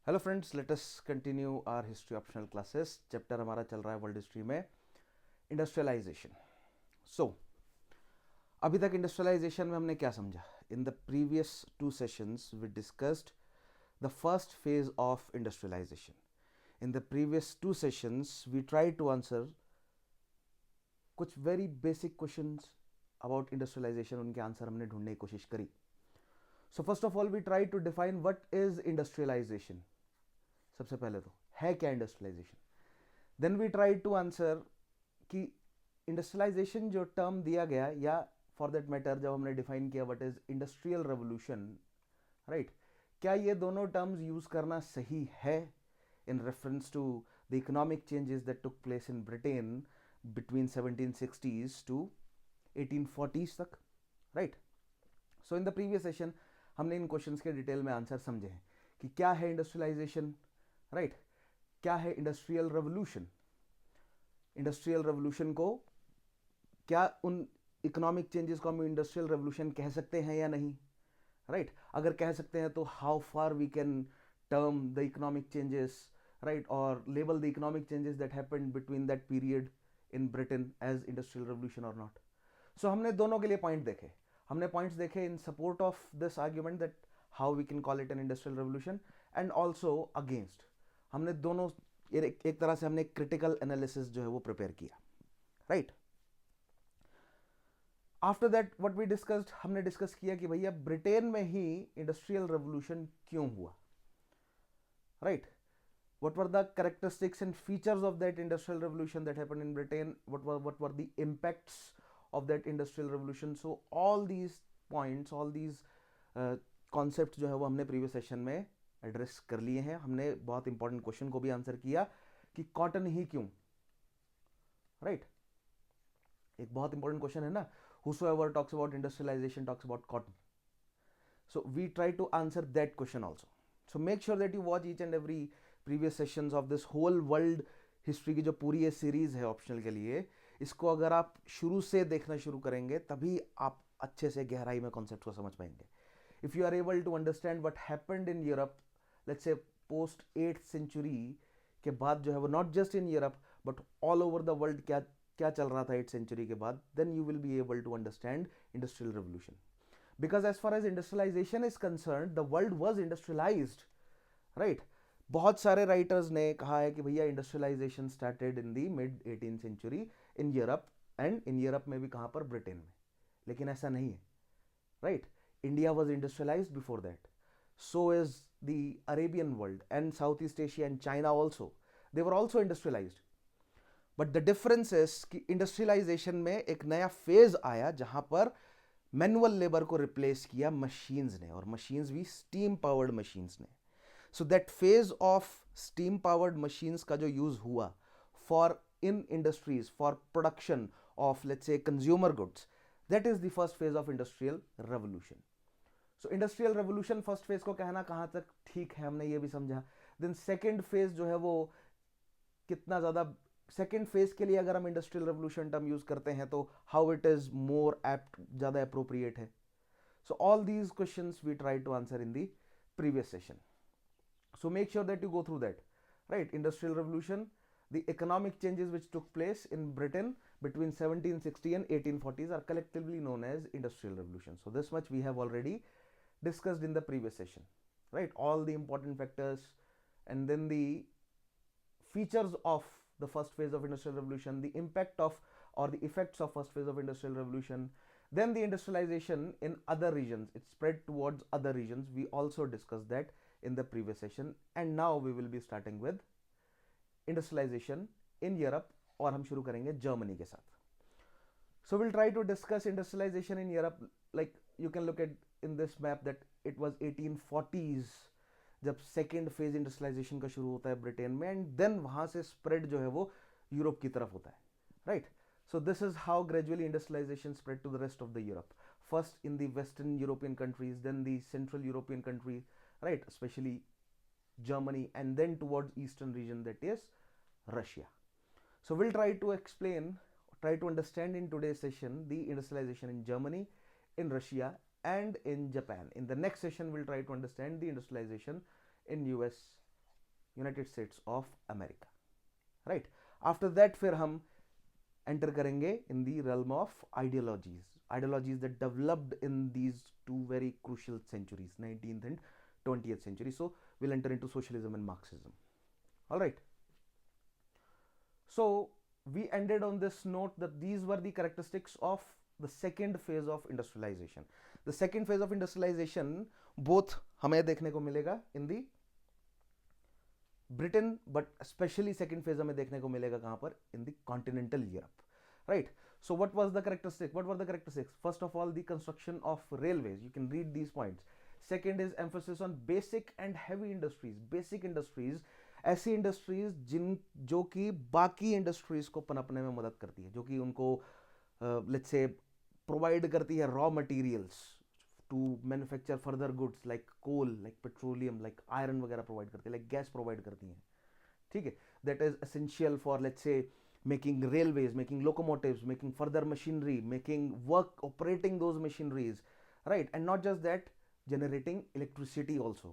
Hello friends, let us continue our history optional classes. Chapter हमारा चल रहा है वर्ल्ड हिस्ट्री में इंडस्ट्रियलाइजेशन। सो अभी तक इंडस्ट्रियलाइजेशन में हमने क्या समझा? In the previous two sessions we discussed the first phase of industrialisation. In the previous two sessions we try to answer कुछ very basic questions about industrialisation. उनके answer हमने ढूंढने की कोशिश करी. So first of all we try to define what is industrialisation. सबसे पहले तो है क्या industrialization. Then we try to answer कि इंडस्ट्रियलाइजेशन जो टर्म दिया गया, या फॉर दैट मैटर जब हमने डिफाइन किया what is industrial revolution, right, क्या ये दोनों टर्म्स यूज करना सही है in reference to the economic changes that took place in Britain between 1760s to 1840s तक, right. So in the previous session हमने इन क्वेश्चंस के डिटेल में आंसर समझे हैं कि क्या है इंडस्ट्रियलाइजेशन, राइट, क्या है इंडस्ट्रियल रेवोल्यूशन. इंडस्ट्रियल रेवोल्यूशन को, क्या उन इकोनॉमिक चेंजेस को हम इंडस्ट्रियल रेवोल्यूशन कह सकते हैं या नहीं, राइट. अगर कह सकते हैं तो how far we can term the economic changes, right, और label the economic changes that happened between that period in Britain as industrial revolution और नॉट. सो हमने दोनों के लिए पॉइंट देखे. हमने पॉइंट्स देखे in support of this argument that how we can call it an industrial revolution, and also against. हमने दोनों एक तरह से हमने क्रिटिकल एनालिसिस जो है वो प्रिपेयर किया, right. After that what we discussed, हमने डिस्कस किया कि भैया ब्रिटेन में ही इंडस्ट्रियल रेवोल्यूशन क्यों हुआ, right. What were the characteristics and features of that industrial revolution that happened in Britain? What were the impacts of that industrial revolution? So all these points, all these concepts जो है वो हमने previous session में address कर लिए हैं. हमने बहुत इंपॉर्टेंट क्वेश्चन को भी आंसर किया कि कॉटन ही क्यों, राइट. एक बहुत इंपॉर्टेंट क्वेश्चन है ना, whosoever talks about industrialization talks about cotton. So we try to answer that question also. So make sure that you watch each and every previous sessions of this whole world history की जो पूरी ये series है optional के लिए, इसको अगर आप शुरू से देखना शुरू करेंगे तभी आप अच्छे से गहराई में कॉन्सेप्ट को समझ पाएंगे. If you are able to understand what happened in Europe, let's say post 8th century के बाद जो है वो, not just in Europe but all over the world, क्या क्या चल रहा था 8th सेंचुरी के बाद, then you will be able to understand industrial revolution. Because as far as industrialization is concerned, the world was industrialized, right. बहुत सारे writers ने कहा है कि भैया industrialization started in the mid 18th century in Europe, and in Europe में भी कहां पर, ब्रिटेन में. लेकिन ऐसा नहीं है, right. India was industrialised before that, so is the Arabian world and south east Asia and China also, they were also industrialised. But the difference is कि इंडस्ट्रियलाइजेशन में एक नया फेज आया जहां पर मैनुअल लेबर को रिप्लेस किया machines ने, और मशीन्स भी स्टीम पावर्ड मशीन्स ने. So that phase of steam powered machines का जो यूज हुआ for in industries for production of let's say consumer goods, that is the first phase of industrial revolution. So industrial revolution first phase को कहना कहां तक ठीक है, हमने ये भी समझा. देन सेकेंड फेज जो है वो कितना ज्यादा, सेकेंड फेज के लिए अगर हम इंडस्ट्रियल रेवोल्यूशन टर्म यूज करते हैं तो how it is more apt, ज्यादा अप्रोप्रिएट है. So all these questions we try to answer in the previous session. So make sure that you go through that, right. Industrial revolution, the economic changes which took place in Britain between 1760 and 1840s are collectively known as industrial revolution. So this much we have already discussed in the previous session, right. All the important factors, and then the features of the first phase of industrial revolution, the impact of or the effects of first phase of industrial revolution, then the industrialization in other regions, it spread towards other regions. We also discussed that in the previous session, and now we will be starting with industrialization in Europe, और हम शुरू करेंगे Germany के साथ. So we'll try to discuss industrialization in Europe. Like you can look at in this map that it was 1840s जब second phase industrialisation का शुरू होता है ब्रिटेन में, एंड देन वहां से स्प्रेड जो है वो यूरोप की तरफ होता है, right. So this is how gradually industrialization spread to the rest of the Europe. First in the Western European countries, then the Central European countries, right, especially Germany, and then towards Eastern region, that is Russia. So we'll try to explain, try to understand in today's session the industrialization in Germany, in Russia, and in Japan. In the next session we'll try to understand the industrialization in US United states of America, right. After that फिर हम enter करेंगे in the realm of ideologies that developed in these two very crucial centuries, 19th and 20th century. So we'll enter into socialism and Marxism. All right. So we ended on this note that these were the characteristics of the second phase of industrialization. The second phase of industrialization both हमें देखने को मिलेगा in the Britain, but specially second phase हमें देखने को मिलेगा कहां पर, in the continental Europe, right. So what were the characteristics? First of all the construction of railways, you can read these points. Second is emphasis on basic and heavy industries. Basic industries ऐसी industries जो कि बाकी industries को पनपने में मदद करती है, जो कि उनको लेट्स से प्रोवाइड करती है raw materials to manufacture further goods like coal, like petroleum, like iron वगैरह प्रोवाइड करती है, like गैस प्रोवाइड करती हैं, ठीक है। that is essential for let's say making railways, making locomotives, making further machinery, making work operating those machineries, right, and not just that, generating electricity also,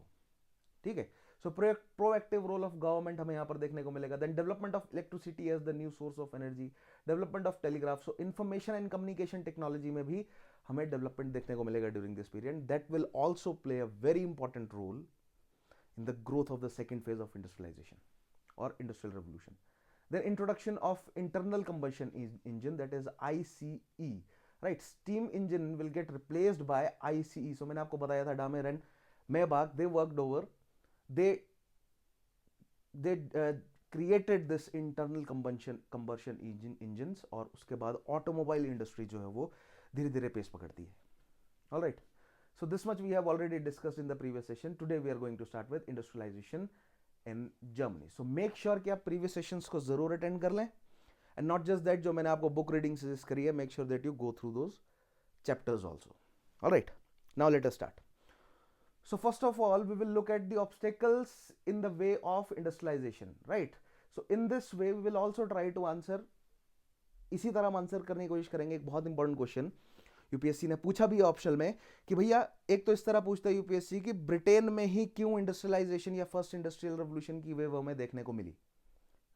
ठीक है। so proactive role of government हमें यहाँ पर देखने को मिलेगा। then development of electricity as the new source of energy, development of telegraph, so information and communication technology में भी हमें डेवलपमेंट देखने को मिलेगा during this period. That will also play a very important role in the growth of the second phase of industrialisation और industrial revolution. Then introduction of internal combustion engine, that is ICE, right. Steam engine will get replaced by ICE। So मैंने आपको बताया था Daimler and Maybach, they worked over, they created this internal combustion engines, और उसके बाद automobile industry जो है वो धीरे धीरे पेस पकड़ती है। All right, so this much we have already discussed in the previous session. Today we are going to start with industrialization in Germany. So make sure कि आप प्रीवियस सेशंस को जरूर अटेंड कर लें, एंड नॉट जस्ट दैट, जो मैंने आपको book reading suggest करी है, make sure that you go through those chapters also. All right, now let us start. So first of all, we will look at the obstacles in the way of industrialization, right? So in this way, we will also try to answer, इसी तरह हम answer करने की कोशिश करेंगे एक बहुत important question UPSC ने पूछा भी ऑप्शनल में, कि भैया एक तो इस तरह पूछता है यूपीएससी कि ब्रिटेन में ही क्यों इंडस्ट्रियलाइजेशन या फर्स्ट इंडस्ट्रियल रेवोल्यूशन की वेव हमें देखने को मिली,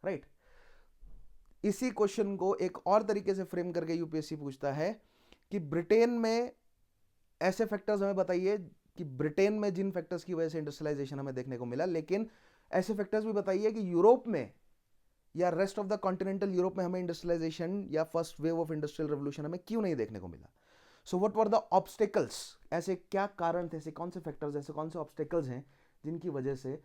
राइट। इसी क्वेश्चन को एक और तरीके से फ्रेम करके यूपीएससी पूछता है कि ब्रिटेन में ऐसे फैक्टर्स हमें बताइए कि ब्रिटेन में जिन फैक्टर्स की वजह से इंडस्ट्रियलाइजेशन हमें देखने को मिला, लेकिन ऐसे फैक्टर्स भी बताइए कि यूरोप में या rest of the continental Europe में हमें इंडस्ट्रियलाइजेशन या first wave of industrial revolution हमें क्यों नहीं देखने को मिला। सो व्हाट वर द ऑब्स्टेकल्स, ऐसे क्या कारण थे, ऐसे कौन से फैक्टर्स, ऐसे कौन से ऑब्स्टेकल्स हैं जिनकी वजह से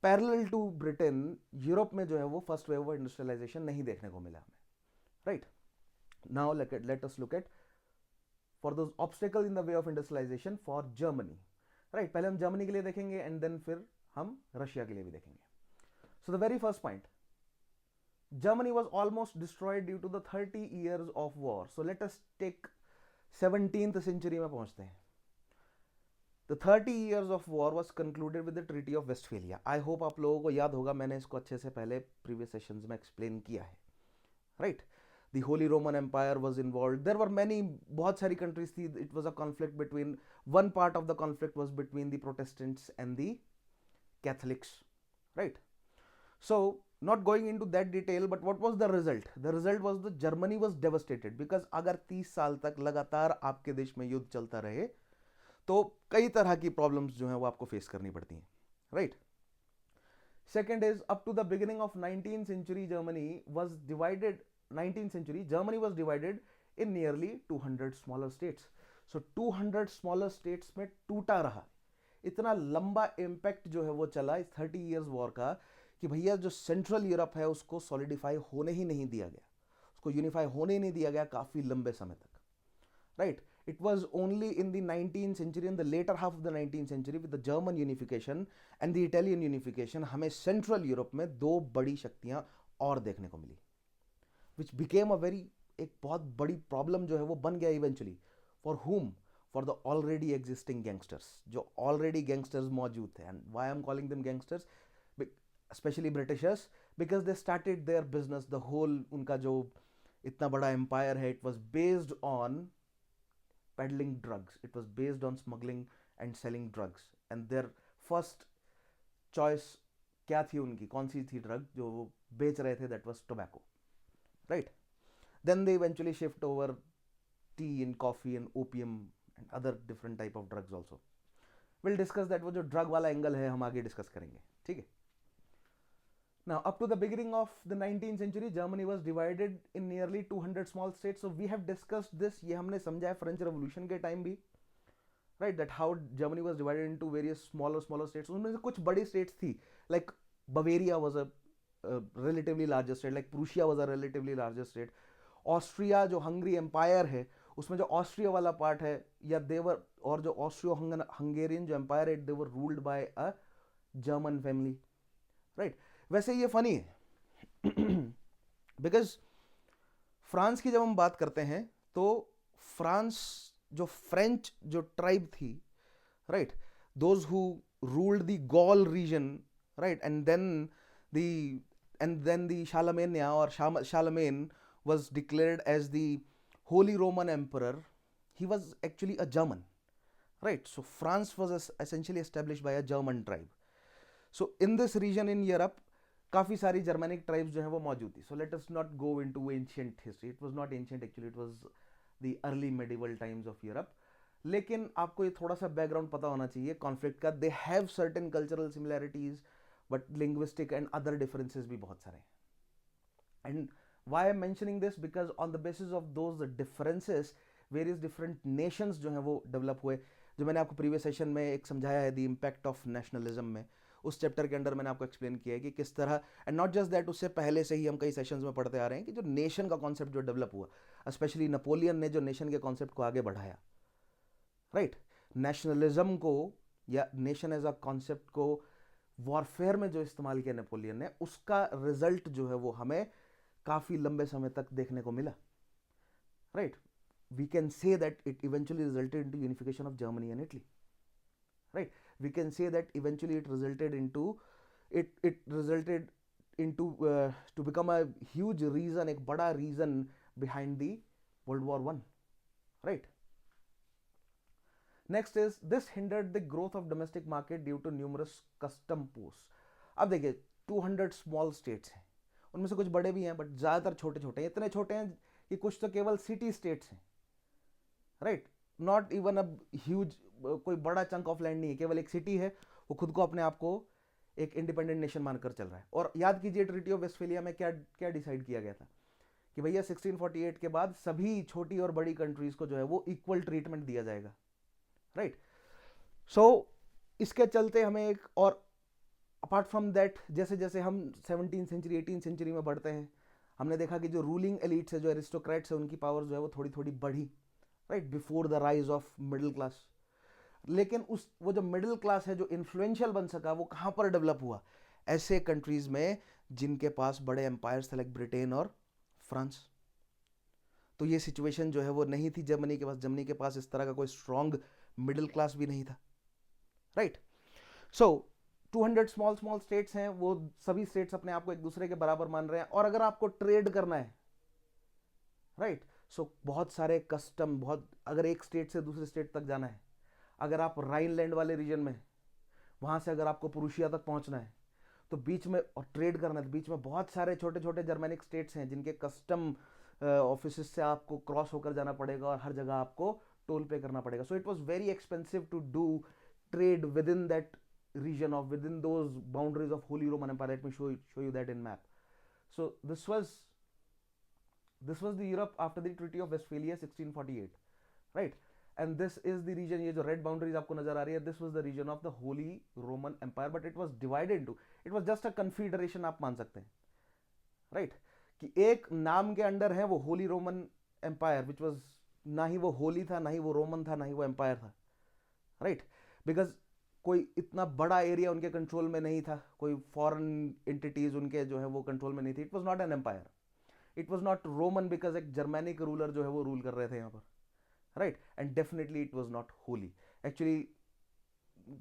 पैरेलल टू ब्रिटेन यूरोप में जो है वो फर्स्ट वेव ऑफ इंडस्ट्रियलाइजेशन नहीं देखने को मिला हमें, right. Now let us look eight for those obstacles in the way of industrialization for Germany, right? पहले हम जर्मनी के लिए देखेंगे एंड देन फिर हम रशिया के लिए भी देखेंगे। So the very first point, Germany was almost destroyed due to the 30 years of war. So let us take 17th century में पहुंचते हैं। The 30 years of war was concluded with the Treaty of Westphalia. I hope आप लोगों को याद होगा, मैंने इसको अच्छे से पहले previous sessions में explain किया है, right? The Holy Roman Empire was involved. There were many, बहुत सारी countries थी. It was a conflict between, one part of the conflict was between the Protestants and the Catholics, right? So, not going into that detail, but what was the result? The result was the Germany was devastated because अगर 30 साल तक लगातार आपके देश में युद्ध चलता रहे तो कई तरह की प्रॉब्लम्स जो हैं वो आपको फेस करनी पड़ती हैं, right? Second is, up to the beginning of 19th century, Germany was divided in nearly 200 smaller states. So 200 smaller states में टूटा रहा। इतना लंबा इम्पैक्ट जो है वो चला इस 30 years वॉर का कि भैया जो सेंट्रल यूरोप है उसको सॉलिडिफाई होने ही नहीं दिया गया, उसको यूनिफाई होने ही नहीं दिया गया काफ़ी लंबे समय तक, right. It was only in the 19th century, in the later half of the 19th century, with the German unification and the Italian unification, हमें सेंट्रल यूरोप में दो बड़ी शक्तियां और देखने को मिली, which became a very, एक बहुत बड़ी प्रॉब्लम जो है वो बन गया eventually. For whom? For the already existing gangsters, जो ऑलरेडी गैंगस्टर्स मौजूद थे। And why I am calling them gangsters, specially Britishers, because they started their business, the whole उनका जो इतना बड़ा एम्पायर है, it was based on peddling drugs, it was based on smuggling and selling drugs, and their first choice क्या थी उनकी, कौन सी थी ड्रग जो वो बेच रहे थे, that was tobacco, right. Then they eventually shift over tea and coffee and opium and other different type of drugs also. Will discuss that. वो जो ड्रग वाला एंगल है हम आगे डिस्कस करेंगे, ठीक है. Now, up to the beginning of the 19th century, Germany was divided in nearly 200 small states. So we have discussed this. ये हमने समझा है फ्रेंच रेवोल्यूशन के टाइम भी, right? That how Germany was divided into various smaller states. उनमें से कुछ बड़ी states थी, like Bavaria was a relatively larger state, like Prussia was a relatively larger state. Austria जो हंगरी एम्पायर है उसमें जो ऑस्ट्रिया वाला पार्ट है या देवर, और जो ऑस्ट्रियो हंगेरियन जो एम्पायर है, they were ruled by a German family, right. वैसे ये फनी है बिकॉज फ्रांस की जब हम बात करते हैं तो फ्रांस जो फ्रेंच जो ट्राइब थी, right, those who ruled the Gaul region, right, and then the शालमेनिया और Charlemagne was declared as the Holy Roman Emperor. He was actually a German, right? So France was essentially established by a German tribe. So in this region in Europe, काफ़ी सारी Germanic tribes जो है वो मौजूद थी. So let us not go into ancient history. It was not ancient actually. It was the early medieval times of Europe. लेकिन आपको ये थोड़ा सा बैकग्राउंड पता होना चाहिए कॉन्फ्लिक्ट का. They have certain cultural similarities, but linguistic and other differences भी बहुत सारे हैं. And why I'm mentioning this, because on the basis of those differences various different nations जो हैं वो डेवलप हुए. जो मैंने आपको प्रीवियस सेशन में एक समझाया है, द इम्पैक्ट ऑफ नेशनलिज्म में, उस चैप्टर के अंदर मैंने आपको एक्सप्लेन किया है कि किस तरह, एंड नॉट जस्ट दैट, उससे पहले से ही हम कई सेशंस में पढ़ते आ रहे हैं कि जो नेशन का कॉन्सेप्ट जो डेवलप हुआ, स्पेशली नेपोलियन ने जो नेशन के कॉन्सेप्ट को आगे बढ़ाया, राइट. नेशनलिज्म को या नेशन एज अ कॉन्सेप्ट को वॉरफेयर में जो इस्तेमाल किया नेपोलियन ने, उसका रिजल्ट जो है वो हमें काफ़ी लंबे समय तक देखने को मिला, right. We can say that it eventually resulted into unification of Germany and Italy, right. We can say that eventually it resulted into to become a huge region, एक बड़ा region behind the world war one, right. Next is this hindered the growth of domestic market due to numerous custom post. अब देखिए 200 small states हैं, उनमें से कुछ बड़े भी हैं बट ज़्यादातर छोटे छोटे हैं. इतने छोटे हैं कि कुछ तो केवल सिटी स्टेट्स हैं, right. Not even a huge, कोई बड़ा चंक ऑफ लैंड नहीं है, केवल एक सिटी है, वो खुद को अपने आप को एक इंडिपेंडेंट नेशन मानकर चल रहा है. और याद कीजिए ट्रीटी ऑफ वेस्टफेलिया में क्या क्या डिसाइड किया गया था कि भैया 1648 के बाद सभी छोटी और बड़ी कंट्रीज को जो है वो इक्वल ट्रीटमेंट दिया जाएगा, राइट. सो इसके चलते हमें एक और अपार्ट फ्रॉम दैट, जैसे जैसे हम 17th सेंचुरी 18th सेंचुरी में बढ़ते हैं, हमने देखा कि जो रूलिंग एलिट्स है, जो एरिस्टोक्रेट्स है, उनकी पावर जो है वो थोड़ी थोड़ी बढ़ी, right, before the rise of middle class. लेकिन वो जो मिडिल क्लास है जो इन्फ्लुएंशियल बन सका, वो कहाँ पर डेवलप हुआ? ऐसे कंट्रीज में जिनके पास बड़े एम्पायर्स थे, लाइक ब्रिटेन और फ्रांस. तो ये सिचुएशन जो है वो नहीं थी जर्मनी के पास. जर्मनी के पास इस तरह का कोई स्ट्रॉन्ग मिडिल क्लास भी नहीं था, राइट. सो 200 स्मॉल स्टेट्स हैं, वो सभी स्टेट्स अपने आप को एक दूसरे के बराबर मान रहे हैं. और अगर आपको ट्रेड करना है, राइट, सो बहुत सारे कस्टम, अगर एक स्टेट से दूसरे स्टेट तक जाना है, अगर आप राइनलैंड वाले रीजन में, वहां से अगर आपको प्रूशिया तक पहुंचना है, तो बीच में, और ट्रेड करना है, तो बीच में बहुत सारे छोटे छोटे जर्मेनिक स्टेट्स हैं जिनके कस्टम ऑफिस से आपको क्रॉस होकर जाना पड़ेगा और हर जगह आपको टोल पे करना पड़ेगा. So it was very expensive to do trade with in that region of within those boundaries of Holy Roman Empire. Let me show you that in map. So this was the Europe after the Treaty of Westphalia 1648, right. And this is the region, ये जो red boundaries आपको नजर आ रही है, this was the region of the Holy Roman Empire, but it was divided into, it was just a confederation आप मान सकते हैं, right, कि एक नाम के अंडर है वो holy Roman empire, which was, ना ही वो होली था, ना ही वो रोमन था, ना ही वो एम्पायर था, राइट. बिकॉज कोई इतना बड़ा एरिया उनके कंट्रोल में नहीं था, कोई फॉरेन एंटिटीज उनके जो है वो कंट्रोल में नहीं थी. It was not an empire, it was not Roman, because एक जर्मैनिक रूलर जो है वो रूल कर रहे थे यहाँ पर, right. And definitely it was not holy. Actually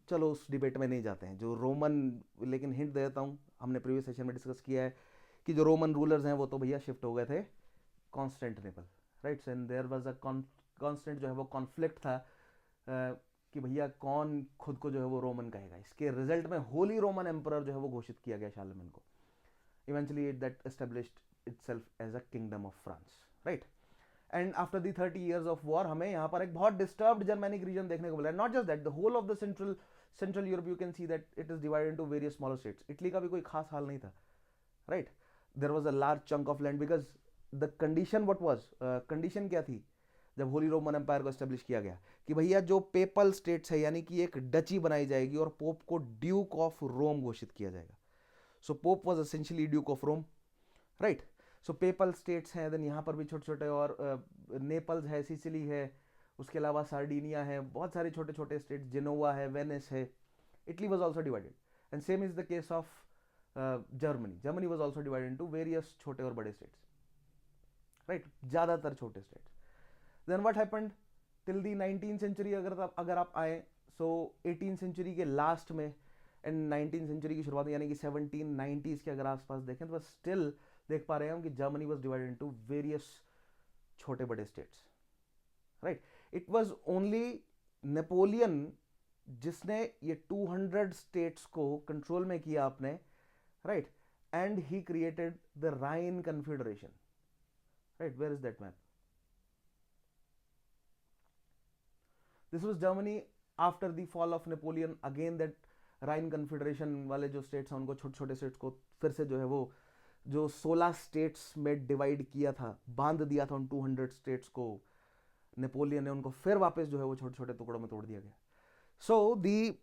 चलो उस डिबेट में नहीं जाते हैं जो रोमन, लेकिन हिंट दे देता हूँ, हमने प्रीवियस सेशन में डिस्कस किया है कि जो रोमन रूलर्स हैं वो तो भैया शिफ्ट हो गए थे Constantinople, right. And there was a constant जो है वो कॉन्फ्लिक्ट था कि भैया कौन खुद को जो है वो रोमन कहेगा। इसके रिजल्ट में होली रोमन एम्परर जो है वो घोषित किया गया शार्लेमेन को। Eventually that established itself as a kingdom of France, right? And after the 30 years of war हमें यहाँ पर एक बहुत disturbed Germanic region देखने को मिला है। Not just that, the whole of the central Europe you can see that it is divided into various smaller states. Italy का भी कोई खास हाल नहीं था, right? There was a large chunk of land because the condition what was, condition क्या थी जब Holi Roman empire को एस्टेब्लिश किया गया कि भैया जो पेपल स्टेट्स है यानी कि एक डची बनाई जाएगी और पोप को ड्यूक ऑफ रोम घोषित किया जाएगा। So pope was essentially duke of Rome, right? So papal states हैं, देन यहाँ पर भी छोटे छोटे और नेपल्स है, सिसिली है, उसके अलावा सार्डिनिया है, बहुत सारे छोटे छोटे स्टेट्स, जेनोवा है, वेनिस है। Italy was also divided and same is the case of Germany. Germany was also divided into various छोटे और बड़े स्टेट्स, राइट? ज़्यादातर छोटे states. Then what happened till the 19th century अगर आप आए, सो 18th सेंचुरी के लास्ट में एंड 19th सेंचुरी की शुरुआत यानी कि 1790s के अगर आसपास देखें तो स्टिल देख पा रहे हैं कि Germany was divided into various छोटे बड़े states, right? It was only Napoleon जिसने ये 200 स्टेट्स को कंट्रोल में किया आपने, right? And he created the Rhine confederation, right? Where is that map? This was Germany after the fall of Napoleon. Again that Rhine confederation वाले जो states हैं उनको छोटे छोटे स्टेट्स को फिर से जो है वो जो 16 स्टेट्स में डिवाइड किया था, बांध दिया था उन 200 स्टेट्स को नेपोलियन ने, उनको फिर वापस जो है वो छोटे छोटे टुकड़ों में तोड़ दिया गया। सो दी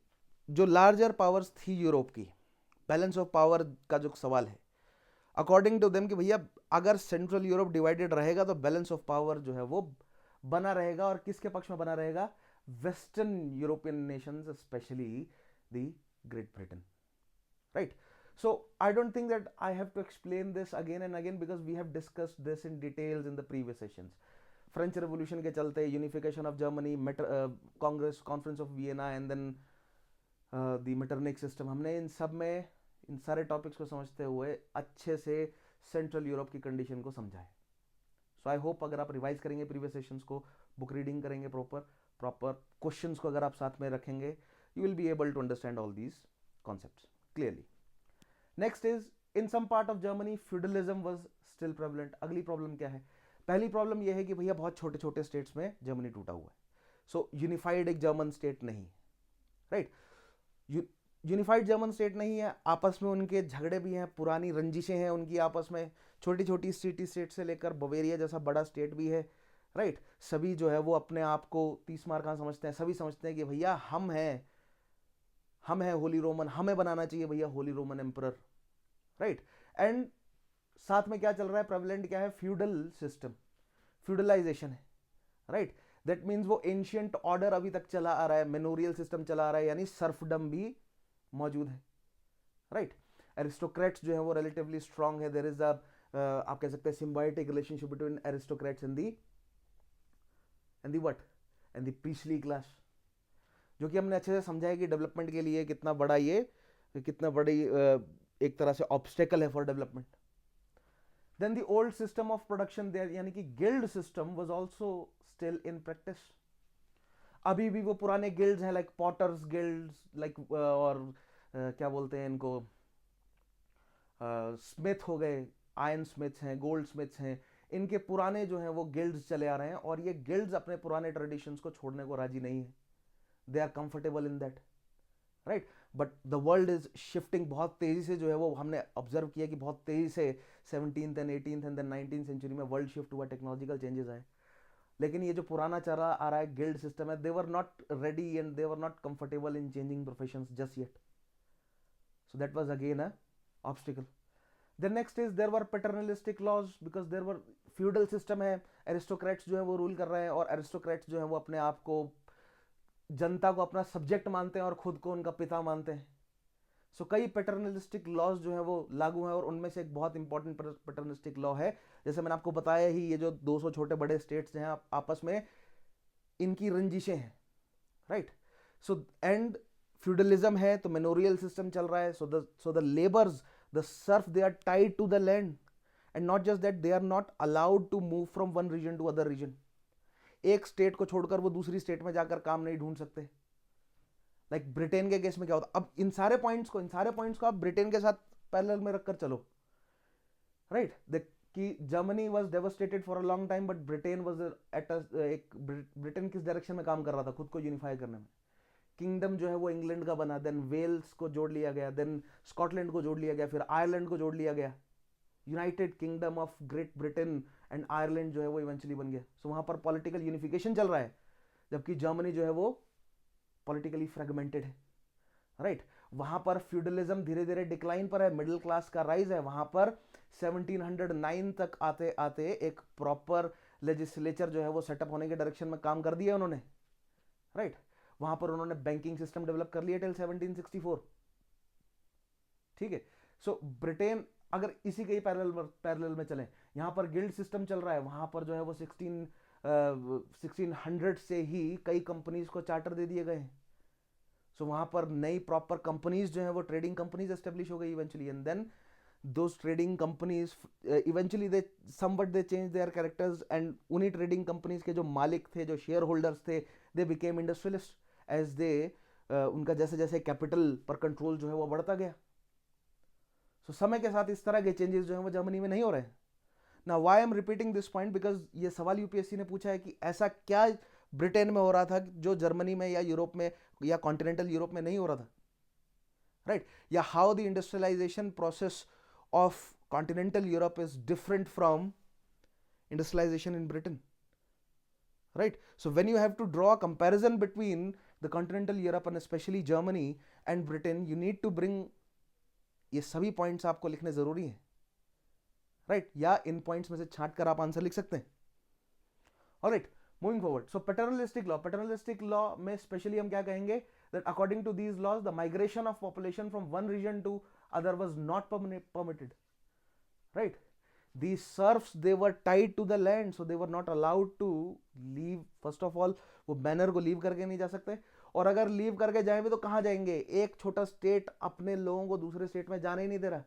जो लार्जर पावर्स थी यूरोप की, बैलेंस ऑफ पावर का जो सवाल है, अकॉर्डिंग टू देम कि भैया अगर सेंट्रल यूरोप डिवाइडेड रहेगा तो बैलेंस ऑफ पावर जो है वो बना रहेगा, और किसके पक्ष में बना रहेगा? Western European Nations, specially the great Britain, right? So I don't think that I have to explain this again and again because we have discussed this in details in the previous sessions. French Revolution के चलते unification of Germany, Congress, Conference of Vienna and then the Metternich system, हमने इन सब में इन सारे topics को समझते हुए अच्छे से सेंट्रल यूरोप की कंडीशन को समझा है। सो आई होप अगर आप रिवाइज करेंगे प्रीवियस सेशंस को, बुक रीडिंग करेंगे, प्रॉपर क्वेश्चंस को अगर आप साथ में रखेंगे, you will be able to understand all these concepts clearly. Next is, in some part of Germany feudalism was still prevalent. अगली प्रॉब्लम क्या है? पहली प्रॉब्लम यह है कि भैया बहुत छोटे छोटे स्टेट्स में जर्मनी टूटा हुआ है। सो यूनिफाइड एक जर्मन स्टेट नहीं है, राइट? यूनिफाइड जर्मन स्टेट नहीं है, आपस में उनके झगड़े भी हैं, पुरानी रंजिशें हैं उनकी आपस में, छोटी छोटी सिटी स्टेट से लेकर बवेरिया जैसा बड़ा स्टेट भी है, राइट? सभी जो है वो अपने आप को 30 मार कहाँ समझते हैं? सभी समझते हैं कि भैया हम हैं होली रोमन, हमें बनाना चाहिए भैया Holi Roman emperor, right? And साथ में क्या चल रहा है? प्रेवलेंट क्या है? फ्यूडल सिस्टम, फ्यूडलाइजेशन है, राइट? दैट मीन्स वो एंशियंट ऑर्डर अभी तक चला आ रहा है, मेनोरियल सिस्टम चला आ रहा है, यानी सर्फडम भी मौजूद है, राइट? एरिस्टोक्रेट्स जो है वो रिलेटिवली स्ट्रांग है। देयर इज अ आप कह सकते हैं symbiotic relationship between aristocrats and the priestly class, जो कि हमने अच्छे से समझा है कि डेवलपमेंट के लिए कितना बड़ी एक तरह से ऑब्स्टेकल है for development. Then the old system of production there, यानी कि guild system was also still in practice. अभी भी वो पुराने गिल्ड्स हैं, लाइक पॉटर्स गिल्ड्स, लाइक और क्या बोलते हैं इनको, स्मिथ हो गए, आयरन स्मिथ्स हैं, गोल्ड स्मिथ्स हैं, इनके पुराने जो हैं वो गिल्ड्स चले आ रहे हैं, और ये गिल्ड्स अपने पुराने ट्रेडिशंस को छोड़ने को राजी नहीं है। They are comfortable in that, right? But the world is shifting, बहुत तेजी से जो है वो हमने ऑब्जर्व किया कि बहुत तेजी से 17th and 18th and then 19th century में वर्ल्ड शिफ्ट हुआ, टेक्नोलॉजिकल चेंजेस आए, लेकिन ये जो पुराना चला आ रहा है गिल्ड सिस्टम है, they were not ready and they were not comfortable in changing professions just yet. So that was again a obstacle. The next is there were paternalistic laws because there were feudal system है, aristocrats जो है वो rule कर रहे हैं, और aristocrats जो है वो अपने आप को, जनता को अपना सब्जेक्ट मानते हैं और खुद को उनका पिता मानते हैं। सो कई पैटर्नलिस्टिक लॉज जो है वो लागू हैं, और उनमें से एक बहुत इंपॉर्टेंट पैटर्नलिस्टिक लॉ है, जैसे मैंने आपको बताया ही, ये जो 200 छोटे बड़े स्टेट्स हैं आपस में इनकी रंजिशें हैं, राइट? सो एंड फ्यूडलिज्म है तो मेनोरियल सिस्टम चल रहा है, so the labours, the serf, they are tied to the land, and not just that, they are not allowed to move from one region to other region. एक state को छोड़कर वो दूसरी स्टेट में जाकर काम नहीं ढूंढ सकते, लाइक ब्रिटेन के केस में क्या होता, अब इन सारे पॉइंट्स को आप ब्रिटेन के साथ पैरेलल में रखकर चलो, राइट कि Germany was devastated for a long time but Britain was at एक ब्रिटेन किस डायरेक्शन में काम कर रहा था खुद को यूनिफाई करने में, किंगडम जो है वो इंग्लैंड का बना, देन वेल्स को जोड़ लिया गया, देन स्कॉटलैंड को जोड़ लिया गया, फिर आयरलैंड को जोड़ लिया गया, United kingdom of great Britain and Ireland जो है वो इवेंचुअली बन गया। सो वहां पर पॉलिटिकल यूनिफिकेशन चल रहा है, जबकि जर्मनी जो है वो पॉलिटिकली फ्रेगमेंटेड है, राइट वहां पर फ्यूडलिज्म धीरे धीरे डिक्लाइन पर है, मिडिल क्लास का राइज है, वहां पर 1709 तक आते आते एक प्रॉपर लेजिस्लेचर जो है वो सेटअप होने के डायरेक्शन में काम कर दिया उन्होंने, राइट वहां पर उन्होंने बैंकिंग सिस्टम डेवलप कर लिया टिल 1764, ठीक है। सो ब्रिटेन अगर इसी के ही पैरेलल में चले, यहाँ पर गिल्ड सिस्टम चल रहा है, वहां पर जो है वो 1600 से ही कई कंपनीज को चार्टर दे दिए गए हैं। सो वहां पर नई प्रॉपर कंपनीज जो है वो ट्रेडिंग कंपनीज एस्टेब्लिश हो गई eventually, and then those trading companies eventually they somewhat they change their characters, and उन्हीं ट्रेडिंग कंपनीज के जो मालिक थे, जो शेयर होल्डर्स थे, they became industrialist as they उनका जैसे जैसे कैपिटल पर कंट्रोल जो है वो बढ़ता गया। सो समय के साथ इस तरह के चेंजेस जो है वो जर्मनी में नहीं हो रहे हैं। ना why am repeating this point, because ये सवाल यूपीएससी ने पूछा है कि ऐसा क्या ब्रिटेन में हो रहा था जो जर्मनी में या यूरोप में या कॉन्टिनेंटल यूरोप में नहीं हो रहा था, राइट या how the industrialization process of continental Europe is different from industrialization in Britain, right? So when you have to draw a comparison between the continental Europe and especially Germany and Britain, you need to bring ये सभी points आपको लिखने जरूरी है, right या इन points में से छांट कर आप आंसर लिख सकते हैं। ऑलराइट, मूविंग फॉरवर्ड, सो पैटर्नलिस्टिक लॉ में स्पेशली हम क्या कहेंगे, that according to these laws the migration of population from one region to other was not permitted, right? These serfs, they were tied to the land, so they were not allowed to leave. First of all, वो banner को leave करके नहीं जा सकते, और अगर leave करके जाएं भी तो कहाँ जाएंगे, एक छोटा स्टेट अपने लोगों को दूसरे स्टेट में जाने ही नहीं दे रहा,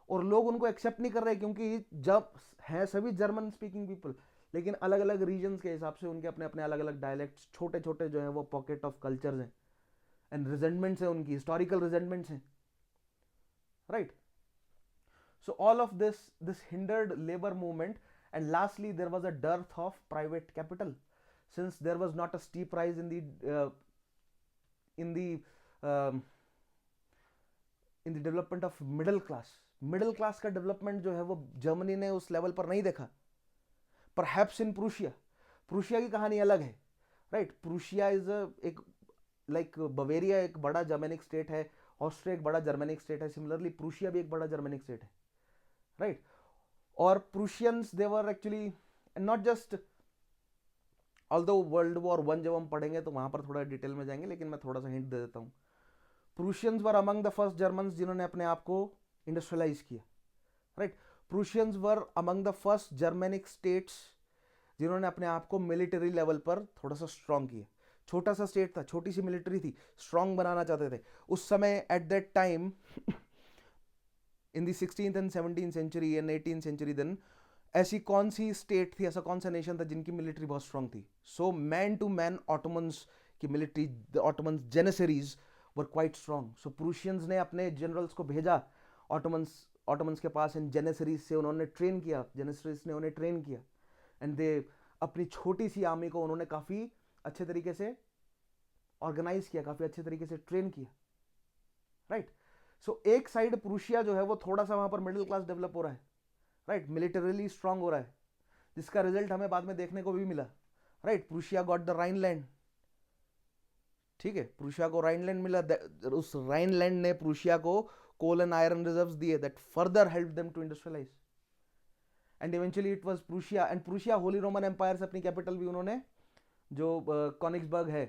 और लोग उनको एक्सेप्ट नहीं कर रहे, क्योंकि जब हैं सभी जर्मन स्पीकिंग पीपल, लेकिन अलग अलग रीजन्स के हिसाब से उनके अपने अपने अलग अलग डायलेक्ट्स, छोटे छोटे जो है वो पॉकेट ऑफ कल्चर्स हैं, एंड रिजेंटमेंट्स है, उनकी हिस्टोरिकल रिजेंटमेंट्स हैं, right. So all of this hindered labor movement, and lastly there was a dearth of private capital, since there was not a steep rise in the development of middle class. Middle class का development जो है वो Germany ने उस level पर नहीं देखा। Perhaps इन Prussia की कहानी अलग है, राइट। प्रूशिया इज एक लाइक बवेरिया एक बड़ा जर्मेनिक स्टेट है, ऑस्ट्रिया एक बड़ा जर्मेनिक स्टेट है, सिमिलरली प्रूशिया भी एक बड़ा जर्मेनिक स्टेट है, राइट। और प्रूशियंस दे were actually not just, although world war 1 जब हम पढ़ेंगे तो वहां पर थोड़ा डिटेल में जाएंगे, लेकिन मैं थोड़ा सा हिंट दे देता हूँ। प्रूशियंस were among the first Germans जिन्होंने अपने आप को इंडस्ट्रियलाइज किया, right. प्रूशियंस were among the first Germanic states जिन्होंने अपने आप को मिलिट्री लेवल पर थोड़ा सा स्ट्रांग किया। छोटा सा स्टेट था, छोटी सी मिलिट्री थी, स्ट्रांग बनाना चाहते थे उस समय at that time in the 16th and 17th century and 18th century. Then ऐसी कौन सी स्टेट थी, ऐसा कौन सा नेशन था जिनकी मिलिट्री बहुत स्ट्रांग थी? So man to man Ottomans की military, the Ottomans janissaries were quite strong. So Prussians ने अपने जनरल्स को भेजा ऑटोमन्स के पास, एंड जेनेसरीज से उन्होंने ट्रेन किया, जेनेसरीज ने उन्हें ट्रेन किया, एंड दे अपनी छोटी सी आर्मी को उन्होंने काफ़ी अच्छे तरीके से ऑर्गेनाइज किया, काफ़ी अच्छे तरीके से ट्रेन किया, राइट। सो एक साइड प्रूशिया जो है वो थोड़ा सा वहां पर मिडिल क्लास डेवलप हो रहा है, राइट, मिलिटरीली स्ट्रांग हो रहा है, जिसका रिजल्ट हमें बाद में देखने को भी मिला, right. Prussia got the Rhineland, ठीक है, प्रूशिया को राइनलैंड मिला। उस राइनलैंड ने प्रूशिया को कोल एंड आयरन रिजर्व्स दिए that further help them to industrialize, and eventually it was Prussia, and Prussia holy Roman empire से अपनी कैपिटल भी उन्होंने जो कॉनिग्सबर्ग है,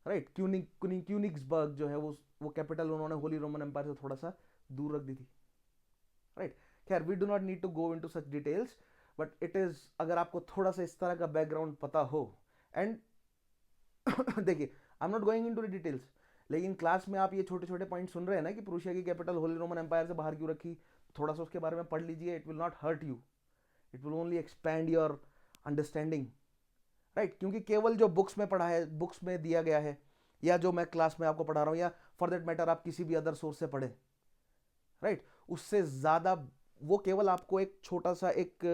राइट, क्यूनिग्सबर्ग जो है वो कैपिटल उन्होंने होली रोमन एम्पायर से थोड़ा सा दूर रख दी थी, राइट। खैर we do not need to go into such details, but it is, अगर आपको थोड़ा सा इस तरह का बैकग्राउंड पता हो, एंड देखिए I am not going into the details, लेकिन क्लास में आप ये छोटे छोटे पॉइंट सुन रहे हैं ना कि प्रूशिया की कैपिटल होली रोमन एम्पायर से बाहर क्यों रखी, थोड़ा सा उसके बारे में पढ़ लीजिए। It will not hurt you, it will only expand your understanding, right. क्योंकि केवल जो बुक्स में पढ़ा है, बुक्स में दिया गया है, या जो मैं क्लास में आपको पढ़ा रहा हूं, या फॉर दैट मैटर आप किसी भी अदर सोर्स से पढ़े, राइट, उससे ज्यादा वो केवल आपको एक छोटा सा एक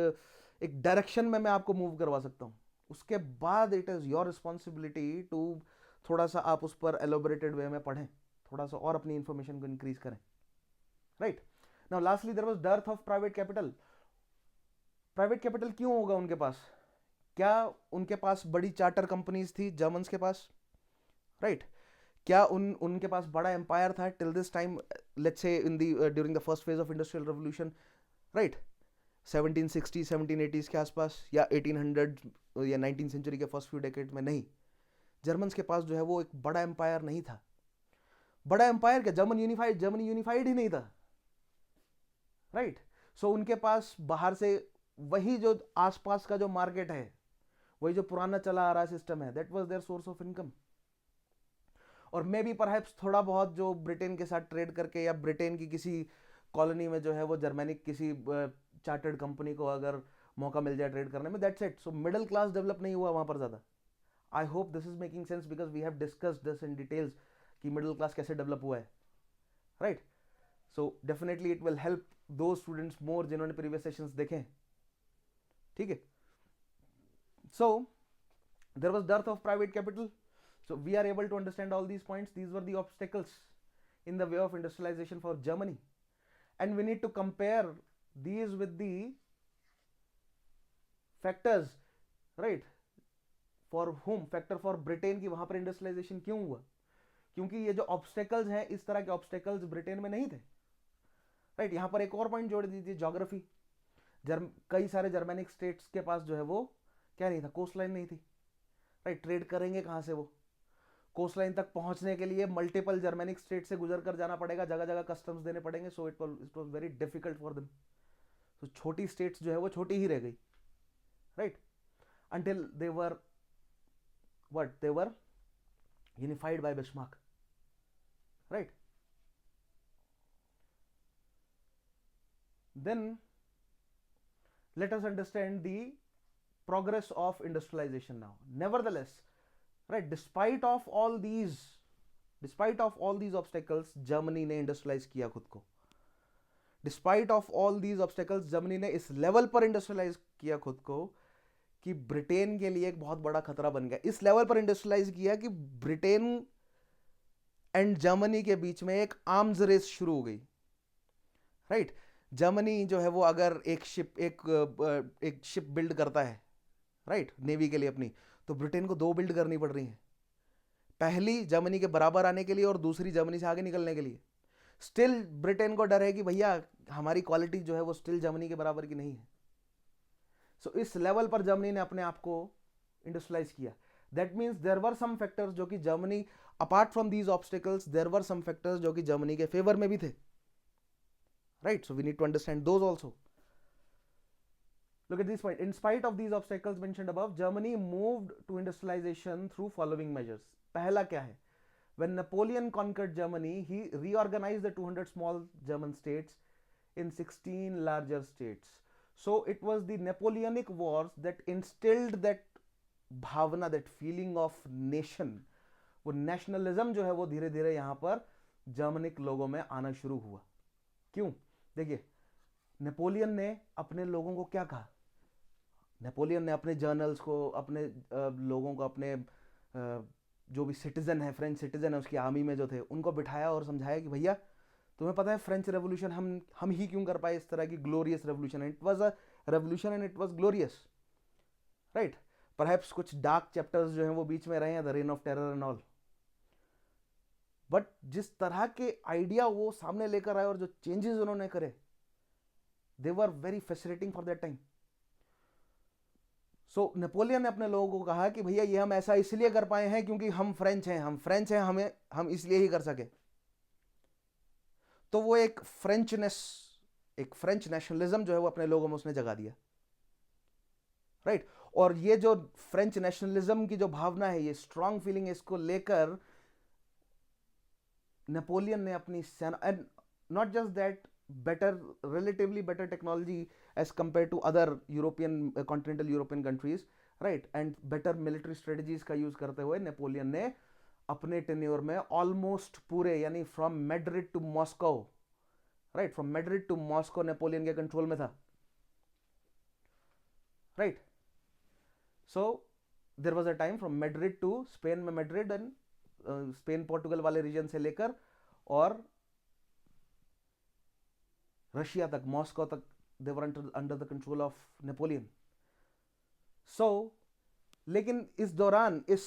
डायरेक्शन में मैं आपको मूव करवा सकता हूं। उसके बाद it is your responsibility to थोड़ा सा आप उस पर एलोबरेटेड वे में पढ़ें, थोड़ा सा और अपनी इंफॉर्मेशन को इंक्रीज करें, right. Now lastly there was dearth of private capital. Private capital क्यों होगा उनके पास? क्या उनके पास बड़ी चार्टर कंपनीज थी जर्मन्स के पास, राइट? क्या उनके पास बड़ा एम्पायर था till this time, let's say in the during the first phase of industrial revolution, right, 1760 1780s के आसपास, या 1800 या 19th सेंचुरी के फर्स्ट फ्यू डेकेड में? नहीं, जर्मन्स के पास जो है वो एक बड़ा एम्पायर नहीं था। बड़ा एम्पायर क्या, जर्मनी यूनिफाइड ही नहीं था, राइट। सो उनके पास बाहर से वही जो आसपास का जो मार्केट है, वही जो पुराना चला आ रहा सिस्टम है, that was their source of income. और मे बी परहैप्स थोड़ा बहुत जो ब्रिटेन के साथ ट्रेड करके, या ब्रिटेन की किसी कॉलोनी में जो है वो जर्मेनिक किसी चार्टर्ड कंपनी को अगर मौका मिल जाए ट्रेड करने में, that's it. So middle class develop नहीं हुआ वहां पर ज्यादा। I hope this is making sense because we have discussed this in details कि मिडिल क्लास कैसे डेवलप हुआ है, right. So definitely it will help to students more जिन्होंने प्रीवियस सेशंस देखे, ठीक है। So there was dearth of private capital. So we are able to understand all these points. These were the obstacles in the way of industrialization for Germany, and we need to compare these with the factors, right? For whom? Factor for Britain कि वहां पर industrialisation क्यों हुआ? क्योंकि ये जो obstacles हैं, इस तरह के ऑब्स्टेकल्स ब्रिटेन में नहीं थे, राइट। यहां पर एक और पॉइंट जोड़ दीजिए, ज्योग्राफी। कई सारे जर्मेनिक स्टेट्स के पास जो है वो क्या नहीं था, कोस्ट लाइन नहीं थी, राइट। ट्रेड करेंगे कहां से वो? कोस्ट लाइन तक पहुंचने के लिए मल्टीपल जर्मेनिक स्टेट से गुजर कर जाना पड़ेगा, जगह जगह कस्टम्स देने पड़ेंगे, so it was very difficult for them. तो छोटी स्टेट्स जो है वो छोटी ही रह गई, right, until they were unified by Bismarck, right. Then let us understand the progress of industrialization now. Nevertheless, right, despite of all these obstacles, Germany ने इंडस्ट्रियलाइज किया खुद को। Despite of all these obstacles, Germany ने इस level पर industrialise किया खुद को कि ब्रिटेन के लिए एक बहुत बड़ा खतरा बन गया। इस लेवल पर इंडस्ट्रियलाइज किया कि ब्रिटेन एंड जर्मनी के बीच में एक आर्म्स रेस शुरू हो गई, राइट। जर्मनी जो है वो अगर एक शिप बिल्ड करता है, राइट, नेवी के लिए अपनी, तो ब्रिटेन को दो बिल्ड करनी पड़ रही है, पहली जर्मनी के बराबर आने के लिए और दूसरी जर्मनी से आगे निकलने के लिए। स्टिल ब्रिटेन को डर है कि भैया हमारी क्वालिटी जो है वो स्टिल जर्मनी के बराबर की नहीं है। सो इस लेवल पर जर्मनी ने अपने आप को इंडस्ट्रियलाइज किया। That means there were some factors जो कि Germany, apart from these obstacles, there were some factors जो कि जर्मनी के फेवर में भी थे, right? So we need to understand those also. Look at this point. In spite of these obstacles mentioned above, Germany moved to industrialization through following measures. पहला क्या है? When Napoleon conquered Germany, he reorganized the 200 small German states in 16 larger states. So it was the Napoleonic wars that instilled that Bhavna, that feeling of nation. वो nationalism जो है वो धीरे धीरे यहाँ पर जर्मनिक लोगों में आना शुरू हुआ। क्यों? देखिए, नेपोलियन ने अपने लोगों को क्या कहा? नेपोलियन ने अपने जर्नल्स को, अपने लोगों को, अपने जो भी सिटीजन है, फ्रेंच सिटीजन है, उसकी आर्मी में जो थे, उनको बिठाया और समझाया कि भैया तुम्हें पता है फ्रेंच रेवोल्यूशन हम ही क्यों कर पाए, इस तरह की glorious revolution. It was a revolution and it was glorious, right. Perhaps कुछ डार्क चैप्टर्स जो हैं वो बीच में रहे हैं, the rain of terror and all, but जिस तरह के आइडिया वो सामने लेकर आए और जो चेंजेस उन्होंने करे, they were very fascinating for that time. So Napoleon ने अपने लोगों को कहा कि भैया ये हम ऐसा इसलिए कर पाए हैं क्योंकि हम फ्रेंच हैं, हम इसलिए ही कर सके। तो वो एक फ्रेंच नेशनलिज्म जो है वो अपने लोगों में उसने जगा दिया, राइट। और ये जो फ्रेंच नेशनलिज्म की जो भावना है, ये स्ट्रॉन्ग फीलिंग है, इसको लेकर नेपोलियन ने अपनी सेना, and not just that, relatively better technology as compared to other continental European countries, right, and better military strategies का यूज करते हुए नेपोलियन ने अपने टेन्योर में ऑलमोस्ट पूरे, यानी from Madrid to Moscow, right, from Madrid to Moscow Napoleon के control में था, right. So there was a time from Madrid to Spain में, मैड्रिड एंड स्पेन पोर्टुगल वाले रीजन से लेकर और रशिया तक, मॉस्को तक, they were under the control of Napoleon. So लेकिन इस दौरान इस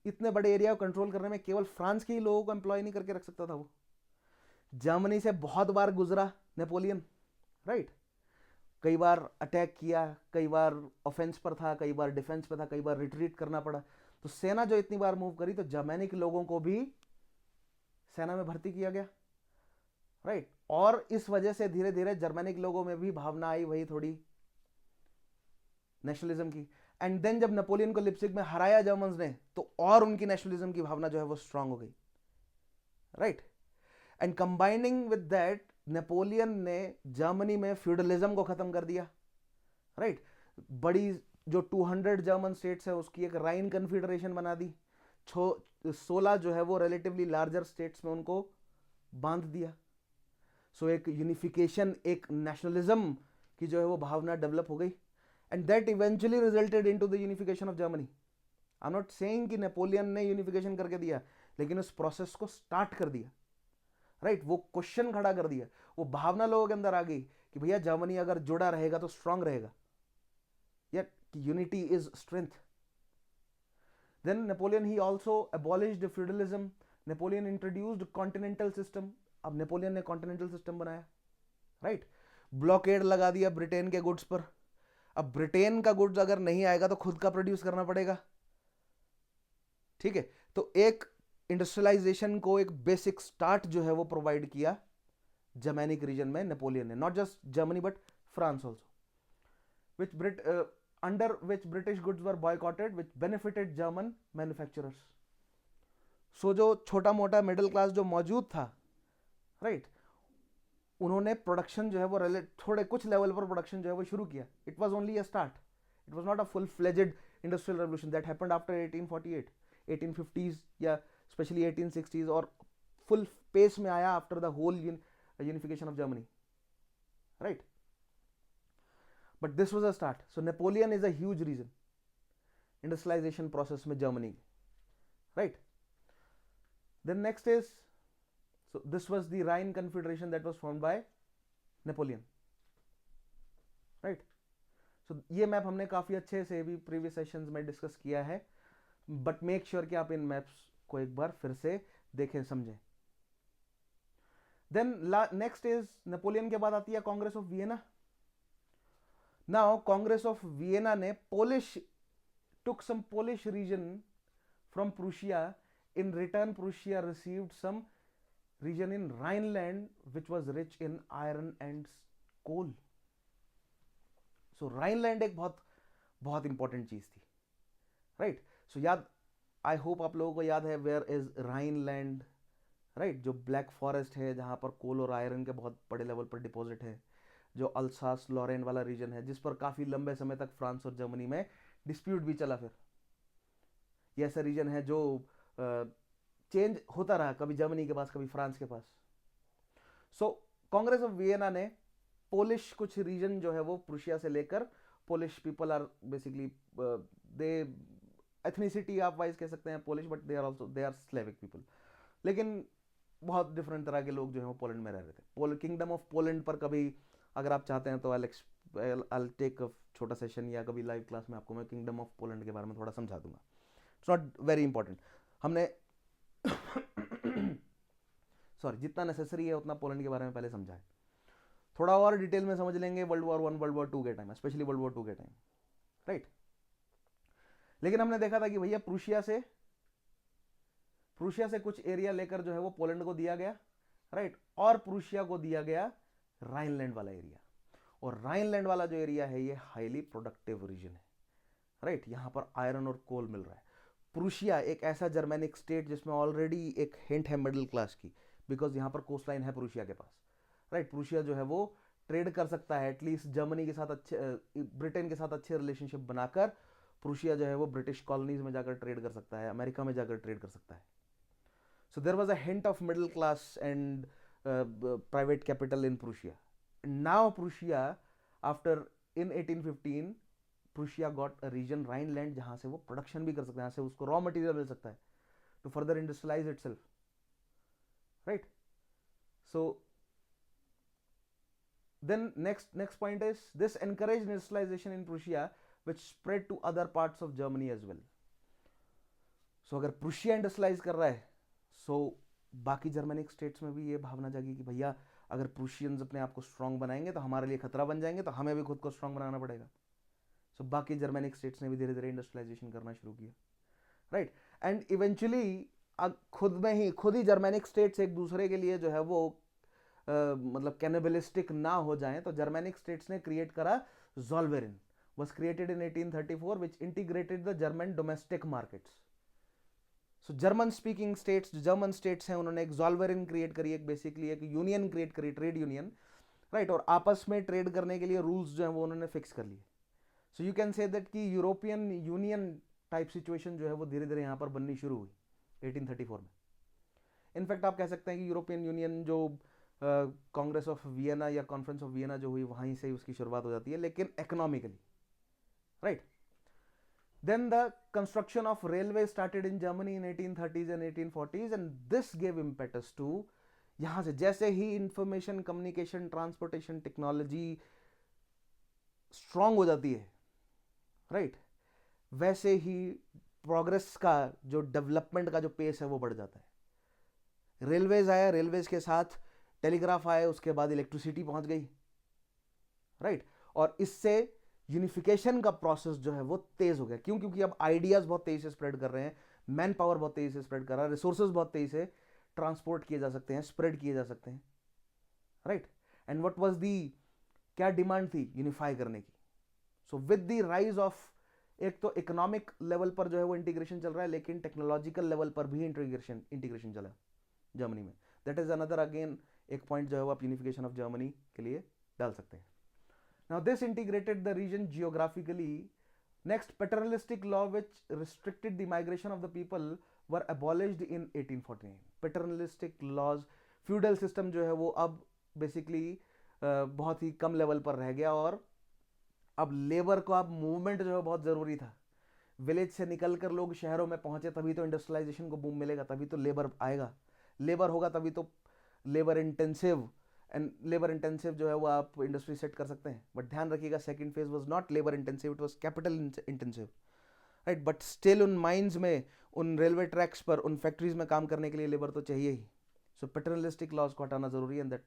इतने बड़े एरिया को कंट्रोल करने में केवल फ्रांस के ही लोगों को एम्प्लॉय नहीं करके रख सकता था वो, जर्मनी से बहुत बार गुजरा नेपोलियन, राइट। कई बार अटैक किया, कई बार ऑफेंस पर था, कई बार डिफेंस पर था, कई बार रिट्रीट करना पड़ा। तो सेना जो इतनी बार मूव करी, तो जर्मनी के लोगों को भी सेना में भर्ती किया गया, राइट। और इस वजह से धीरे धीरे जर्मनी के लोगों में भी भावना आई वही थोड़ी नेशनलिज्म की। एंड देन जब नेपोलियन को लिप्सिक में हराया जर्मन्स ने, तो और उनकी नेशनलिज्म की भावना जो है वो स्ट्रांग हो गई, right. And combining with that, Napoleon ने जर्मनी में फ्यूडलिज्म को खत्म कर दिया, राइट। बड़ी जो 200 जर्मन स्टेट्स है उसकी एक राइन कन्फेडरेशन बना दी, 16 जो है वो रिलेटिवली लार्जर स्टेट्स में उनको बांध दिया। सो एक यूनिफिकेशन, एक नेशनलिज्म की जो है वो भावना डेवलप हो गई, and that eventually resulted into the unification of Germany. I am not saying कि नेपोलियन ने यूनिफिकेशन करके दिया, लेकिन उस प्रोसेस को स्टार्ट कर दिया, राइट। वो क्वेश्चन खड़ा कर दिया, वो भावना लोगों के अंदर आ गई कि भैया जर्मनी अगर जुड़ा रहेगा तो स्ट्रांग रहेगा, या unity is strength. Then Napoleon he also abolished feudalism, Napoleon introduced continental system. अब नेपोलियन ने कॉन्टिनेंटल सिस्टम बनाया, राइट। ब्लॉकेड लगा दिया ब्रिटेन के गुड्स पर। अब ब्रिटेन का गुड्स अगर नहीं आएगा तो खुद का प्रोड्यूस करना पड़ेगा, ठीक है। तो एक इंडस्ट्रियलाइजेशन को एक बेसिक स्टार्ट जो है वो प्रोवाइड किया जर्मेनिक रीजन में नेपोलियन ने, not just Germany but France also, under which British goods were boycotted, which benefited German manufacturers. सो जो छोटा मोटा मिडिल क्लास जो मौजूद था, राइट, उन्होंने प्रोडक्शन जो है वो थोड़े कुछ लेवल पर प्रोडक्शन जो है वो शुरू किया। It was only a start, it was not a full fledged industrial revolution that happened after 1848, 1850s या स्पेशली 1860s, और फुल पेस में आया after the whole unification of Germany, right. But this was a start. So Napoleon is a huge reason industrialisation process में Germany, right. Then next is, so this was the Rhine Confederation that was formed by Napoleon, right? so ये map हमने काफी अच्छे से भी previous sessions में discuss किया है, बट मेक श्योर कि आप इन मैप्स को एक बार फिर से देखें, समझें। देन नेक्स्ट इज, नेपोलियन के बाद आती है Congress of Vienna. Now Congress of Vienna ने took some Polish region from Prussia. In return, Prussia received some region in Rhineland which was rich in iron and coal. So Rhineland एक बहुत बहुत important चीज थी, राइट। सो याद, आई होप आप लोगों को याद है वेयर इज Rhineland, राइट, जो ब्लैक फॉरेस्ट है जहां पर कोल और आयरन के बहुत बड़े लेवल पर डिपॉजिट है, जो अल्सास लॉरेन वाला रीजन है, जिस पर काफी लंबे समय तक फ्रांस और जर्मनी में डिस्प्यूट भी चला। फिर ये ऐसा रीजन है जो चेंज होता रहा, कभी जर्मनी के पास, कभी फ्रांस के पास। सो कांग्रेस ऑफ वियना ने पोलिश कुछ रीजन जो है वो प्रूशिया से लेकर, Polish people are basically they ethnicity आप वाइज कह सकते हैं Polish, but they are Slavic people, लेकिन बहुत डिफरेंट तरह के लोग जो है वो पोलैंड में रह रहे थे। किंगडम ऑफ पोलैंड पर कभी अगर आप चाहते हैं तो I'll take a छोटा सेशन, या कभी लाइव क्लास में आपको मैं किंगडम ऑफ पोलैंड के बारे में थोड़ा समझा दूंगा। इट्स नॉट वेरी इंपॉर्टेंट, हमने सॉरी जितना नेसेसरी है उतना पोलैंड के बारे में पहले समझा है। थोड़ा और डिटेल में समझ लेंगे वर्ल्ड वॉर 1, वर्ल्ड वॉर 2 के टाइम, स्पेशली वर्ल्ड वॉर 2 के टाइम, राइट। लेकिन हमने देखा था कि भैया प्रूशिया से कुछ एरिया लेकर जो है वो पोलैंड को दिया गया, राइट, और प्रूशिया को दिया गया राइनलैंड वाला एरिया। और राइनलैंड वाला जो एरिया है ये हाईली प्रोडक्टिव रीजन है, राइट, यहां पर आयरन और कोल मिल रहा है। प्रूशिया एक ऐसा जर्मेनिक स्टेट जिसमें ऑलरेडी एक हिंट है मिडिल क्लास की, बिकॉज यहां पर कोस्ट लाइन है प्रूशिया के पास, राइट। प्रूशिया जो है वो ट्रेड कर सकता है, एटलीस्ट जर्मनी के साथ अच्छे, ब्रिटेन के साथ अच्छे रिलेशनशिप बनाकर प्रूशिया जो है वो ब्रिटिश कॉलोनीज में जाकर ट्रेड कर सकता है, अमेरिका में जाकर ट्रेड कर सकता है. So there was a hint of middle class and private capital in Prussia. Now Prussia after in 1815 Prussia got a region Rhineland जहां से वो प्रोडक्शन भी कर सकता है, जहां से उसको रॉ मटेरियल मिल सकता है to further industrialize itself, right. So then next point is this encouraged industrialization in Prussia which spread to other parts of Germany as well. So अगर प्रूशिया इंडस्ट्रियलाइज कर रहा है, so बाकी जर्मेनिक स्टेट्स में भी ये भावना जागी कि भैया अगर प्रूशियंस अपने आप को स्ट्रांग बनाएंगे तो हमारे लिए खतरा बन जाएंगे, तो हमें भी खुद को स्ट्रांग बनाना पड़ेगा. सो बाकी जर्मेनिक स्टेट्स ने भी धीरे धीरे इंडस्ट्रियलाइजेशन करना शुरू किया, राइट. एंड इवेंचुअली खुद ही जर्मेनिक स्टेट्स एक दूसरे के लिए जो है वो मतलब कैनिबलिस्टिक ना हो जाएं, तो जर्मेनिक स्टेट्स ने क्रिएट करा ज़ोल्वेरिन, was created in 1834 which integrated the German domestic markets. So German speaking states, जो जर्मन स्टेट्स हैं, उन्होंने एक ज़ोल्वेरिन क्रिएट करी, एक बेसिकली एक यूनियन क्रिएट करी, ट्रेड यूनियन, राइट. और आपस में ट्रेड करने के लिए रूल्स जो हैं वो उन्होंने फिक्स कर लिए. So you can say that कि यूरोपियन यूनियन टाइप सिचुएशन जो है वो धीरे धीरे यहाँ पर बननी शुरू हुई 1834 में. इनफैक्ट आप कह सकते हैं कि यूरोपियन यूनियन जो कांग्रेस ऑफ वियना या कॉन्फ्रेंस ऑफ वियना जो हुई वहीं से ही उसकी शुरुआत हो जाती है, लेकिन economically, right. Then the construction of railway started in Germany in 1830s and 1840s and this gave impetus to, यहां से जैसे ही information communication transportation technology strong हो जाती है, राइट, वैसे ही प्रोग्रेस का जो डेवलपमेंट का जो पेस है वो बढ़ जाता है. रेलवेज आया, रेलवेज के साथ टेलीग्राफ आए, उसके बाद इलेक्ट्रिसिटी पहुंच गई, राइट. और इससे यूनिफिकेशन का प्रोसेस जो है वो तेज हो गया. क्यों? क्योंकि अब आइडियाज बहुत तेजी से स्प्रेड कर रहे हैं, मैन पावर बहुत तेजी से स्प्रेड कर रहा है, रिसोर्सेज बहुत तेजी से ट्रांसपोर्ट किए जा सकते हैं, स्प्रेड किए जा सकते हैं, right. And what was the, क्या डिमांड थी? यूनिफाई करने की. So with the rise of, एक तो इकोनॉमिक लेवल पर जो है वो इंटीग्रेशन चल रहा है, लेकिन टेक्नोलॉजिकल लेवल पर भी इंटीग्रेशन चला जर्मनी में. दैट इज अनदर अगेन एक पॉइंट जो है वो आप यूनिफिकेशन ऑफ जर्मनी के लिए डाल सकते हैं. Now this integrated the region geographically. Next, paternalistic law which restricted the migration of the people were abolished in 1849. Paternalistic laws, feudal system जो है वो अब बेसिकली बहुत ही कम लेवल पर रह गया, और अब लेबर को अब मूवमेंट जो है बहुत जरूरी था. विलेज से निकलकर लोग शहरों में पहुंचे तभी तो इंडस्ट्रियलाइजेशन को बूम मिलेगा, तभी तो लेबर आएगा, लेबर होगा तभी तो labour intensive, and labour intensive जो है वो आप इंडस्ट्री सेट कर सकते हैं. बट ध्यान रखिएगा, second phase was not labour intensive, it was capital intensive, right. But still उन माइंस में, उन रेलवे ट्रैक्स पर, उन फैक्ट्रीज में काम करने के लिए लेबर तो चाहिए ही. सो पैटर्नलिस्टिक लॉज को हटाना जरूरी है, and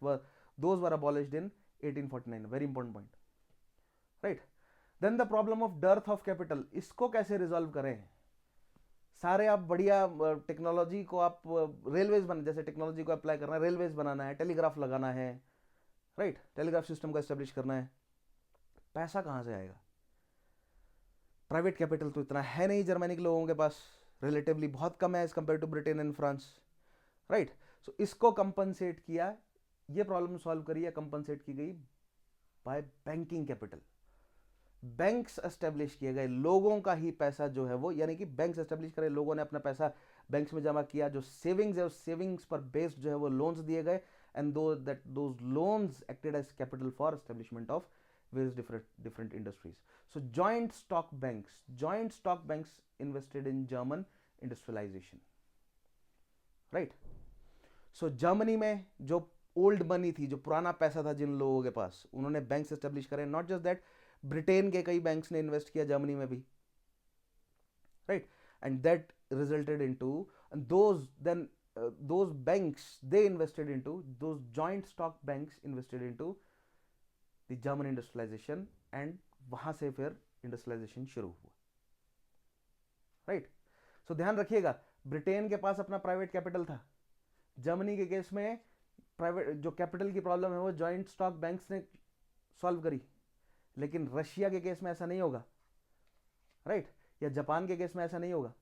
those were abolished in 1849. Very important point, right. Then the problem of dearth of capital, इसको कैसे रिजॉल्व करें? सारे आप बढ़िया टेक्नोलॉजी को आप रेलवेज बना, जैसे टेक्नोलॉजी को अप्लाई करना है, रेलवेज बनाना है, टेलीग्राफ लगाना है, राइट, टेलीग्राफ सिस्टम का एस्टेब्लिश करना है, पैसा कहां से आएगा? प्राइवेट कैपिटल तो इतना है नहीं जर्मनिक लोगों के पास, रिलेटिवली बहुत कम है as compare to Britain and France, right. So इसको कंपनसेट किया, ये प्रॉब्लम सॉल्व करी या कंपनसेट की गई by banking capital. Banks establish किए गए, लोगों का ही पैसा जो है वो, यानी कि बैंक्स एस्टेब्लिश करे, लोगों ने अपना पैसा बैंक्स में जमा किया, जो सेविंग्स है उस सेविंग्स पर बेस्ड जो है वो लोन्स दिए गए, and those loans acted as capital for establishment of various different industries. So joint stock banks invested in German industrialization, right. So Germany में जो ओल्ड मनी थी, जो पुराना पैसा था जिन लोगों के पास, उन्होंने बैंक्स एस्टेब्लिश करे. नॉट जस्ट दैट, ब्रिटेन के कई बैंक्स ने इन्वेस्ट किया जर्मनी में भी, right. And that resulted into those banks, they invested into, those joint stock banks invested into the German industrialization, and वहां से फिर इंडस्ट्रियलाइजेशन शुरू हुआ, राइट. सो ध्यान रखिएगा, ब्रिटेन के पास अपना प्राइवेट कैपिटल था. जर्मनी के केस में प्राइवेट जो कैपिटल की प्रॉब्लम है वो जॉइंट स्टॉक बैंक्स ने सॉल्व करी, लेकिन रशिया के केस में ऐसा नहीं होगा, राइट, या जापान के केस में ऐसा नहीं होगा.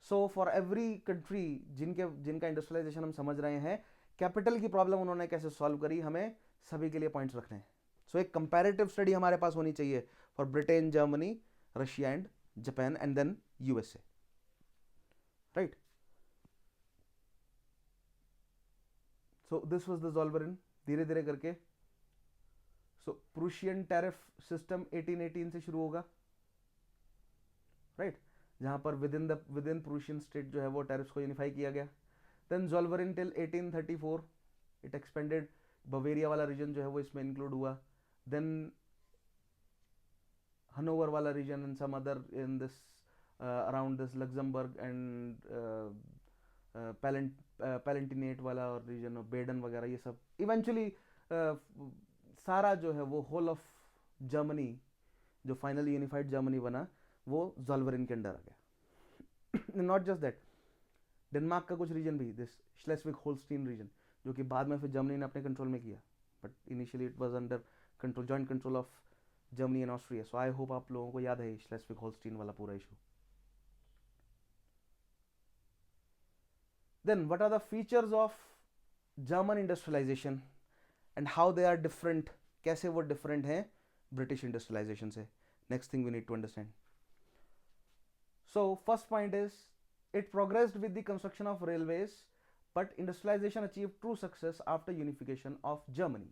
सो फॉर एवरी कंट्री जिनका इंडस्ट्रियलाइजेशन हम समझ रहे हैं, कैपिटल की प्रॉब्लम उन्होंने कैसे सॉल्व करी, हमें सभी के लिए पॉइंट्स रखने हैं. सो एक कंपैरेटिव स्टडी हमारे पास होनी चाहिए for Britain, Germany, Russia and Japan, and then USA, right? So this was the Zollverein. धीरे धीरे करके सो प्रूशियन टैरिफ सिस्टम 1818 से शुरू होगा, राइट, जहां पर विद इन प्रूशियन स्टेट जो है वो टैरिफ्स को यूनिफाई किया गया. Then Zollverein till 1834 it expanded, Bavaria वाला रीजन जो है वो इसमें इंक्लूड हुआ. देन हनोवर वाला region and some other in this around this Luxembourg and Palatinate वाला और रीजन ऑफ बेडन वगैरह, ये सब इवेंचुअली सारा जो है वो होल ऑफ जर्मनी जो फाइनली यूनिफाइड जर्मनी बना वो ज़ोल्वेरिन के अंडर आ गया. नॉट जस्ट दैट, डेनमार्क का कुछ रीजन भी, दिस श्लेस्विग होल्स्टीन रीजन, जो कि बाद में फिर जर्मनी ने अपने कंट्रोल में किया, but initially it was under control, joint control of Germany and Austria. So I hope आप लोगों को याद है श्लेस्विग होल्स्टीन वाला पूरा issue. Then what are the features of German industrialization and how they are different, कैसे वो different हैं British industrialization से? Next thing we need to understand. So first point is it progressed with the construction of railways, but industrialization achieved true success after unification of Germany.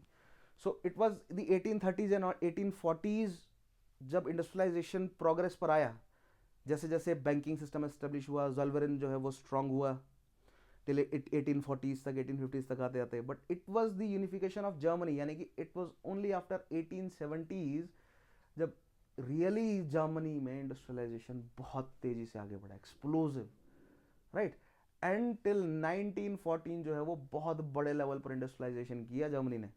So it was the 1830s and 1840s जब industrialization progress पर आया, जैसे जैसे banking system establish हुआ, ज़ोल्वेरिन जो है वो strong हुआ till 1840s तक, 1850s तक आते आते. But it was the unification of Germany, यानी कि it was only after 1870s जब रियली जर्मनी में इंडस्ट्रियलाइजेशन बहुत तेजी से आगे बढ़ा, एक्सप्लोसिव, राइट. एंड टिल 1914 जो है वो बहुत बड़े लेवल पर इंडस्ट्रियलाइजेशन किया जर्मनी ने,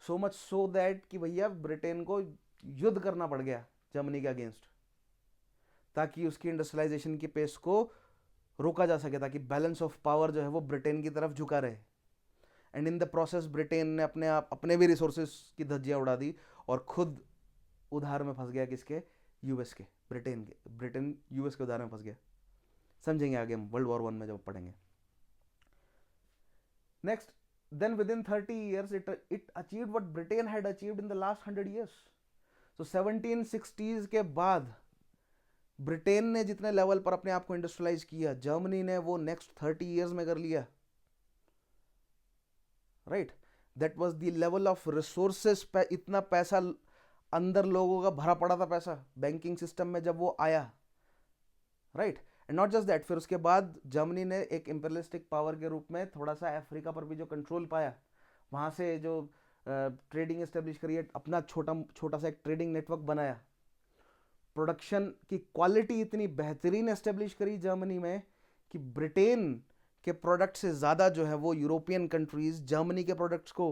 सो मच सो दैट कि भैया ब्रिटेन को युद्ध करना पड़ गया जर्मनी के अगेंस्ट, ताकि उसकी इंडस्ट्रियलाइजेशन की पेस को रोका जा सके, ताकि बैलेंस ऑफ पावर जो है वो ब्रिटेन की तरफ झुका रहे. And in the process Britain ने अपने भी रिसोर्सेज की धज्जियां उड़ा दी और खुद उधार में फंस गया, किसके? यूएस के, ब्रिटेन यूएस के उधार में फंस गया. समझेंगे आगे हम वर्ल्ड वॉर 1 में जब पढ़ेंगे. Next, then within 30 years it achieved what Britain had achieved in the last 100 years. सो 1760s के बाद ब्रिटेन ने जितने लेवल पर अपने आप को इंडस्ट्रियलाइज किया, जर्मनी ने वो नेक्स्ट 30 years में कर लिया, right. That was the level of resources. इतना पैसा अंदर लोगों का भरा पड़ा था, पैसा बैंकिंग सिस्टम में जब वो आया, right. And not just that, फिर उसके बाद जर्मनी ने एक इंपीरियलिस्टिक पावर के रूप में थोड़ा सा अफ्रीका पर भी जो कंट्रोल पाया, वहां से जो ट्रेडिंग एस्टेब्लिश करी, अपना छोटा सा एक ट्रेडिंग नेटवर्क बनाया, प्रोडक्शन की क्वालिटी इतनी बेहतरीन एस्टेब्लिश करी जर्मनी में कि ब्रिटेन के प्रोडक्ट से ज़्यादा जो है वो यूरोपियन कंट्रीज जर्मनी के प्रोडक्ट्स को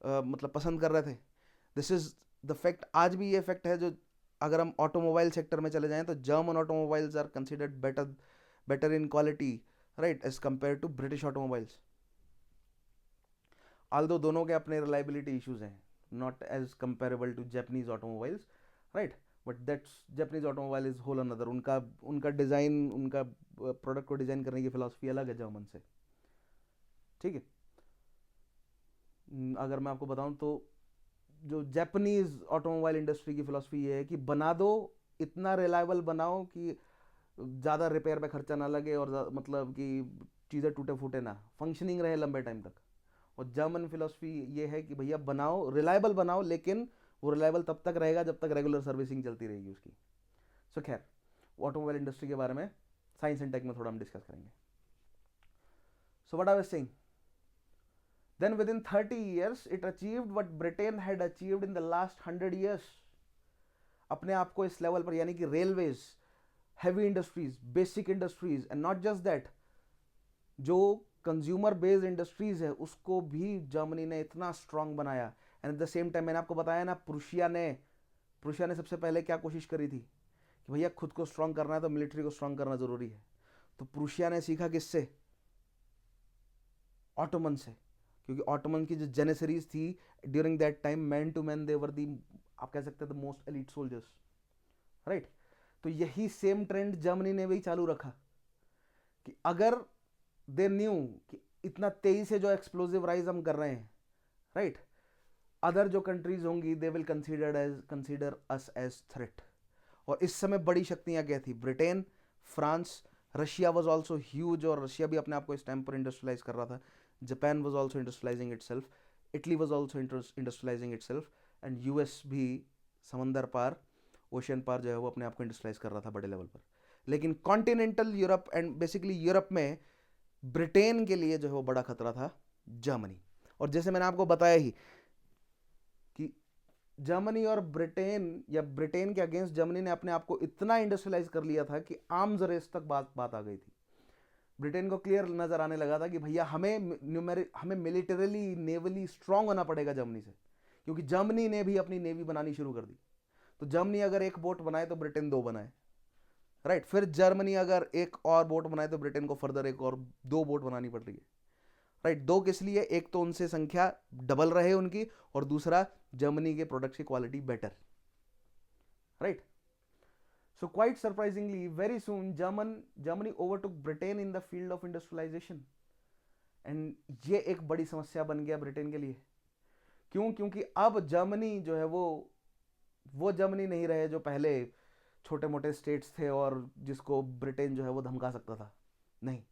मतलब पसंद कर रहे थे. This is the fact. आज भी ये फैक्ट है, जो अगर हम ऑटोमोबाइल सेक्टर में चले जाएं तो German automobiles are considered better in quality, right, as compare to British automobiles. Although दोनों के अपने रिलायबिलिटी इश्यूज हैं, not as comparable to Japanese automobiles, right. But that's Japanese automobile is whole another. उनका design, उनका product को design करने की philosophy अलग है जर्मन से, ठीक है. अगर मैं आपको बताऊं तो जो जापानीज ऑटोमोबाइल इंडस्ट्री की फिलॉसफी ये है कि बना दो, इतना रिलायबल बनाओ कि ज़्यादा रिपेयर पे खर्चा ना लगे और मतलब कि चीज़ें टूटे फूटे ना, फंक्शनिंग रहे लंबे टाइम तक. और जर्मन फिलॉसफी ये है कि भैया बनाओ, रिलायबल बनाओ, लेकिन वो रिलायबल तब तक रहेगा जब तक रेगुलर सर्विसिंग चलती रहेगी उसकी. सो खैर, ऑटोमोबाइल इंडस्ट्री के बारे में साइंस एंड टेक में थोड़ा हम डिस्कस करेंगे. So what I was saying, then within 30 years it achieved what Britain had achieved in the last 100 years. अपने आप को इस लेवल पर, यानी कि railways, heavy industries, basic industries, and not just that, जो कंज्यूमर बेस्ड इंडस्ट्रीज है उसको भी जर्मनी ने इतना स्ट्रांग बनाया. And at the same time मैंने आपको बताया ना, प्रूशिया ने सबसे पहले क्या कोशिश करी थी कि भैया खुद को स्ट्रांग करना है तो मिलिट्री को स्ट्रांग करना जरूरी है. तो प्रूशिया ने सीखा किससे? ऑटोमन से, क्योंकि ऑटोमन की जो जेनेसरीज थी during that time, man to man they were the, आप कह सकते हैं, the most elite soldiers, right. तो यही सेम ट्रेंड जर्मनी ने भी चालू रखा कि अगर दे न्यू कि इतना तेजी से जो एक्सप्लोजिव राइज हम कर रहे हैं, राइट, अदर जो कंट्रीज होंगी they will consider us as threat. और इस समय बड़ी शक्तियां क्या थी? Britain, France, Russia was also huge, और रशिया भी अपने आप को इस टाइम पर इंडस्ट्रियलाइज कर रहा था। Japan was also industrialising itself, Italy was also industrialising itself, and US भी समंदर पार, ओशियन पार जो है वो अपने आप को इंडस्ट्रियलाइज कर रहा था बड़े लेवल पर। लेकिन continental Europe and basically Europe में ब्रिटेन के लिए जो है वो बड़ा खतरा था जर्मनी। और जैसे मैंने आपको बताया ही कि जर्मनी और ब्रिटेन, या ब्रिटेन के अगेंस्ट जर्मनी ने अपने आप को इतना इंडस्ट्रियलाइज कर लिया था कि आर्म्स रेस तक बात आ गई थी। ब्रिटेन को क्लियर नजर आने लगा था कि भैया हमें मिलिटरली नेवली स्ट्रांग होना पड़ेगा जर्मनी से, क्योंकि जर्मनी ने भी अपनी नेवी बनानी शुरू कर दी। तो जर्मनी अगर एक बोट बनाए तो ब्रिटेन दो बनाए, राइट। फिर जर्मनी अगर एक और बोट बनाए तो ब्रिटेन को फर्दर एक और दो बोट बनानी पड़ रही है, राइट। दो किस लिए? एक तो उनसे संख्या डबल रहे उनकी, और दूसरा जर्मनी के प्रोडक्ट्स की quality better, right. So quite surprisingly, very soon Germany overtook Britain in the field of industrialization, and ये एक बड़ी समस्या बन गया ब्रिटेन के लिए। क्यों? क्योंकि अब जर्मनी जो है वो जर्मनी नहीं रहे जो पहले छोटे मोटे स्टेट्स थे और जिसको ब्रिटेन जो है वो धमका सकता था। नहीं,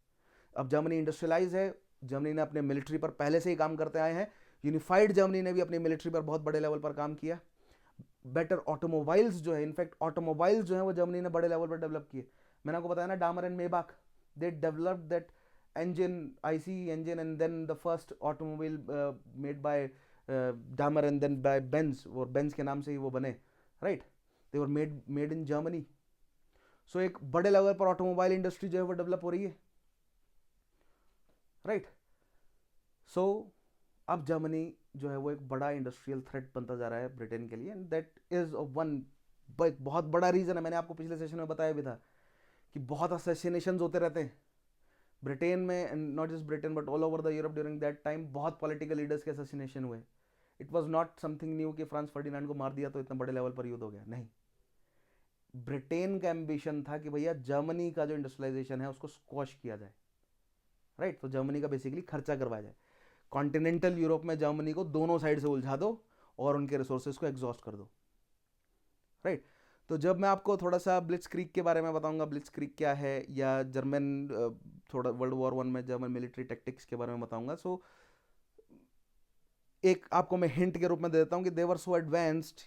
अब जर्मनी इंडस्ट्रियलाइज है। जर्मनी ने अपने मिलिट्री पर पहले से ही काम करते आए हैं। यूनिफाइड जर्मनी ने भी अपनी मिलिट्री पर बहुत बड़े लेवल पर काम किया। बेटर ऑटोमोबाइल्स जो है, इनफैक्ट ऑटोमोबाइल्स जो है वो जर्मनी ने बड़े लेवल पर डेवलप किए। मैंने आपको बताया ना, Daimler and Maybach, they developed that engine, IC engine, and then the first automobile made by Daimler and then by Benz, और Benz के नाम से ही वो बने, right? They were made in Germany. So एक बड़े लेवल पर ऑटोमोबाइल इंडस्ट्री जो है वो डेवलप हो रही है, right? So अब जर्मनी जो है वो एक बड़ा इंडस्ट्रियल थ्रेट बनता जा रहा है ब्रिटेन के लिए, एंड दैट इज वन बहुत बड़ा रीजन है। मैंने आपको पिछले सेशन में बताया भी था कि बहुत असैसिनेशंस होते रहते हैं ब्रिटेन में, and not just Britain but all over the Europe during that time. बहुत पॉलिटिकल लीडर्स के असैसिनेशन हुए। It was not something new कि फ्रांस फर्डिनांड को मार दिया तो इतना बड़े लेवल पर युद्ध हो गया, नहीं। ब्रिटेन का एम्बिशन था कि भैया जर्मनी का जो इंडस्ट्रियलाइजेशन है उसको स्क्वॉश किया जाए, राइट। तो जर्मनी का बेसिकली खर्चा करवाया जाए। कॉन्टिनेंटल यूरोप में जर्मनी को दोनों साइड से उलझा दो और उनके रिसोर्सेज को एग्जॉस्ट कर दो, राइट। तो जब मैं आपको थोड़ा सा ब्लिट्स क्रीग के बारे में बताऊंगा, ब्लिट्स क्रीग क्या है, या जर्मन थोड़ा वर्ल्ड वॉर वन में जर्मन मिलिट्री टैक्टिक्स के बारे में बताऊंगा। सो एक आपको मैं हिंट के रूप में दे देता हूँ कि they were so advanced,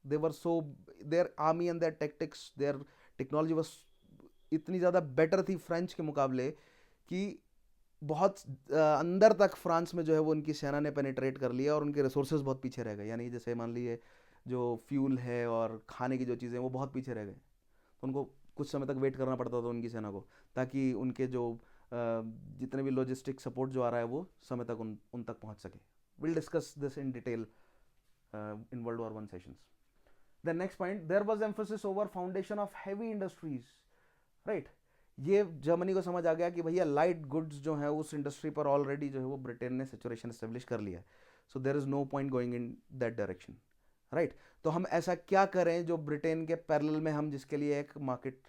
they were so, their army and their tactics, their technology was इतनी ज़्यादा बेटर थी फ्रेंच के मुकाबले कि बहुत अंदर तक फ्रांस में जो है वो उनकी सेना ने पेनिट्रेट कर लिया और उनके रिसोर्सेज बहुत पीछे रह गए। यानी जैसे मान लीजिए जो फ्यूल है और खाने की जो चीज़ें वो बहुत पीछे रह गए, तो उनको कुछ समय तक वेट करना पड़ता था उनकी सेना को, ताकि उनके जो जितने भी लॉजिस्टिक सपोर्ट जो आ रहा है वो समय तक उन तक पहुंच सके। Will discuss this in detail in World war one sessions. The next point, there was emphasis over foundation of heavy industries, right. ये जर्मनी को समझ आ गया कि भैया लाइट गुड्स जो है उस इंडस्ट्री पर ऑलरेडी जो है वो ब्रिटेन ने सेचुरेशन एस्टेब्लिश कर लिया है। So there is no point going in that direction, right. तो हम ऐसा क्या करें जो ब्रिटेन के पैरेलल में हम जिसके लिए एक मार्केट,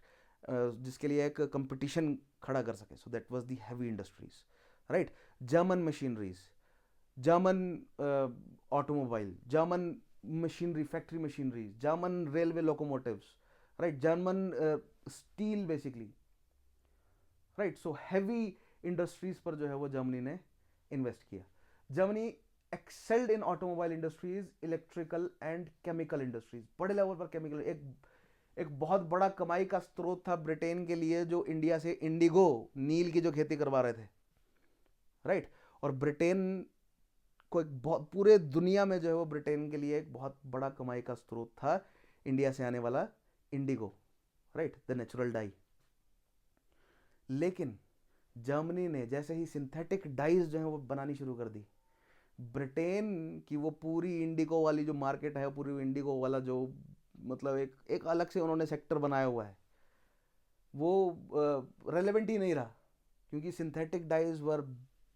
जिसके लिए एक कंपटीशन खड़ा कर सके। सो that was the heavy industries, right. German machineries, German automobile, German machinery, factory machineries, German railway locomotives, right, German steel basically, right. So heavy industries पर जो है वो जर्मनी ने इन्वेस्ट किया। Germany excelled in automobile industries, electrical and chemical industries. बड़े level पर chemical एक बहुत बड़ा कमाई का स्रोत था ब्रिटेन के लिए, जो इंडिया से इंडिगो, नील की जो खेती करवा रहे थे, राइट। और ब्रिटेन को एक बहुत, पूरे दुनिया में जो है वो ब्रिटेन के लिए एक बहुत बड़ा कमाई का स्रोत था इंडिया से आने वाला Indigo, right, the natural die. लेकिन जर्मनी ने जैसे ही सिंथेटिक डाइज जो है वो बनानी शुरू कर दी, ब्रिटेन की वो पूरी इंडिगो वाली जो मार्केट है, पूरी इंडिगो वाला जो मतलब एक अलग से उन्होंने सेक्टर बनाया हुआ है, वो रेलेवेंट ही नहीं रहा, क्योंकि synthetic dyes were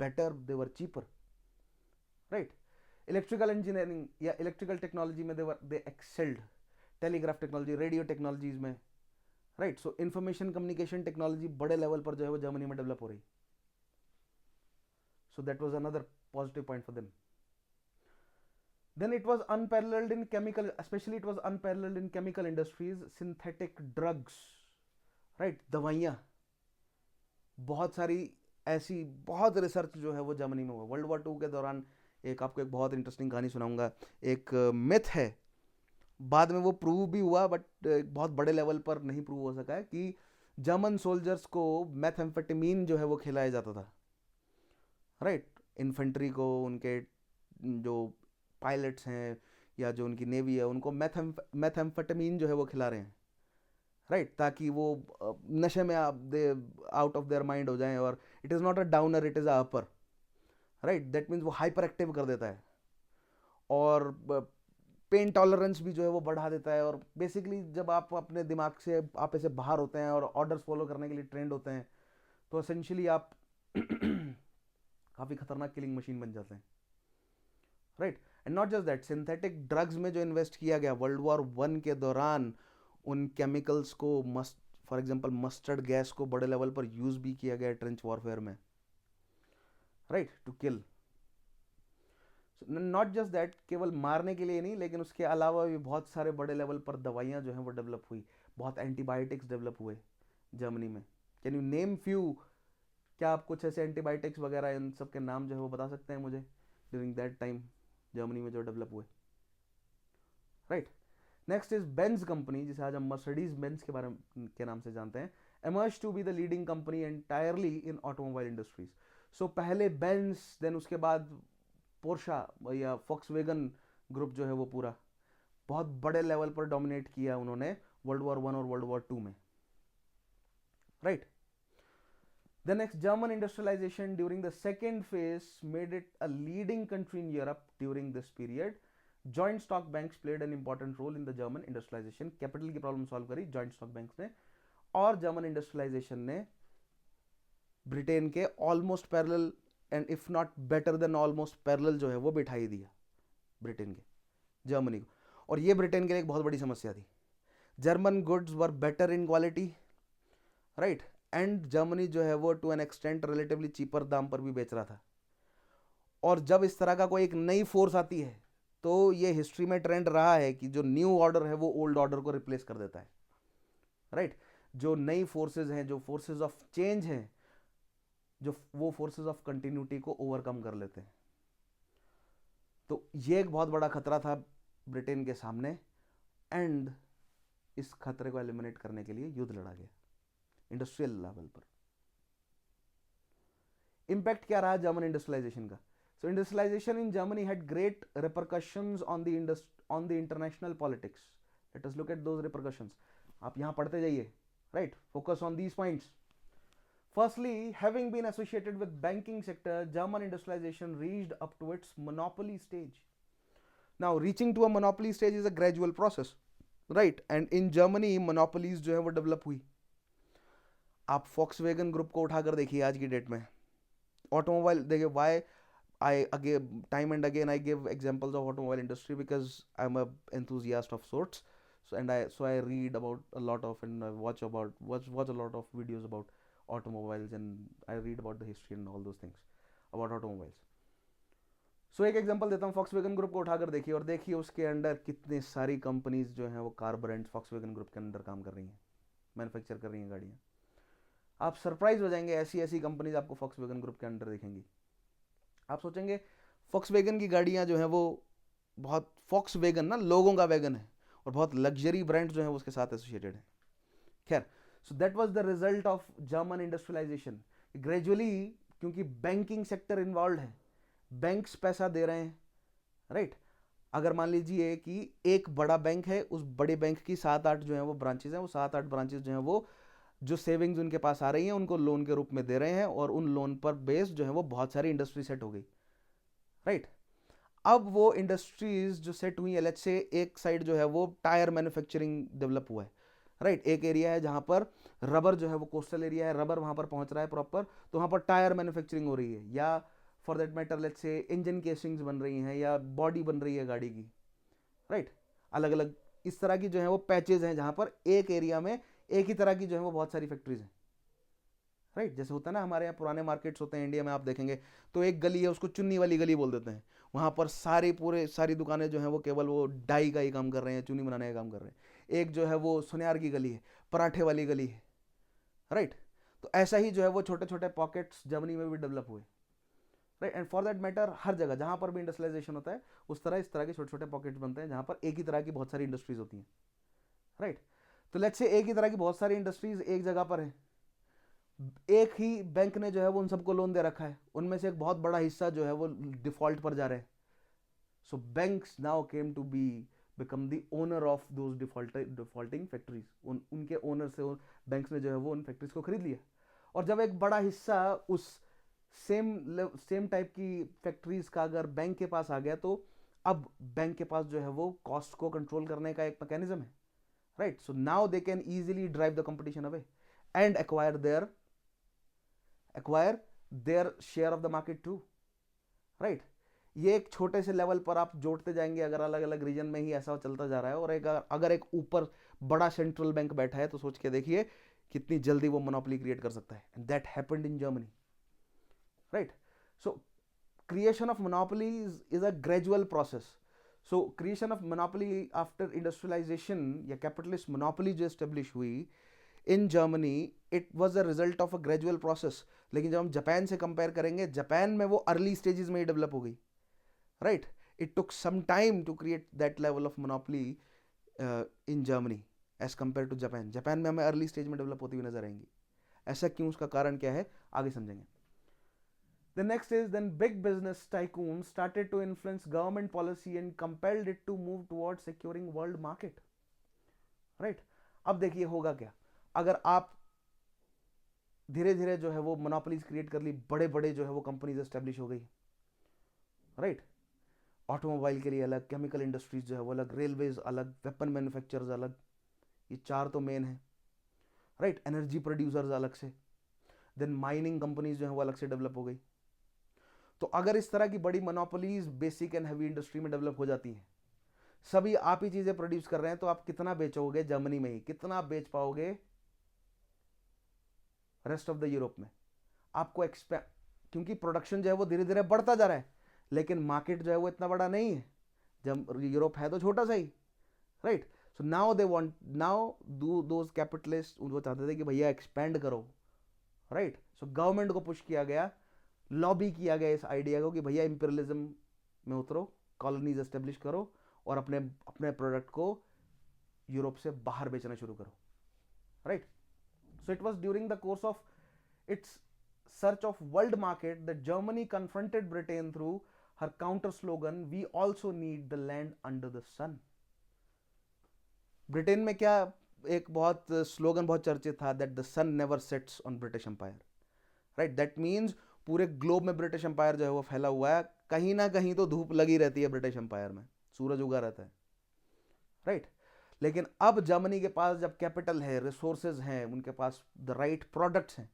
better, they were cheaper, right. Electrical engineering या इलेक्ट्रिकल टेक्नोलॉजी में they excelled, telegraph technology, radio technologies में, right. So information communication technology बड़े लेवल पर जो है वो जर्मनी में डेवलप हो रही। So that was another positive point for them. Then it was unparalleled in chemical, especially it was unparalleled in chemical industries, synthetic drugs, right? दवाइयाँ, बहुत सारी ऐसी बहुत रिसर्च जो है वो जर्मनी में हुआ वर्ल्ड वॉर 2 के दौरान। एक आपको एक बहुत इंटरेस्टिंग कहानी सुनाऊंगा। एक मिथ है, बाद में वो प्रूव भी हुआ बट बहुत बड़े लेवल पर नहीं प्रूव हो सका है, कि जर्मन सोल्जर्स को मैथेम्फेटामीन जो है वो खिलाया जाता था, राइट? इन्फेंट्री को, उनके जो पायलट्स हैं या जो उनकी नेवी है, उनको मैथेम्फेटामीन जो है वो खिला रहे हैं, राइट? ताकि वो नशे में दे आउट ऑफ देयर माइंड हो जाएं, और it is not a downer, it is a upper, right? That means वो हाइपर एक्टिव कर देता है, और पेन टॉलरेंस भी जो है वो बढ़ा देता है। और बेसिकली जब आप अपने दिमाग से आप ऐसे बाहर होते हैं और ऑर्डर्स फॉलो करने के लिए ट्रेंड होते हैं, तो एसेंशियली आप काफ़ी खतरनाक किलिंग मशीन बन जाते हैं, right? And not just that, synthetic drugs में जो इन्वेस्ट किया गया वर्ल्ड वॉर 1 के दौरान, उन केमिकल्स को फॉर एग्जांपल मस्टर्ड गैस को बड़े लेवल पर यूज भी किया गया ट्रेंच वॉरफेयर में, right? To kill. Not just that, केवल मारने के लिए नहीं, लेकिन उसके अलावा भी बहुत सारे बड़े लेवल पर दवाइयाँ जो हैं वो डेवलप हुई, बहुत एंटीबायोटिक्स डेवलप हुए जर्मनी में। Can you name few? क्या आप कुछ ऐसे एंटीबायोटिक्स वगैरह इन सब के नाम जो है वो बता सकते हैं मुझे, ड्यूरिंग दैट टाइम जर्मनी में जो डेवलप हुए, right? Next is Benz company, जिसे आज हम मर्सिडीज बेंज के बारे में के नाम से जानते हैं, emerged to be the leading company entirely in automobile industries. So पहले बेंज, देन उसके बाद पोर्शा या फॉक्सवैगन ग्रुप जो है वो पूरा बहुत बड़े लेवल पर डोमिनेट किया उन्होंने वर्ल्ड वॉर 1 और वर्ल्ड वॉर 2 में, right? The next, German industrialization during the second phase made it a leading country in Europe during this period. Joint stock banks played an important role in the German industrialization. Capital की problem solve करी joint stock banks ने, और German industrialisation ने Britain के almost parallel and if not better than almost parallel जो है वो बिठाई दिया ब्रिटेन के जर्मनी को। और ये ब्रिटेन के लिए एक बहुत बड़ी समस्या थी। German goods were better in quality, right? And Germany जो है वो to an extent relatively cheaper दाम पर भी बेच रहा था। और जब इस तरह का कोई एक नई फोर्स आती है, तो ये हिस्ट्री में ट्रेंड रहा है कि जो न्यू ऑर्डर है वो ओल्ड ऑर्डर को रिप्लेस कर देता है, राइट? जो नई फोर्सेज हैं, जो फोर्सेज ऑफ चेंज हैं, जो वो फोर्सेज ऑफ कंटिन्यूटी को ओवरकम कर लेते हैं। तो ये एक बहुत बड़ा खतरा था ब्रिटेन के सामने, एंड इस खतरे को एलिमिनेट करने के लिए युद्ध लड़ा गया इंडस्ट्रियल लेवल पर। इंपैक्ट क्या रहा जर्मन इंडस्ट्रियलाइजेशन का? So industrialisation in Germany had great repercussions on the international politics. Let us look at those repercussions. आप यहां पढ़ते जाइए, right? Focus on these points. Firstly, having been associated with banking sector, German industrialization reached up to its monopoly stage. Now, reaching to a monopoly stage is a gradual process, right? And in Germany, monopolies जो है वो develop हुई। आप Volkswagen group को उठाकर देखिए आज की डेट में, ऑटोमोबाइल देखिए। Why I again time and again I give examples of automobile industry because I am a enthusiast of sorts. So I read about a lot of, and I watch a lot of videos about automobiles, and I read about the history and all those things about automobiles. So एक example देता हूँ, Volkswagen group को उठाकर देखिए, और देखिए उसके under कितनी सारी कंपनीज जो हैं वो कार ब्रांड्स फॉक्सवैगन ग्रुप के अंडर काम कर रही हैं, मैन्युफैक्चर कर रही हैं गाड़ियाँ। आप सरप्राइज हो जाएंगे, ऐसी ऐसी कंपनीज आपको फॉक्सवैगन ग्रुप के अंडर दिखेंगी। आप सोचेंगे फॉक्सवैगन की गाड़ियाँ जो हैं वो बहुत, फॉक्सवैगन ना लोगों का वैगन है, और बहुत लग्जरी ब्रांड्स जो हैं वो उसके साथ एसोसिएटेड हैं। खैर, so that was the result of German industrialization. Gradually, क्योंकि बैंकिंग सेक्टर इन्वॉल्व है, बैंक्स पैसा दे रहे हैं, राइट? अगर मान लीजिए कि एक बड़ा बैंक है, उस बड़े बैंक की 7-8 जो है वो ब्रांचेज हैं, वो 7-8 ब्रांचेज जो हैं वो जो सेविंग्स उनके पास आ रही हैं उनको लोन के रूप में दे रहे हैं, और उन लोन पर बेस्ड जो है वो बहुत सारी इंडस्ट्री सेट हो गई, राइट? अब वो इंडस्ट्रीज जो सेट हुई, लेट्स से एक साइड जो है वो टायर मैन्युफैक्चरिंग डेवलप हुआ है, राइट? एक एरिया है जहां पर रबर जो है वो कोस्टल एरिया है, रबर वहां पर पहुंच रहा है प्रॉपर, तो वहां पर टायर मैन्युफैक्चरिंग हो रही है, या for that matter let's say engine casings बन रही हैं, या बॉडी बन रही है गाड़ी की, राइट? अलग अलग इस तरह की जो है वो पैचेज हैं जहां पर एक एरिया में एक ही तरह की जो है वो बहुत सारी फैक्ट्रीज हैं, राइट? जैसे होता है ना हमारे यहाँ पुराने मार्केट्स होते हैं इंडिया में, आप देखेंगे तो एक गली है उसको चुन्नी वाली गली बोल देते हैं, वहाँ पर सारी दुकानें जो हैं वो केवल वो डाई का ही काम कर रहे हैं, चूनी बनाने का काम कर रहे हैं। एक जो है वो सुनियार की गली है, पराठे वाली गली है, राइट। तो ऐसा ही जो है वो छोटे छोटे पॉकेट्स जर्मनी में भी डेवलप हुए, right. And for that matter हर जगह जहाँ पर भी इंडस्ट्रियलाइजेशन होता है उस तरह इस तरह के छोटे छोटे पॉकेट्स बनते हैं जहाँ पर एक ही तरह की बहुत सारी इंडस्ट्रीज होती हैं, राइट। तो लेट्स से एक ही तरह की बहुत सारी इंडस्ट्रीज एक जगह पर है, एक ही बैंक ने जो है वो उन सबको लोन दे रखा है, उनमें से एक बहुत बड़ा हिस्सा जो है वो डिफॉल्ट पर जा रहे हैं। So banks now came to be become the owner of those defaulting factories, उनके ओनर से बैंक्स ने जो है वो उन फैक्ट्रीज को खरीद लिया। और जब एक बड़ा हिस्सा उस सेम टाइप की फैक्ट्रीज का अगर बैंक के पास आ गया, तो अब बैंक के पास जो है वो कॉस्ट को कंट्रोल करने का एक मैकेनिज्म है, right. So now they can easily drive the competition away and acquire their share of the market too, right। ये एक छोटे से लेवल पर आप जोड़ते जाएंगे अगर अलग अलग रीजन में ही ऐसा चलता जा रहा है। और अगर एक ऊपर बड़ा सेंट्रल बैंक बैठा है तो सोच के देखिए कितनी जल्दी वो मोनोपोली क्रिएट कर सकता है। And that happened in Germany, right. So creation of monopolies is a gradual process. So creation of monopoly after industrialization या कैपिटलिस्ट मोनोपोली जो एस्टेब्लिश हुई in Germany, it was a result of a gradual process. लेकिन जब हम Japan से compare करेंगे, Japan में वो अर्ली स्टेजेस में ही डेवलप हो गई, right. It took some time to create that level of monopoly in Germany as compare to Japan. Japan में हमें अर्ली स्टेज में डेवलप होती हुई नजर आएंगी। ऐसा क्यों, उसका कारण क्या है, आगे समझेंगे। The next is then big business tycoons started to influence government policy and compelled it to move towards securing world market, right। अब देखिए होगा क्या अगर आप धीरे धीरे जो है वो मोनोपोलीज क्रिएट कर ली, बड़े बड़े जो है वो कंपनीज एस्टेब्लिश हो गई, राइट। ऑटोमोबाइल के लिए अलग, केमिकल इंडस्ट्रीज जो है वो अलग, रेलवेज अलग, वेपन मैन्युफैक्चरर्स अलग, ये चार तो मेन है, राइट। एनर्जी प्रोड्यूसर्स अलग से, देन माइनिंग कंपनीज जो है वो अलग से डेवलप हो गई। तो अगर इस तरह की बड़ी monopolies basic and heavy industry में डेवलप हो जाती हैं, सभी आप ही चीजें प्रोड्यूस कर रहे हैं, तो आप कितना बेचोगे जर्मनी में ही, कितना बेच पाओगे रेस्ट ऑफ द यूरोप में। आपको क्योंकि प्रोडक्शन जो है वो धीरे धीरे बढ़ता जा रहा है, लेकिन मार्केट जो है वो इतना बड़ा नहीं है, जब यूरोप है तो छोटा सा ही, right. So now they want, now those capitalists वो चाहते थे कि भैया एक्सपेंड करो, राइट। सो गवर्नमेंट को पुश किया गया, लॉबी किया गया इस आइडिया को कि भैया इंपीरियलिज्म में उतरो, कॉलोनीज एस्टेब्लिश करो और अपने अपने प्रोडक्ट को यूरोप से बाहर बेचना शुरू करो, right. So it was during the course of its search of world market that Germany confronted Britain through her counter slogan, we also need the land under the sun। Britain में क्या एक बहुत slogan बहुत चर्चित था, that the sun never sets on British Empire, right. That means पूरे globe में British Empire जो है वो फैला हुआ है, कहीं ना कहीं तो धूप लगी रहती है ब्रिटिश एम्पायर में, सूरज उगा रहता है, राइट। लेकिन अब जर्मनी के पास जब कैपिटल है, रिसोर्सेज हैं, उनके पास द राइट प्रोडक्ट्स हैं,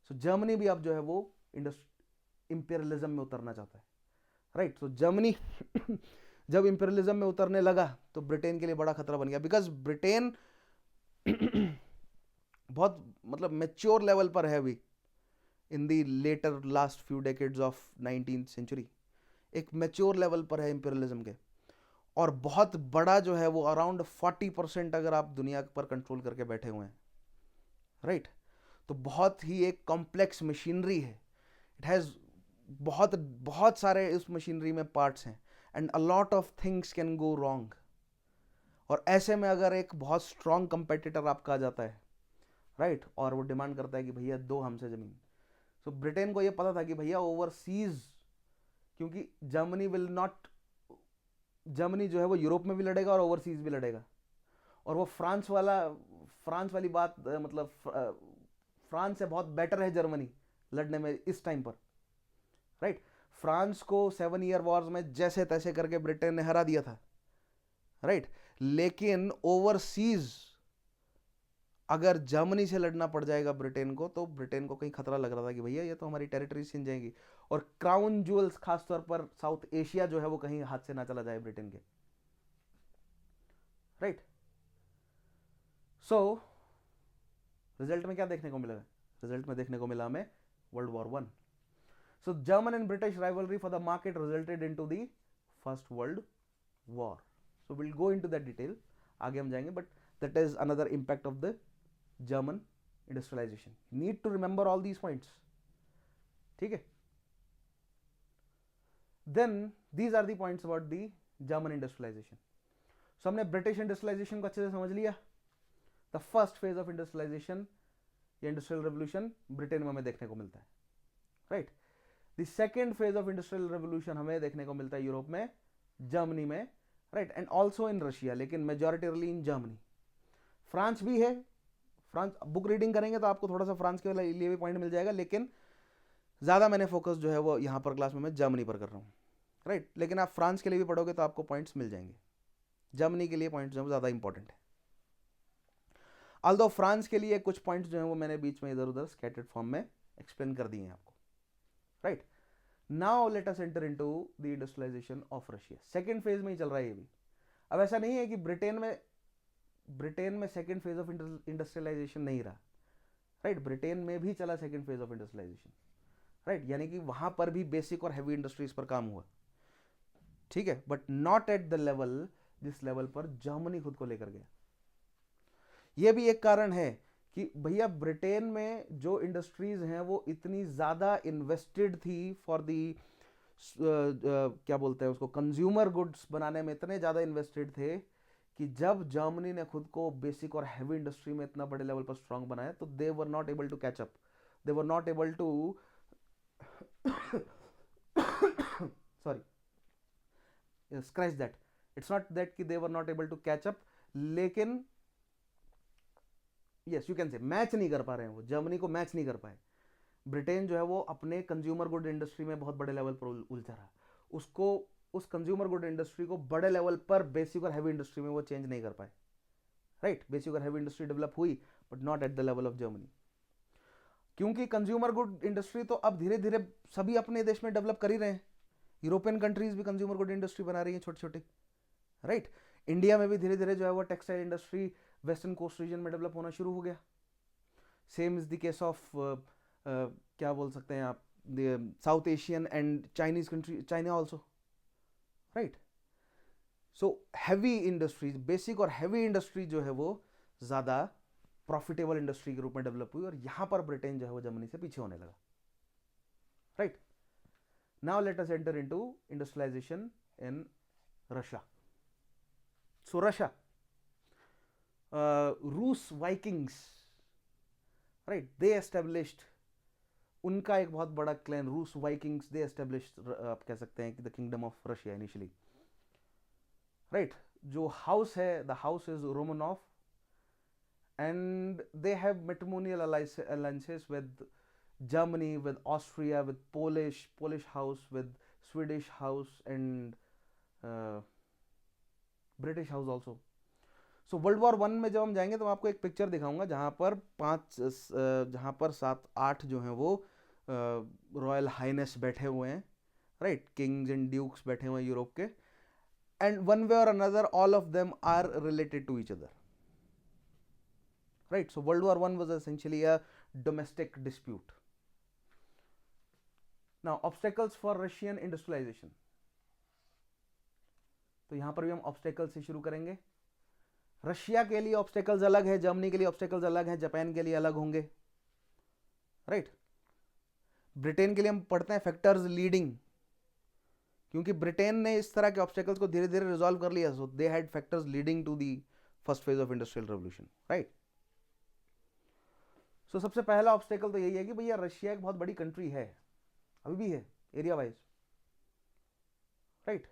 सो जर्मनी भी अब जो है वो इंपीरियलिज्म में उतरना चाहता है, राइट। सो जर्मनी जब इंपीरियलिज्म में उतरने लगा तो ब्रिटेन के लिए बड़ा खतरा बन गया, बिकॉज ब्रिटेन बहुत मतलब मेच्योर लेवल पर है अभी in the latter last few decades of 19th century, एक मेच्योर लेवल पर है इंपीरियलिज्म के। और बहुत बड़ा जो है वो अराउंड 40% अगर आप दुनिया पर कंट्रोल करके बैठे हुए हैं, राइट। तो बहुत ही एक कॉम्प्लेक्स मशीनरी है, इट हैज़ बहुत बहुत सारे इस मशीनरी में पार्ट्स हैं, and a lot of things can go wrong. और ऐसे में अगर एक बहुत स्ट्रॉन्ग कंपेटिटर आपका आ जाता है, राइट, और वो डिमांड करता है कि भैया दो हमसे ज़मीन, सो ब्रिटेन को ये पता था कि भैया ओवरसीज, क्योंकि जर्मनी जो है वो यूरोप में भी लड़ेगा और ओवरसीज भी लड़ेगा। और वो फ्रांस वाली बात, मतलब फ्रांस से बहुत बेटर है जर्मनी लड़ने में इस टाइम पर, राइट। फ्रांस को 7 ईयर वॉर्स में जैसे तैसे करके ब्रिटेन ने हरा दिया था, राइट। लेकिन ओवरसीज अगर जर्मनी से लड़ना पड़ जाएगा ब्रिटेन को, तो ब्रिटेन को कहीं खतरा लग रहा था कि भैया ये तो हमारी टेरिटरी छीन जाएगी, और क्राउन ज्वेल्स खासतौर पर साउथ एशिया जो है वो कहीं हाथ से ना चला जाए ब्रिटेन के, राइट। सो रिजल्ट में क्या देखने को मिला? रिजल्ट में देखने को मिला हमें world war 1। So German and British rivalry for the market resulted into the First World War. So we'll go into that detail, आगे हम जाएंगे, but that is another impact of the German industrialization. Need to remember all these points. ठीक है? Then these are the points about the German industrialization. So हमने British industrialization को अच्छे से समझ लिया. The first phase of industrialization या industrial revolution Britain में हमें देखने को मिलता है, right. The second phase of industrial revolution हमें देखने को मिलता है यूरोप में, जर्मनी में, right, and also in Russia, लेकिन मेजॉरिटिरली इन जर्मनी. फ्रांस भी है. फ्रांस बुक रीडिंग करेंगे तो आपको थोड़ा सा फ्रांस के लिए भी पॉइंट मिल जाएगा, लेकिन ज़्यादा मैंने फोकस जो है वो यहाँ पर क्लास में मैं जर्मनी पर कर रहा हूँ, राइट. लेकिन आप फ्रांस के लिए भी पढ़ोगे तो आपको पॉइंट्स मिल जाएंगे. जर्मनी के लिए पॉइंट्स जो है ज़्यादा इंपॉर्टेंट है. ऑल्दो फ्रांस के लिए कुछ पॉइंट्स जो है वो मैंने बीच में इधर उधर स्कैटर्ड फॉर्म में एक्सप्लेन कर दिए हैं आपको, right. Now let us enter into the industrialization of Russia. Second phase में ही चल रहा है ये भी. अब ऐसा नहीं है कि ब्रिटेन में सेकेंड फेज ऑफ इंडस्ट्रियलाइजेशन नहीं रहा, राइट. ब्रिटेन में भी चला second phase of industrialization, right. यानी कि वहां पर भी बेसिक और हैवी इंडस्ट्रीज पर काम हुआ, ठीक है, but not at the level जिस लेवल पर जर्मनी खुद को लेकर गया. यह भी एक कारण है कि भैया ब्रिटेन में जो इंडस्ट्रीज हैं वो इतनी ज्यादा इन्वेस्टेड थी फॉर दी क्या बोलते हैं उसको, कंज्यूमर गुड्स बनाने में इतने ज्यादा इन्वेस्टेड थे कि जब जर्मनी ने खुद को बेसिक और हैवी इंडस्ट्री में इतना बड़े लेवल पर स्ट्रांग बनाया तो they were not able to catch up. They were not able to sorry, scratch that. It's not that कि they were not able to catch up, लेकिन yes you can say match नहीं कर पा रहे हैं वो, जर्मनी को match नहीं कर पाए. ब्रिटेन जो है वो अपने कंज्यूमर गुड इंडस्ट्री में बहुत बड़े लेवल पर उलझा रहा. उसको उस कंज्यूमर गुड इंडस्ट्री को बड़े लेवल पर बेसिक और हैवी इंडस्ट्री में वो चेंज नहीं कर पाए, राइट. बेसिक और हैवी इंडस्ट्री डेवलप हुई but not at the level of Germany, क्योंकि कंज्यूमर गुड इंडस्ट्री तो अब धीरे धीरे सभी अपने देश में डेवलप कर ही रहे हैं. यूरोपियन कंट्रीज भी कंज्यूमर गुड इंडस्ट्री बना रही है छोटी छोटी, राइट. इंडिया में भी धीरे धीरे जो है वो textile industry western coast region में डेवलप होना शुरू हो गया. Same is the case of क्या बोल सकते हैं आप, South Asian and Chinese country, China also, right. So heavy industries, basic और हैवी इंडस्ट्री जो है वो ज्यादा प्रॉफिटेबल इंडस्ट्री के रूप में डेवलप हुई और यहां पर ब्रिटेन जो है वो जर्मनी से पीछे होने लगा, right. Now let us enter into industrialization in Russia. So Russia, Rus Vikings, right? They established, उनका एक बहुत बड़ा क्लैन रूस वाइकिंग्स, दे एस्टेब्लिश्ड, आप कह सकते हैं कि the kingdom of Russia initially, right. जो हाउस है, the house is Romanoff, and they have matrimonial alliances with Germany, with Austria, with Polish house, with Swedish house and British house also. So World War I में जब हम जाएंगे तो आपको एक picture दिखाऊंगा जहाँ पर 7-8 जो हैं वो रॉयल हाइनेस बैठे हुए हैं, राइट. किंग्स एंड ड्यूक्स बैठे हुए हैं यूरोप के, एंड वन वे और another all of them are related to each other, right. So World War I was essentially a domestic dispute. Now obstacles for Russian industrialization. तो यहां पर भी हम ऑब्स्टेकल से शुरू करेंगे. रशिया के लिए ऑब्स्टेकल्स अलग है, जर्मनी के लिए ऑब्स्टेकल्स अलग हैं, जापान के लिए अलग होंगे, राइट. ब्रिटेन के लिए हम पढ़ते हैं फैक्टर्स लीडिंग, क्योंकि ब्रिटेन ने इस तरह के ऑब्स्टेकल्स को धीरे धीरे रिजॉल्व कर लिया. So they had factors leading to the first phase of industrial revolution, right. So सबसे पहला ऑब्स्टेकल तो यही है कि भैया रशिया एक बहुत बड़ी कंट्री है, अभी भी है एरिया वाइज, राइट.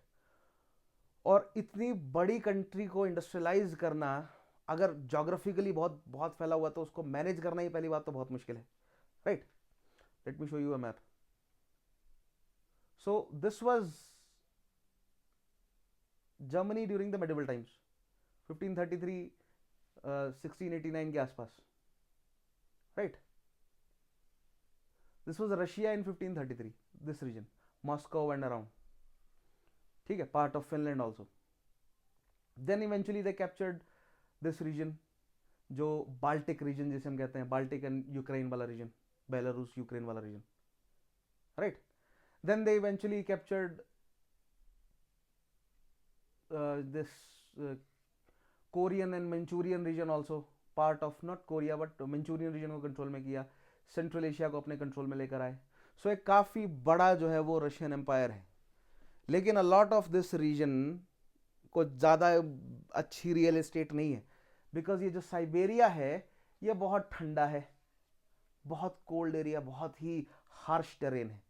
और इतनी बड़ी कंट्री को इंडस्ट्रियलाइज करना, अगर जोग्राफिकली बहुत बहुत फैला हुआ तो उसको मैनेज करना ही पहली बात तो बहुत मुश्किल है, right. Let me show you a map. So this was Germany during the medieval times, 1533 1689 के आसपास, right. This was Russia in 1533, this region, Moscow and around, ठीक है, part of Finland also. Then eventually they captured this region, जो Baltic region जिसे हम कहते हैं, Baltic and Ukraine वाला रीजन, बेलारूस यूक्रेन वाला region, right. Then they eventually captured this Korean and Manchurian region also, part of not Korea but Manchurian region को control में किया, सेंट्रल एशिया को अपने कंट्रोल में लेकर आए. सो एक काफ़ी बड़ा जो है वो रशियन एम्पायर है. लेकिन a lot of this region को ज़्यादा अच्छी रियल एस्टेट नहीं है, बिकॉज ये जो साइबेरिया है ये बहुत ठंडा है, बहुत कोल्ड एरिया, बहुत ही हार्श टेरेन है,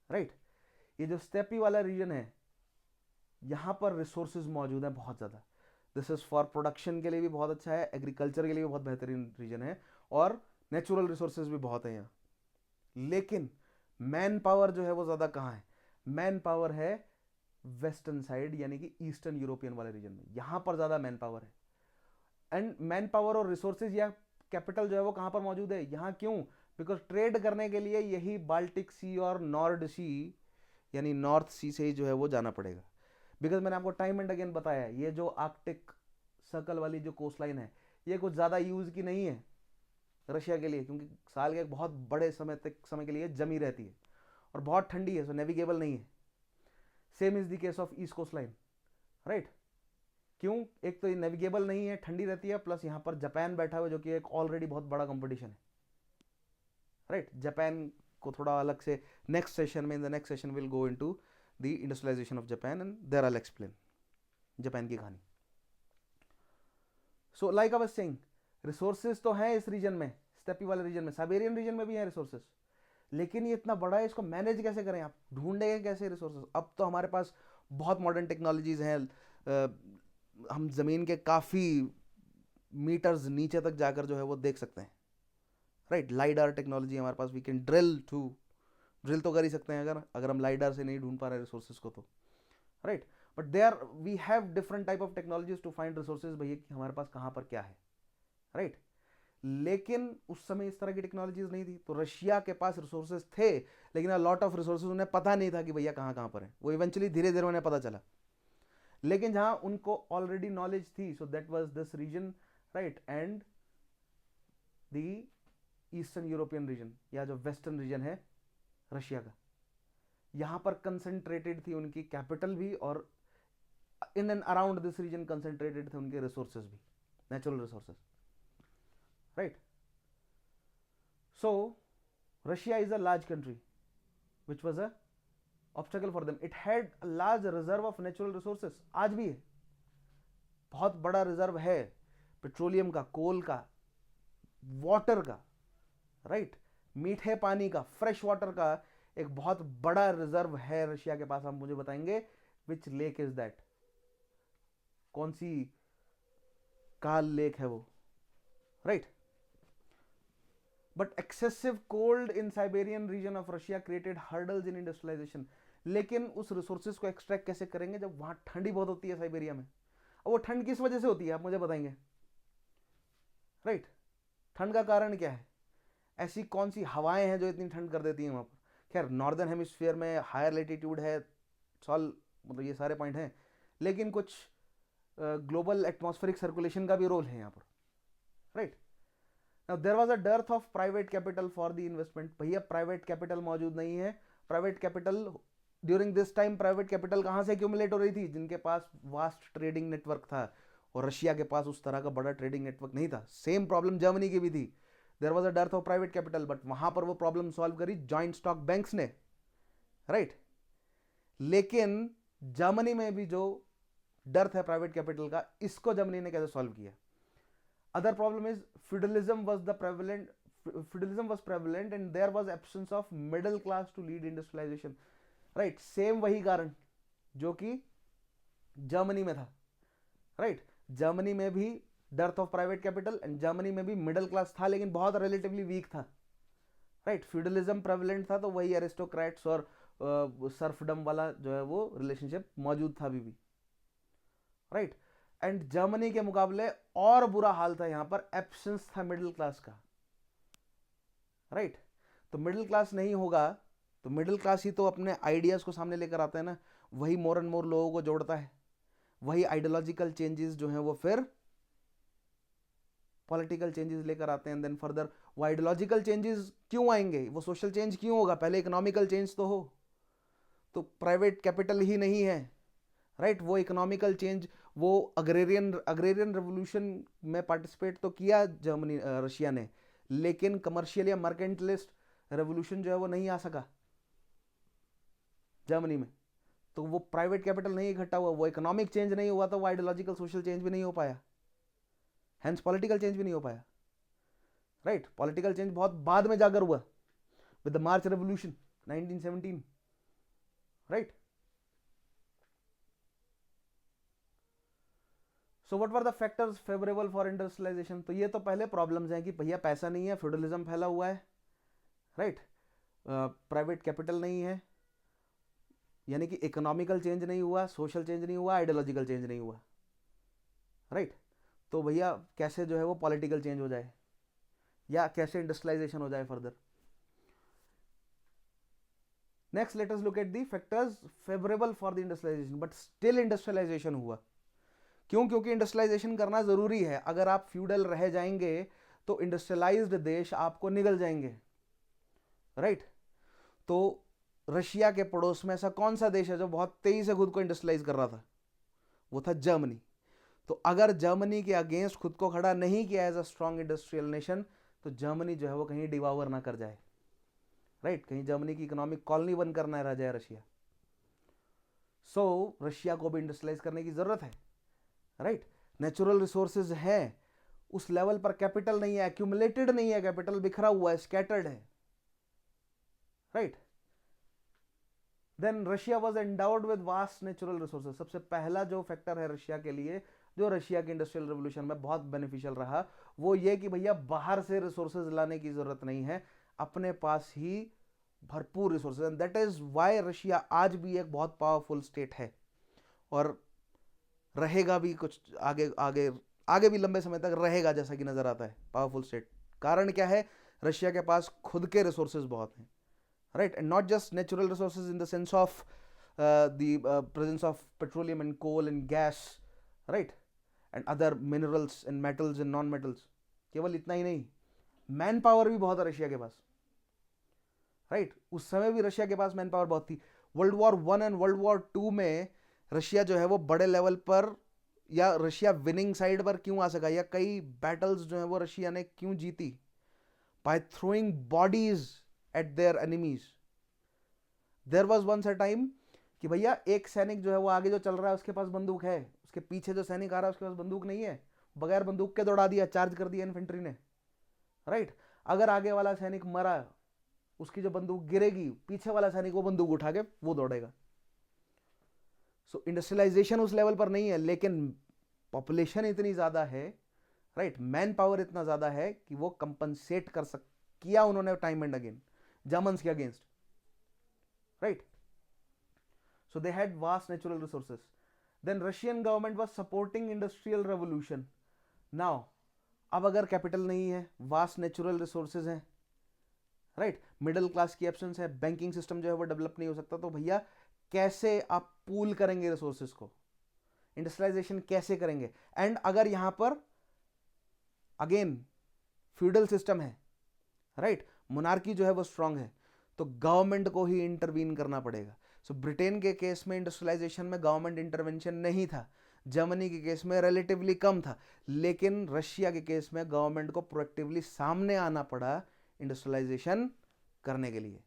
राइट. ये जो स्टेपी वाला रीजन है यहाँ पर रिसोर्सेज मौजूद हैं बहुत ज़्यादा. दिस इज़ फॉर प्रोडक्शन के लिए भी बहुत अच्छा है, एग्रीकल्चर के लिए भी बहुत बेहतरीन रीजन है, और नेचुरल रिसोर्सेज भी बहुत हैं यहाँ. लेकिन मैन पावर जो है वो ज़्यादा कहाँ है? मैन पावर है वेस्टर्न साइड, यानी कि ईस्टर्न यूरोपियन वाले रीजन में, यहाँ पर ज़्यादा मैन पावर है. एंड मैन पावर और रिसोर्सेज या कैपिटल जो है वो कहाँ पर मौजूद है? यहाँ. क्यों? बिकॉज ट्रेड करने के लिए यही बाल्टिक सी और नॉर्ड सी यानी नॉर्थ सी से जो है वो जाना पड़ेगा. बिकॉज मैंने आपको टाइम एंड अगेन बताया, ये जो आर्कटिक सर्कल वाली जो कोस्ट लाइन है ये कुछ ज़्यादा यूज़ की नहीं है रशिया के लिए, क्योंकि साल के एक बहुत बड़े समय के लिए जमी रहती है और बहुत ठंडी है, सो नेविगेबल नहीं है. Same is the case of east coast line, right. क्यों? एक तो ये नेविगेबल नहीं है, ठंडी रहती है, प्लस यहाँ पर जापान बैठा हुआ जो कि एक ऑलरेडी बहुत बड़ा कंपटीशन है, राइट. जापान को थोड़ा अलग से नेक्स्ट सेशन में, in the next session will go into the industrialization of Japan and there I will explain Japan की कहानी. So like I was saying, resources तो हैं इस रीजन में, स्टेपी वाले रीजन में, साइबेरियन रीजन में भी हैं रिसोर्सेज, लेकिन ये इतना बड़ा है, इसको मैनेज कैसे करें? आप ढूंढेंगे कैसे रिसोर्सेज? अब तो हमारे पास बहुत मॉडर्न टेक्नोलॉजीज हैं, हम ज़मीन के काफ़ी मीटर्स नीचे तक जाकर जो है वो देख सकते हैं, राइट. लाइडार टेक्नोलॉजी हमारे पास, वी कैन ड्रिल तो कर ही सकते हैं अगर हम लाइडार से नहीं ढूंढ पा रहे रिसोर्सेज को तो, right. But there we have different type of technologies to find resources, भैया कि हमारे पास कहाँ पर क्या है, राइट. लेकिन उस समय इस तरह की टेक्नोलॉजीज नहीं थी, तो रशिया के पास रिसोर्सेज थे, लेकिन अ लॉट ऑफ रिसोर्सेज उन्हें पता नहीं था कि भैया कहाँ कहाँ पर है. वो इवेंचुअली धीरे धीरे उन्हें पता चला, लेकिन जहां उनको ऑलरेडी नॉलेज थी, so that was this region, right. And the eastern European region या जो वेस्टर्न रीजन है रशिया का, यहां पर कंसंट्रेटेड थी उनकी कैपिटल भी, और in and around this region concentrated थे उनके रिसोर्सेज भी, natural resources, right. So Russia is a large country which was a obstacle for them. It had a large reserve of natural resources, आज भी है, बहुत बड़ा रिजर्व है petroleum का, कोल का, वाटर का, राइट. मीठे पानी का, फ्रेश वाटर का एक बहुत बड़ा रिजर्व है रशिया के पास. आप मुझे बताएंगे विच लेक इज दैट? कौन सी काल लेक है वो, right. But excessive cold in Siberian region of Russia created hurdles in industrialization. लेकिन उस रिसोर्सेज को एक्सट्रैक्ट कैसे करेंगे जब वहां ठंडी बहुत होती है साइबेरिया में? और वो ठंड किस वजह से होती है आप मुझे बताएंगे, राइट. ठंड का कारण क्या है? ऐसी कौन सी हवाएं हैं जो इतनी ठंड कर देती हैं वहां पर? खैर नॉर्दर्न हेमिस्फीयर में हायर लेटीट्यूड है, सॉल मतलब ये सारे पॉइंट हैं, लेकिन कुछ ग्लोबल एटमॉस्फेरिक सर्कुलेशन का भी रोल है यहाँ पर, right. Now there was a dearth of private capital for the investment. भैया प्राइवेट कैपिटल मौजूद नहीं है. Private capital during this time, private capital कहाँ से एक्यूमुलेट हो रही थी? जिनके पास वास्ट ट्रेडिंग नेटवर्क था, और रशिया के पास उस तरह का बड़ा ट्रेडिंग नेटवर्क नहीं था. सेम प्रॉब्लम जर्मनी की भी थी. There was a dearth of private capital, but वहां पर वो प्रॉब्लम सॉल्व करी जॉइंट स्टॉक बैंक्स ने, राइट. लेकिन जर्मनी में भी जो डर्थ है प्राइवेट कैपिटल का, इसको जर्मनी ने कैसे सॉल्व किया? Other problem is feudalism was prevalent and there was absence of middle class to lead industrialization, right. Same वही कारण जो कि जर्मनी में था, राइट. जर्मनी में भी dearth of private capital and Germany में भी मिडिल क्लास था, लेकिन बहुत रिलेटिवली वीक था, राइट. फ्यूडलिज्म प्रेवलेंट था, तो वही एरिस्टोक्रेट्स और सर्फडम वाला जो है वो रिलेशनशिप मौजूद था अभी भी, राइट. एंड जर्मनी के मुकाबले और बुरा हाल था, यहां पर एब्सेंस था मिडिल क्लास का, राइट. तो मिडिल क्लास नहीं होगा तो मिडिल क्लास ही तो अपने आइडियाज को सामने लेकर आता है ना, वही मोर एंड मोर लोगों को जोड़ता है, वही आइडियोलॉजिकल चेंजेस जो हैं वो फिर पॉलिटिकल चेंजेस लेकर आते हैं. देन फर्दर वो आइडियोलॉजिकल चेंजेस क्यों आएंगे, वो सोशल चेंज क्यों होगा? पहले इकोनॉमिकल चेंज तो हो, तो प्राइवेट कैपिटल ही नहीं है, राइट। वो इकोनॉमिकल चेंज, वो अग्रेरियन रेवोल्यूशन में पार्टिसिपेट तो किया जर्मनी रशिया ने, लेकिन कमर्शियल या मर्केंटलिस्ट रेवोल्यूशन जो है वो नहीं आ सका जर्मनी में। तो वो प्राइवेट कैपिटल नहीं इकट्ठा हुआ, वो इकोनॉमिक चेंज नहीं हुआ, तो वो आइडियोलॉजिकल सोशल चेंज भी नहीं हो पाया, हेंस पॉलिटिकल चेंज भी नहीं हो पाया, राइट। पॉलिटिकल चेंज बहुत बाद में जाकर हुआ with the March revolution 1917, right. So what were the factors favourable for industrialization? तो ये तो पहले प्रॉब्लम्स हैं कि भैया पैसा नहीं है, फ्यूडलिज्म फैला हुआ है, राइट। प्राइवेट कैपिटल नहीं है, यानी कि इकोनॉमिकल चेंज नहीं हुआ, सोशल चेंज नहीं हुआ, आइडियोलॉजिकल चेंज नहीं हुआ, राइट। तो भैया कैसे जो है वो पॉलिटिकल चेंज हो जाए या कैसे इंडस्ट्रियलाइजेशन हो जाए further? Next let us look at the factors favourable for the industrialization, but still industrialization हुआ क्यों? क्योंकि इंडस्ट्रियलाइजेशन करना जरूरी है। अगर आप फ्यूडल रह जाएंगे तो इंडस्ट्रियलाइज्ड देश आपको निगल जाएंगे, राइट। तो रशिया के पड़ोस में ऐसा कौन सा देश है जो बहुत तेजी से खुद को इंडस्ट्रियलाइज कर रहा था? वो था जर्मनी। तो अगर जर्मनी के अगेंस्ट खुद को खड़ा नहीं किया as a strong industrial nation, तो जर्मनी जो है वो कहीं डिवावर ना कर जाए, राइट। कहीं जर्मनी की इकोनॉमिक कॉलोनी बन करना रह जाए रशिया। सो रशिया को भी इंडस्ट्रियलाइज करने की जरूरत है, राइट। नेचुरल रिसोर्सेज है, उस लेवल पर कैपिटल नहीं है, एक्यूमुलेटेड नहीं है, कैपिटल बिखरा हुआ है, स्कैटर्ड है, right. Then Russia was endowed with vast natural resources. सबसे पहला जो फैक्टर है रशिया के लिए, जो रशिया के इंडस्ट्रियल रेवोल्यूशन में बहुत बेनिफिशियल रहा, वो ये कि भैया बाहर से रिसोर्सेज लाने की जरूरत नहीं है, अपने पास ही भरपूर resources. And that is why Russia आज भी एक बहुत पावरफुल स्टेट है और रहेगा भी कुछ आगे आगे आगे भी लंबे समय तक रहेगा, जैसा कि नजर आता है पावरफुल स्टेट। कारण क्या है? रशिया के पास खुद के रिसोर्सेज बहुत हैं, right? And not just natural resources in the sense of the presence of petroleum and coal and gas, right? And other minerals and metals and non-metals. केवल इतना ही नहीं, मैन पावर भी बहुत है रशिया के पास, राइट। उस समय भी रशिया के पास मैन पावर बहुत थी। World war 1 and world war 2 में रशिया जो है वो बड़े लेवल पर, या रशिया विनिंग साइड पर क्यों आ सका, या कई बैटल्स जो है वो रशिया ने क्यों जीती? By throwing bodies at their enemies. There was once a time कि भैया एक सैनिक जो है वो आगे जो चल रहा है उसके पास बंदूक है, उसके पीछे जो सैनिक आ रहा है उसके पास बंदूक नहीं है, बगैर बंदूक के दौड़ा दिया, चार्ज कर दिया इन्फेंट्री ने, राइट। अगर आगे वाला सैनिक मरा, उसकी जो बंदूक गिरेगी, पीछे वाला सैनिक वो बंदूक उठा के वो दौड़ेगा। सो इंडस्ट्रियलाइजेशन उस लेवल पर नहीं है, लेकिन पॉपुलेशन इतनी ज्यादा है, राइट, मैन पावर इतना ज्यादा है कि वो कंपनसेट कर सक किया उन्होंने टाइम एंड अगेन जर्मन्स के against, right. So they had vast natural resources. Then Russian government was supporting industrial revolution. Now, अब अगर कैपिटल नहीं है, वास्ट नेचुरल रिसोर्सेज हैं, राइट, मिडिल क्लास की एब्सेंस है, बैंकिंग सिस्टम जो है वो डेवलप नहीं हो सकता, तो भैया कैसे आप पूल करेंगे रिसोर्सेज को? इंडस्ट्रियलाइजेशन कैसे करेंगे? एंड अगर यहां पर अगेन फ्यूडल सिस्टम है, राइट, मोनार्की जो है वो स्ट्रांग है, तो गवर्नमेंट को ही इंटरवीन करना पड़ेगा। सो ब्रिटेन के केस में इंडस्ट्रियलाइजेशन में गवर्नमेंट इंटरवेंशन नहीं था, जर्मनी के केस में रिलेटिवली कम था, लेकिन रशिया के केस में गवर्नमेंट को प्रोएक्टिवली सामने आना पड़ा इंडस्ट्रियलाइजेशन करने के लिए,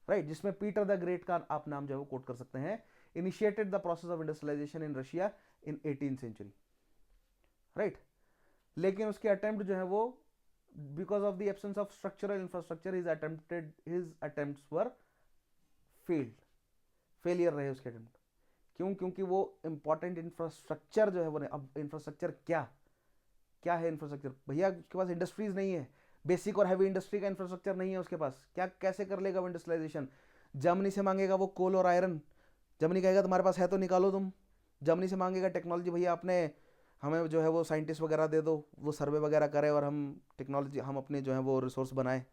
राइट। जिसमें पीटर द ग्रेट का आप नाम जो है वो कोट कर सकते हैं, initiated the process of industrialisation in Russia in 18th century, right. लेकिन उसके अटेम्प्ट जो है वो, because of the absence of structural infrastructure, his attempts were failure रहे उसके अटेम्प्ट। क्यों? क्योंकि वो इंपॉर्टेंट इंफ्रास्ट्रक्चर जो है वो, अब इंफ्रास्ट्रक्चर क्या है इंफ्रास्ट्रक्चर? भैया उसके पास इंडस्ट्रीज नहीं है, बेसिक और हैवी इंडस्ट्री का इंफ्रास्ट्रक्चर नहीं है उसके पास, क्या कैसे कर लेगा वो इंडस्ट्रियलाइजेशन? जर्मनी से मांगेगा वो कोल और आयरन, जर्मनी कहेगा तुम्हारे पास है तो निकालो तुम। जर्मनी से मांगेगा टेक्नोलॉजी, भैया अपने हमें जो है वो साइंटिस्ट वगैरह दे दो, वो सर्वे वगैरह करे और हम टेक्नोलॉजी, हम अपने जो है वो रिसोर्स बनाए।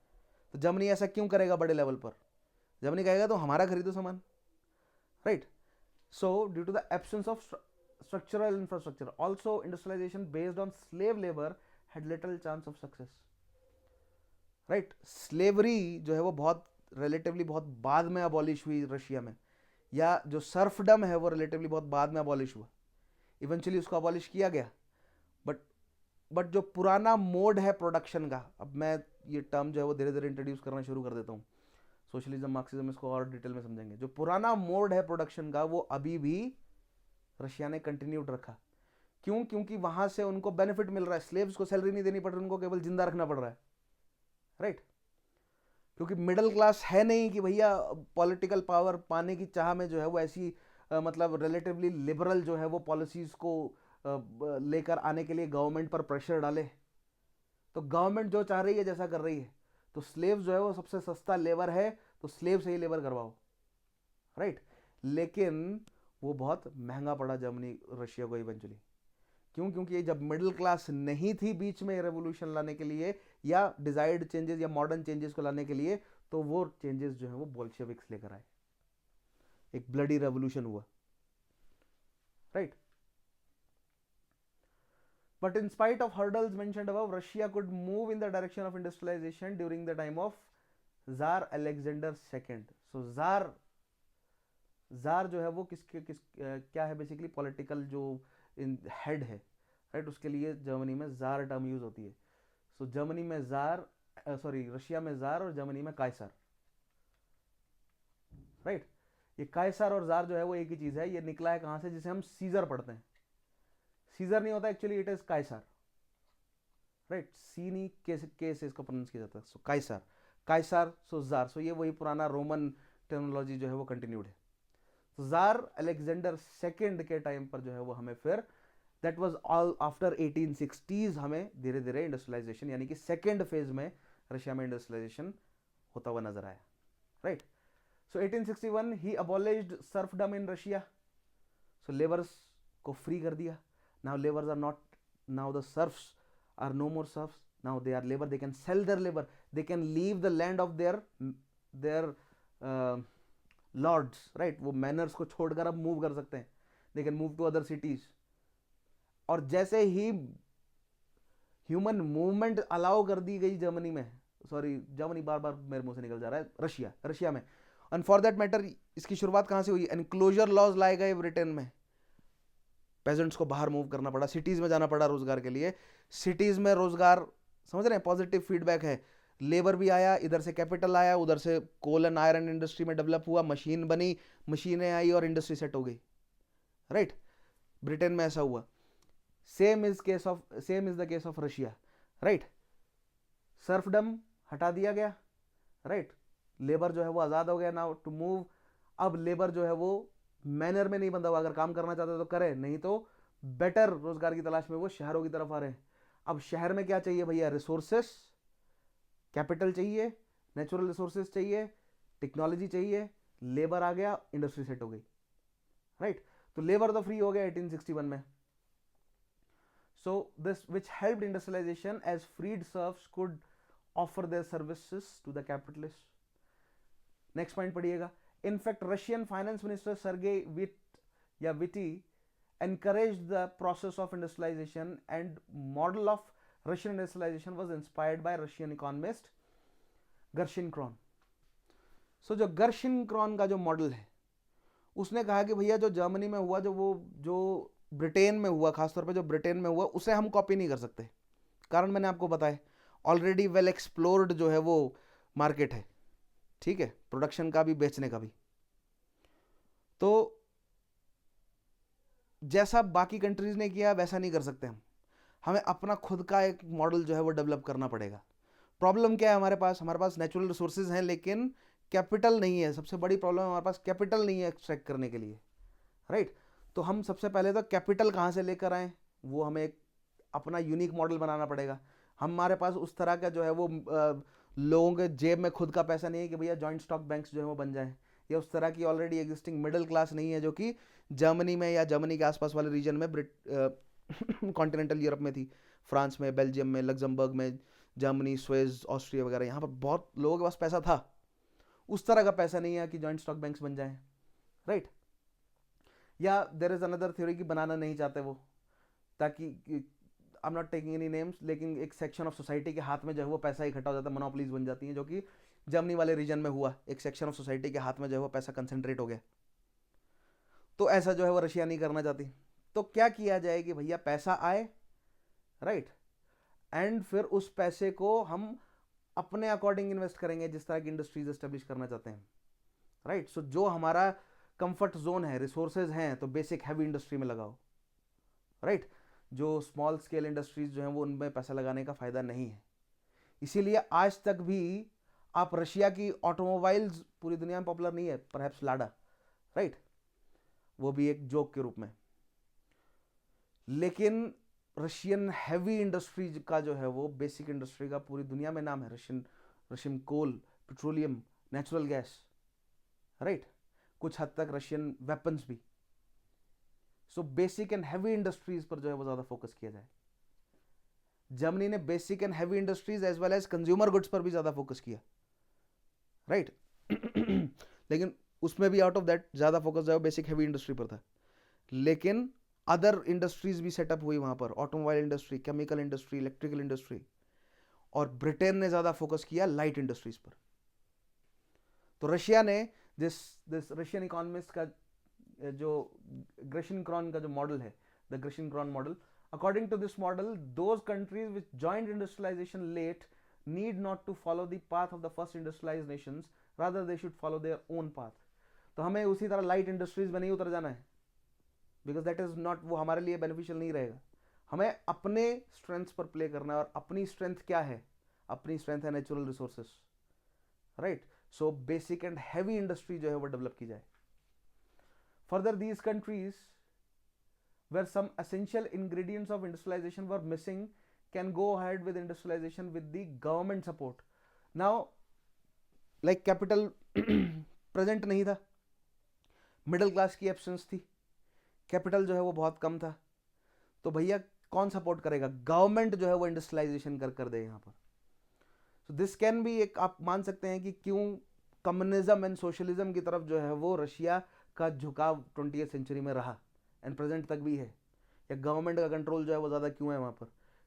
तो जर्मनी ऐसा क्यों करेगा बड़े लेवल पर? जर्मनी कहेगा तो हमारा खरीदो सामान, right. So due to the absence of structural infrastructure, also industrialization based on slave labour had little chance of success, right. Slavery जो है वो बहुत रिलेटिवली बहुत बाद में अबॉलिश हुई रशिया में, या जो सर्फडम है वो रिलेटिवली बहुत बाद में अबॉलिश हुआ, इवेंचुअली उसको अबॉलिश किया गया, बट जो पुराना मोड है प्रोडक्शन का, अब मैं ये टर्म जो है वो धीरे धीरे इंट्रोड्यूस करना शुरू कर देता हूँ, सोशलिज्म मार्क्सिज्म इसको और डिटेल में समझेंगे। जो पुराना मोड है प्रोडक्शन का वो अभी भी रशिया ने कंटिन्यूड रखा। क्यों? क्योंकि वहां से उनको बेनिफिट मिल रहा है, स्लेव्स को सैलरी नहीं देनी पड़ रही, उनको केवल जिंदा रखना पड़ रहा है, राइट? क्योंकि मिडिल क्लास है नहीं कि भैया पॉलिटिकल पावर पाने की चाह में जो है वो ऐसी मतलब रिलेटिवली लिबरल जो है वो पॉलिसीज को लेकर आने के लिए गवर्नमेंट पर प्रेशर डाले। तो गवर्नमेंट जो चाह रही है जैसा कर रही है, तो स्लेव जो है वो सबसे सस्ता लेबर है, तो स्लेव से ही लेबर करवाओ, राइट? लेकिन वो बहुत महंगा पड़ा जर्मनी रशिया को इवेंचुअली। क्यों? क्योंकि जब मिडिल क्लास नहीं थी बीच में रेवोल्यूशन लाने के लिए या डिजायर्ड चेंजेस या मॉडर्न चेंजेस को लाने के लिए, तो वो चेंजेस जो है वो बोल्शेविक्स लेकर आए, एक ब्लडी रेवोल्यूशन हुआ, right? But in spite of hurdles mentioned above, Russia could move in the direction of industrialization during the time of Tsar Alexander II. So jar जो है वो क्या है, बेसिकली पॉलिटिकल जो हेड है, राइट? उसके लिए जर्मनी में जार टर्म यूज होती है। सो जर्मनी में जार, सॉरी रशिया में जार और जर्मनी में कायसर, राइट? ये कायसर और जार जो है वो एक ही चीज है, ये निकला है कहां से? जिसे हम सीजर पढ़ते हैं। सीजर नहीं होता एक्चुअली, इट इज कायसर, राइट? सी नहीं के से इसको प्रोनाउंस किया जाता है। सो कायसर, कायसर, सो जार, सो ये वही पुराना रोमन टेक्नोलॉजी जो है वो कंटिन्यूड है। तो जार अलेक्जेंडर सेकेंड के टाइम पर जो है वो हमें फिर that was all after 1860s हमें धीरे धीरे इंडस्ट्रियलाइजेशन यानी कि सेकेंड फेज में रशिया में इंडस्ट्रियलाइजेशन होता हुआ नजर आया, राइट? सो 1861 ही abolished serfdom in Russia. So labours को फ्री कर दिया। Now labours are not, now the serfs are no more serfs, now they are labor, they can sell their labor, they can leave the land of their lords, right? वो manners को छोड़कर अब move कर सकते हैं, they can move to other cities। और जैसे ही human movement allow कर दी गई जर्मनी में, सॉरी जर्मनी बार बार मेरे मुंह से निकल जा रहा है, रशिया में, एंड फॉर दैट मैटर इसकी शुरुआत कहां से हुई? एनक्लोजर लॉज लाए गए ब्रिटेन में, पेजेंट्स को बाहर मूव करना पड़ा, सिटीज में जाना पड़ा रोजगार के लिए। सिटीज में रोजगार, समझ रहे हैं, पॉजिटिव फीडबैक है, लेबर भी आया, इधर से कैपिटल आया, उधर से कोल एंड आयरन इंडस्ट्री में डेवलप हुआ, मशीन बनी, मशीनें आई और इंडस्ट्री सेट हो गई, राइट? ब्रिटेन में ऐसा हुआ। Same is the case of Russia, right? Serfdom हटा दिया गया, राइट? लेबर जो है वो आजाद हो गया नाउ टू मूव। अब लेबर जो है वो मैनर में नहीं बंधा हुआ, अगर काम करना चाहते तो करे, नहीं तो बेटर रोजगार की तलाश में वो शहरों की तरफ आ रहे हैं। अब शहर में क्या चाहिए भैया? रिसोर्सेस, कैपिटल चाहिए, नेचुरल रिसोर्सेस चाहिए, टेक्नोलॉजी चाहिए, लेबर आ गया, इंडस्ट्री सेट हो गई, राइट? तो लेबर तो फ्री हो गया 1861 में। So this which helped industrialization as freed serfs could offer their services to the capitalist. Next point पढ़िएगा। In fact, Russian finance minister Sergei Witte encouraged the process of industrialization, and model of Russian industrialization was inspired by Russian economist Gershon Kron। So जो Gershon Kron का जो model है, उसने कहा कि भैया जो जर्मनी में हुआ, जो ब्रिटेन में हुआ, खासतौर पे जो ब्रिटेन में हुआ, उसे हम कॉपी नहीं कर सकते। कारण मैंने आपको बताया, ऑलरेडी वेल एक्सप्लोर्ड जो है वो मार्केट है, ठीक है, प्रोडक्शन का भी बेचने का भी। तो जैसा बाकी कंट्रीज ने किया वैसा नहीं कर सकते हम, हमें अपना खुद का एक मॉडल जो है वो डेवलप करना पड़ेगा। प्रॉब्लम क्या है हमारे पास नेचुरल रिसोर्सेज हैं लेकिन कैपिटल नहीं है। सबसे बड़ी प्रॉब्लम हमारे पास कैपिटल नहीं है एक्सट्रैक्ट करने के लिए, राइट? तो हम सबसे पहले तो कैपिटल कहाँ से लेकर आए, वो हमें एक अपना यूनिक मॉडल बनाना पड़ेगा। हमारे पास उस तरह का जो है वो लोगों के जेब में खुद का पैसा नहीं है कि भैया जॉइंट स्टॉक बैंक्स जो है वो बन जाए, या उस तरह की ऑलरेडी एग्जिस्टिंग मिडिल क्लास नहीं है जो कि जर्मनी में या जर्मनी के आसपास वाले रीजन में कॉन्टिनेंटल यूरोप में थी, फ्रांस में, बेल्जियम में, लग्जमबर्ग में, जर्मनी, स्विस, ऑस्ट्रिया वगैरह, यहाँ पर बहुत लोगों के पास पैसा था। उस तरह का पैसा नहीं है कि जॉइंट स्टॉक बैंक्स बन जाए, राइट? या देयर इज अनदर थ्योरी कि बनाना नहीं चाहते वो, ताकि I am not taking any names, लेकिन एक सेक्शन ऑफ सोसाइटी के हाथ में जो है वो पैसा इकट्ठा हो जाता है, मोनोपोलीज बन जाती हैं, जो कि जर्मनी वाले रीजन में हुआ। एक सेक्शन ऑफ सोसाइटी के हाथ में जो है वो पैसा कंसंट्रेट हो गया, तो ऐसा जो है वो रशिया नहीं करना चाहती। तो क्या किया जाए कि भैया पैसा आए, राइट, एंड फिर उस पैसे को हम अपने अकॉर्डिंग इन्वेस्ट करेंगे जिस तरह की इंडस्ट्रीज एस्टेब्लिश करना चाहते हैं, राइट। सो जो हमारा कंफर्ट जोन है, रिसोर्सेज हैं, तो बेसिक हैवी इंडस्ट्री में लगाओ, राइट। जो स्मॉल स्केल इंडस्ट्रीज जो हैं वो उनमें पैसा लगाने का फायदा नहीं है। इसीलिए आज तक भी आप रशिया की ऑटोमोबाइल्स पूरी दुनिया में पॉपुलर नहीं है, परहैप्स लाडा, राइट, वो भी एक जोक के रूप में। लेकिन रशियन हैवी इंडस्ट्री का जो है वो बेसिक इंडस्ट्री का पूरी दुनिया में नाम है। रशियन कोल, पेट्रोलियम, नेचुरल गैस, राइट, कुछ हद तक रशियन वेपन्स भी। So basic and heavy industries पर जो है वो ज्यादा फोकस किया जाए। जर्मनी ने basic and heavy industries as well as consumer goods पर भी ज्यादा फोकस किया, राइट। लेकिन उसमें भी आउट ऑफ दैट ज्यादा फोकस जो है बेसिक हैवी इंडस्ट्री पर था। लेकिन अदर इंडस्ट्रीज भी सेटअप हुई वहां पर, automobile industry, chemical industry, electrical industry. और ब्रिटेन ने ज्यादा फोकस किया लाइट इंडस्ट्रीज पर। तो रशिया ने दिस रशियन इकोनॉमिस्ट का जो ग्रेशिन-क्रॉन का जो मॉडल है, the Gerschenkron model, according to this model, those countries which joined industrialization late need not to follow the path of the first industrialized nations, rather they should follow their own path. तो हमें उसी तरह light industries में नहीं उतर जाना है, because that is not, वो हमारे लिए बेनिफिशियल नहीं रहेगा। हमें अपने स्ट्रेंथ पर प्ले करना है, और अपनी स्ट्रेंथ क्या है? अपनी स्ट्रेंथ है natural resources, right. So basic and heavy industry जो है वो डेवलप की जाए। Further these countries where some essential ingredients of industrialization were missing can go ahead with industrialization with the government support. Now, like capital present नहीं था, middle class की absence थी, capital जो है वो बहुत कम था, तो भैया कौन सपोर्ट करेगा? गवर्नमेंट जो है वो इंडस्ट्रियलाइजेशन कर दे यहाँ पर। सो दिस कैन बी एक, आप मान सकते हैं कि क्यों कम्युनिज्म एंड सोशलिज्म की तरफ जो है वो रशिया का झुकाव 20वीं सेंचुरी में रहा एंड प्रेजेंट तक भी है, या गवर्नमेंट का कंट्रोल जो है वो ज़्यादा क्यों है वहाँ पर?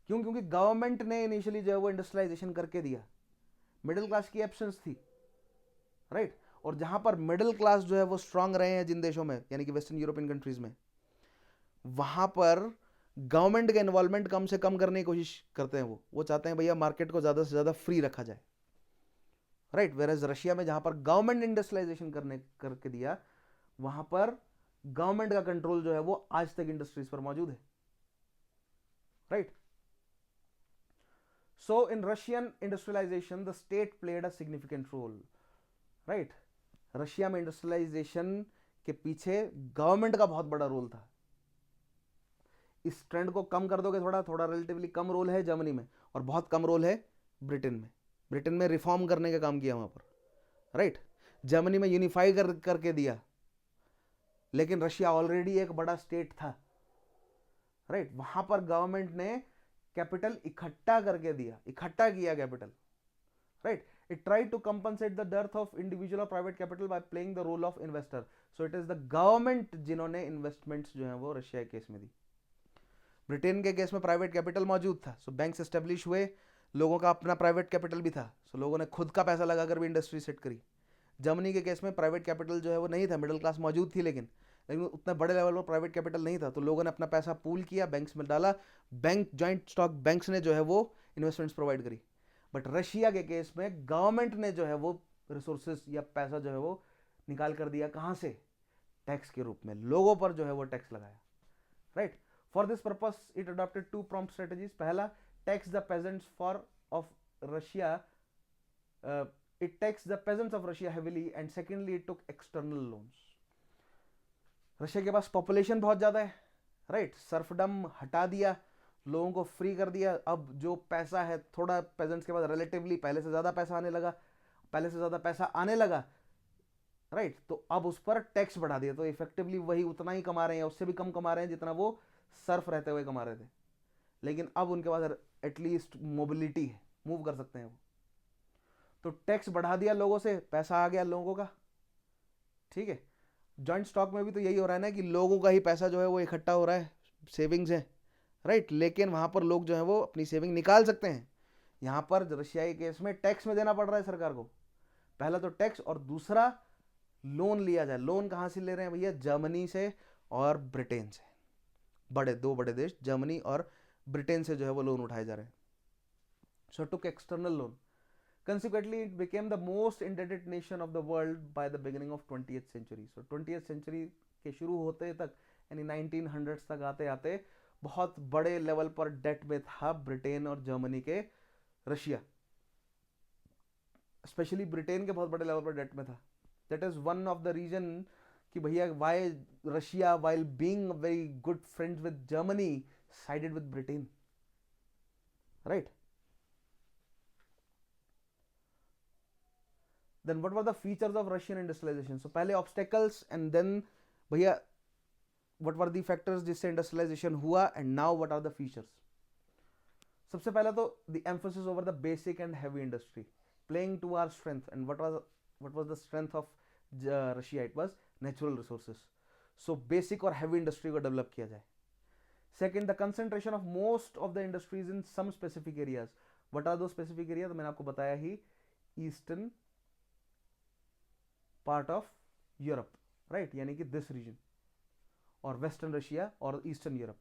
क्यों? क्योंकि गवर्नमेंट ने इनिशियली जो है वो इंडस्ट्रियलाइजेशन करके दिया, मिडिल क्लास की एब्सेंस थी, राइट। और जहाँ पर मिडिल क्लास जो है वो स्ट्रांग रहे हैं जिन देशों में, यानी कि वेस्टर्न यूरोपियन कंट्रीज में, वहाँ पर गवर्नमेंट का इन्वॉल्वमेंट कम से कम करने की कोशिश करते हैं। वो चाहते हैं भैया मार्केट को ज़्यादा से ज़्यादा फ्री रखा जाए, राइट। वेयर रशिया में जहाँ पर गवर्नमेंट इंडस्ट्रियलाइजेशन करके दिया, वहाँ पर गवर्नमेंट का कंट्रोल जो है वो आज तक इंडस्ट्रीज पर मौजूद है, right. So in Russian industrialization the state played a significant role, right. Russia में इंडस्ट्रियलाइजेशन के पीछे गवर्नमेंट का बहुत बड़ा रोल था। इस ट्रेंड को कम कर दोगे, थोड़ा रिलेटिवली कम रोल है जर्मनी में, और बहुत कम रोल है ब्रिटेन में। ब्रिटेन में रिफॉर्म करने का काम किया वहां पर, राइट। जर्मनी में यूनिफाई करके दिया, लेकिन रशिया ऑलरेडी एक बड़ा स्टेट था, राइट। वहां पर गवर्नमेंट ने कैपिटल इकट्ठा करके दिया, इकट्ठा किया capital, right. It tried to compensate the death of individual और private capital by playing the role of investor. So it is the government जिन्होंने इन्वेस्टमेंट्स जो है वो रशिया के केस में दी। ब्रिटेन के केस में प्राइवेट कैपिटल मौजूद था, सो बैंक्स एस्टेब्लिश हुए, लोगों का अपना प्राइवेट कैपिटल भी था, सो लोगों ने खुद का पैसा लगाकर भी इंडस्ट्री सेट करी। जर्मनी के केस में प्राइवेट कैपिटल जो है वो नहीं था, मिडिल क्लास मौजूद थी, लेकिन उतने बड़े लेवल पर प्राइवेट कैपिटल नहीं था, तो लोगों ने अपना पैसा पूल किया, बैंक्स में डाला, बैंक जॉइंट स्टॉक बैंक्स ने जो है वो इन्वेस्टमेंट्स प्रोवाइड करी। बट रशिया के केस में गवर्नमेंट ने जो है वो रिसोर्सेज या पैसा जो है वो निकाल कर दिया, कहाँ से? टैक्स के रूप में, लोगों पर जो है वो टैक्स लगाया, right. For this purpose it adopted 2 prompt strategies. पहला, tax the peasants of Russia, it taxed the peasants of Russia heavily, and secondly it took external loans. Russia के पास पॉपुलेशन बहुत ज़्यादा है, राइट। सर्फडम हटा दिया, लोगों को फ्री कर दिया, अब जो पैसा है थोड़ा पेजेंट्स के पास रिलेटिवली पहले से ज़्यादा पैसा आने लगा, राइट। तो अब उस पर टैक्स बढ़ा दिया, तो इफेक्टिवली वही उतना ही कमा रहे हैं, उससे भी कम कमा रहे हैं जितना वो सर्फ रहते हुए कमा रहे थे, लेकिन अब उनके पास एटलीस्ट मोबिलिटी है, मूव कर सकते हैं वो। तो टैक्स बढ़ा दिया लोगों से, पैसा आ गया लोगों का, ठीक है। जॉइंट स्टॉक में भी तो यही हो रहा है ना, कि लोगों का ही पैसा जो है वो इकट्ठा हो रहा है, सेविंग्स है, राइट। लेकिन वहां पर लोग जो है वो अपनी सेविंग निकाल सकते हैं। यहाँ पर रशिया के केस में टैक्स में देना पड़ रहा है सरकार को, पहला तो टैक्स, और दूसरा लोन लिया जाए। लोन कहाँ से ले रहे हैं भैया? जर्मनी से और ब्रिटेन से। दो बड़े देश जर्मनी और ब्रिटेन से जो है वो लोन उठाए जा रहे हैं। So took external loan. Consequently, it became the most indebted nation of the world by the beginning of 20th century. So 20th century के शुरू होते तक यानी 1900s तक आते आते बहुत बड़े लेवल पर डेट में था ब्रिटेन और जर्मनी के रशिया। स्पेशली ब्रिटेन के बहुत बड़े लेवल पर डेट में था। That is one of the reason कि भैया why Russia while being very good friends with Germany sided with Britain, right. Then what were the features of Russian industrialization? So पहले obstacles and then भैया what were the factors जिससे industrialization हुआ and now what are the features? सबसे पहला तो the emphasis over the basic and heavy industry playing to our strength. And what was the strength of Russia? It was natural resources. So basic और heavy industry को develop किया जाए. Second, the concentration of most of the industries in some specific areas. What are those specific areas? तो मैंने आपको बताया ही, eastern part of Europe, right, यानी कि दिस रीजन, और वेस्टर्न रशिया और ईस्टर्न यूरोप।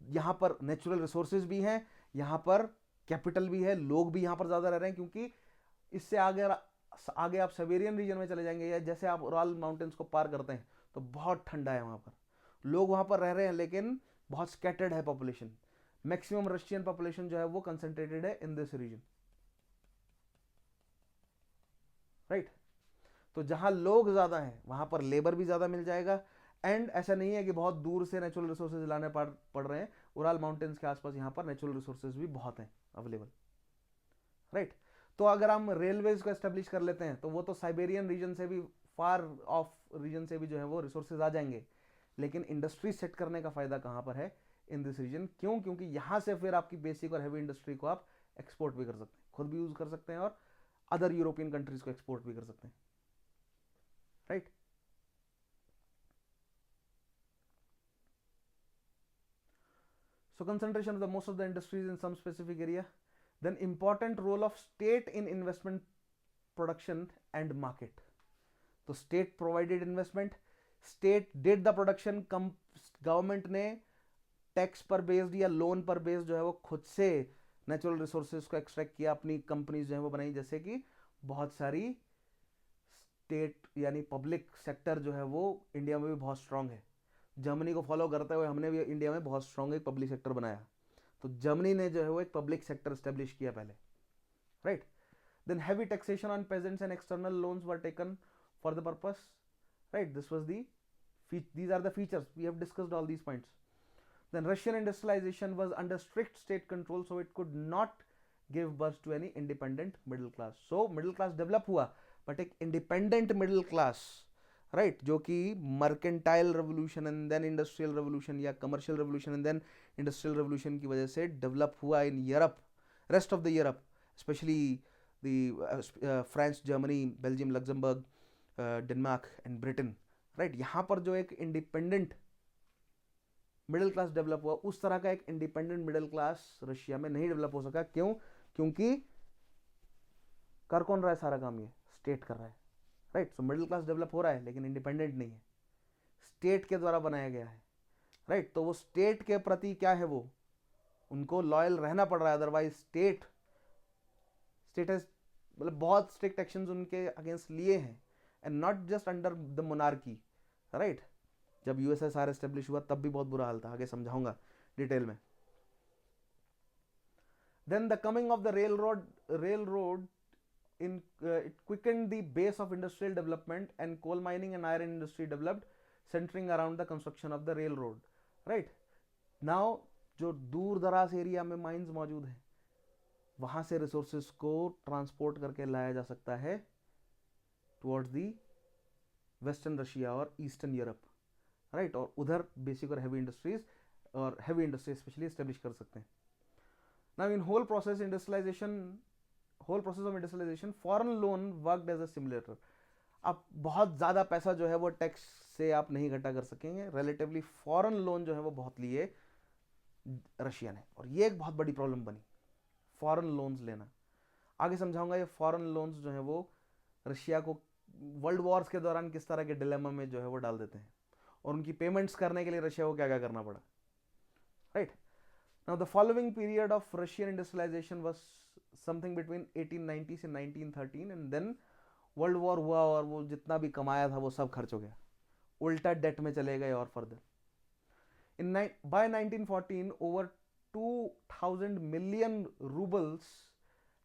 यहाँ पर नेचुरल रिसोर्सेज भी हैं, यहाँ पर कैपिटल भी है, लोग भी यहाँ पर ज़्यादा रह रहे हैं, क्योंकि इससे आगे आप साइबेरियन रीजन में चले जाएंगे या जैसे आप उराल माउंटेन्स को पार करते हैं तो बहुत ठंडा है वहाँ पर, लोग वहाँ पर रह रहे हैं लेकिन बहुत स्कैटर्ड है पॉपुलेशन। मैक्सिमम रशियन पॉपुलेशन जो है वो कंसंट्रेटेड है इन दिस रीजन, राइट। तो जहां लोग ज्यादा हैं वहां पर लेबर भी ज्यादा मिल जाएगा। एंड ऐसा नहीं है कि बहुत दूर से नेचुरल रिसोर्सेज लाने पड़ रहे हैं, उराल माउंटेन्स के आसपास यहाँ पर नेचुरल रिसोर्सेज भी बहुत हैं अवेलेबल, राइट। तो अगर हम रेलवेज को एस्टेब्लिश कर लेते हैं तो वो तो साइबेरियन रीजन से भी, फार ऑफ रीजन से भी जो है वो रिसोर्सेज आ जाएंगे, लेकिन इंडस्ट्री सेट करने का फायदा कहाँ पर है? In this reason. क्यों? क्योंकि यहाँ से फिर आपकी बेसिक और हैवी इंडस्ट्री को आप एक्सपोर्ट भी कर सकते हैं, खुद भी यूज कर सकते हैं और अदर यूरोपियन कंट्रीज को एक्सपोर्ट भी कर सकते हैं, right. So concentration of the most of the industries in some specific area. Then important role of state in investment production and market. तो state provided investment, state did the production, government ने tax पर based या loan पर based जो है वो खुद से नेचुरल रिसोर्सेज को एक्सट्रैक्ट किया, अपनी कंपनीज जो है वो बनाई। जैसे कि बहुत सारी स्टेट यानी पब्लिक सेक्टर जो है वो इंडिया में भी बहुत स्ट्रांग है। जर्मनी को फॉलो करते हुए हमने भी इंडिया में बहुत स्ट्रांग एक पब्लिक सेक्टर बनाया। तो जर्मनी ने जो है वो एक पब्लिक सेक्टर स्टैब्लिश किया पहले, right. Then heavy taxation on peasants and external loans were taken for the purpose, right. This was the these are the features, we have discussed all these points. Then Russian industrialization was under strict state control, so it could not give birth to any independent middle class. So middle class develop हुआ, but एक independent middle class, right, जो कि mercantile revolution and then industrial revolution या commercial revolution and then industrial revolution की वजह से develop हुआ in Europe, rest of the Europe, specially the France, Germany, Belgium, Luxembourg, Denmark and Britain, right. यहाँ पर जो एक इंडिपेंडेंट मिडिल क्लास डेवलप हुआ, उस तरह का एक इंडिपेंडेंट मिडिल क्लास रशिया में नहीं डेवलप हो सका। क्यों? क्योंकि कर कौन रहा है सारा काम? ये स्टेट कर रहा है, राइट। सो मिडिल क्लास डेवलप हो रहा है लेकिन इंडिपेंडेंट नहीं है, स्टेट के द्वारा बनाया गया है, राइट। तो वो स्टेट के प्रति क्या है, वो उनको लॉयल रहना पड़ रहा है, अदरवाइज स्टेट हैज मतलब बहुत स्ट्रिक्ट एक्शंस उनके अगेंस्ट लिए हैं, and not just under the monarchy, right. जब यूएसएसआर एस्टेब्लिश हुआ तब भी बहुत बुरा हाल था, आगे समझाऊंगा डिटेल में। Then the coming of the railroad it quickened the base of industrial development, and coal mining and iron industry developed, centering around the construction of the railroad, right. Now जो दूर दराज एरिया में mines मौजूद हैं वहां से resources को transport करके लाया जा सकता है टुवर्ड्स दी वेस्टर्न रशिया और ईस्टर्न यूरोप, राइट। और उधर बेसिक और हैवी इंडस्ट्रीज और हैवी इंडस्ट्री स्पेशली एस्टेब्लिश कर सकते हैं। Now in whole process of industrialization foreign loan worked as a simulator. अब बहुत ज़्यादा पैसा जो है वो टैक्स से आप नहीं इकट्ठा कर सकेंगे, रिलेटिवली फॉरेन लोन जो है वो बहुत लिए रशिया ने, और ये एक बहुत बड़ी प्रॉब्लम बनी, फॉरेन लोन्स लेना। आगे समझाऊंगा ये फॉरेन लोन्स जो है वो रशिया को वर्ल्ड वॉर्स के दौरान किस तरह के डिलेमा में जो है वो डाल देते हैं, और उनकी पेमेंट्स करने के लिए रशिया को क्या क्या करना पड़ा, right. Now the following period of Russian industrialization was something between 1890 से 1913, एंड देन वर्ल्ड वॉर हुआ और वो जितना भी कमाया था वो सब खर्च हो गया, उल्टा डेट में चले गए और further. By 1914, over 2,000 million rubles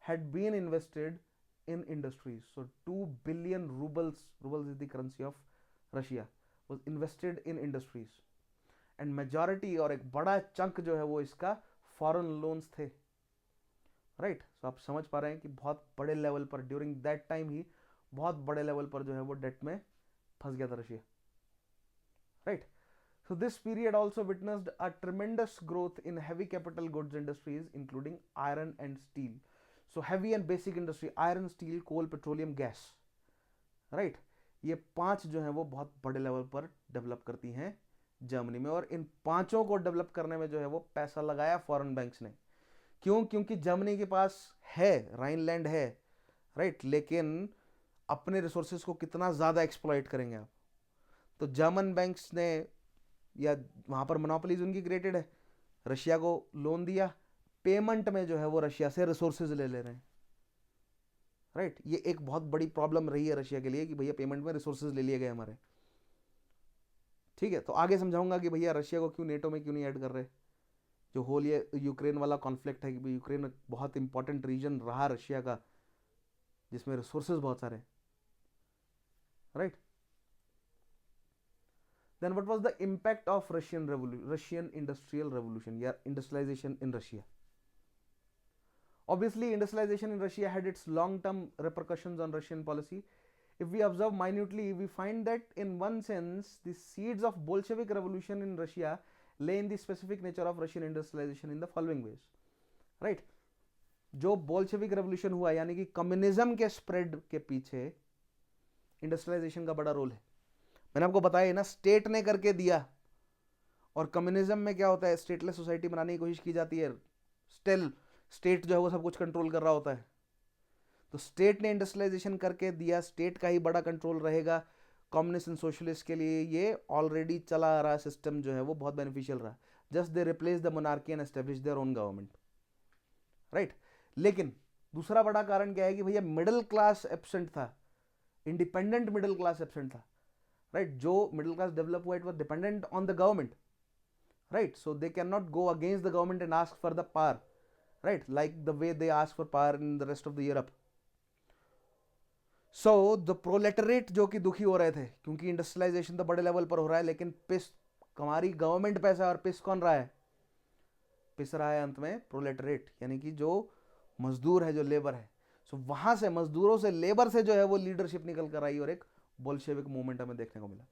had been invested in industries. So 2 billion rubles is the currency of Russia, was invested in industries. And majority और एक बड़ा चंक जो है वो इसका फॉरेन लोन्स थे, राइट। सो आप समझ पा रहे हैं कि बहुत बड़े लेवल पर ड्यूरिंग दैट टाइम ही बहुत बड़े लेवल पर जो है वो डेट में फंस गया था Russia, right. So this period also witnessed a tremendous growth in heavy capital goods industries, including iron and steel. So heavy and basic industry, iron, steel, coal, petroleum, gas, right? ये 5 जो है वो बहुत बड़े लेवल पर develop करती हैं Germany में, और इन 5 को डेवलप करने में जो है वो पैसा लगाया फॉरेन बैंक्स ने। क्यों? क्योंकि जर्मनी के पास है, राइनलैंड है, राइट, लेकिन अपने रिसोर्सेज को कितना ज़्यादा एक्सप्लॉइट करेंगे आप। तो जर्मन बैंक्स ने, या वहां पर मोनोपोलीज उनकी क्रिएटेड है, रशिया को लोन दिया, पेमेंट में जो है वो रशिया से रिसोर्सेज ले रहे हैं, राइट। ये एक बहुत बड़ी प्रॉब्लम रही है रशिया के लिए कि भैया पेमेंट में रिसोर्सेज ले लिए गए हमारे, ठीक है। तो आगे समझाऊंगा कि भैया रशिया को क्यों नेटो में क्यों नहीं ऐड कर रहे। जो होल ये यूक्रेन वाला कॉन्फ्लिक्ट है कि यूक्रेन बहुत इंपॉर्टेंट रीजन रहा रशिया का, जिसमें रिसोर्सेज बहुत सारे, right. Then what was the impact of Russian industrial revolution, yeah, industrialization in Russia? Obviously, industrialization in Russia had its long-term repercussions on Russian policy. If we observe minutely, we find that in one sense, the seeds of Bolshevik revolution in Russia lay in the specific nature of Russian industrialization in the following ways, right? जो Bolshevik revolution हुआ यानी कि communism के spread के पीछे industrialisation का बड़ा role है। मैंने आपको बताया ना, स्टेट ने करके दिया, और कम्युनिज्म में क्या होता है, स्टेटलेस सोसाइटी बनाने की कोशिश की जाती है, स्टिल स्टेट जो है वो सब कुछ कंट्रोल कर रहा होता है। तो स्टेट ने इंडस्ट्रियलाइजेशन करके दिया, स्टेट का ही बड़ा कंट्रोल रहेगा। कम्युनिस्ट एंड सोशलिस्ट के लिए ये ऑलरेडी चला आ रहा सिस्टम जो है वो बहुत बेनिफिशियल रहा। Just they replace the monarchy and establish their own government, right. लेकिन दूसरा बड़ा कारण क्या है कि भैया मिडिल क्लास एब्सेंट था, इंडिपेंडेंट मिडिल क्लास एब्सेंट था, राइट। जो मिडिल क्लास डेवलप हुआ, it was dependent on the government, right. So they can not go against the government and ask for the power, right, like the way they ask for power in the rest of the Europe. So the प्रोलेटरेट जो कि दुखी हो रहे थे, क्योंकि industrialisation तो बड़े level पर हो रहा है, लेकिन पिस हमारी गवर्नमेंट पैसा, और पिस कौन रहा है, पिस रहा है अंत में प्रोलेटरेट, यानी कि जो मजदूर है, जो लेबर है। सो वहां से मजदूरों से, लेबर से जो है वो लीडरशिप निकल कर आई और एक बोल्शेविक मूवमेंट हमें देखने को मिला।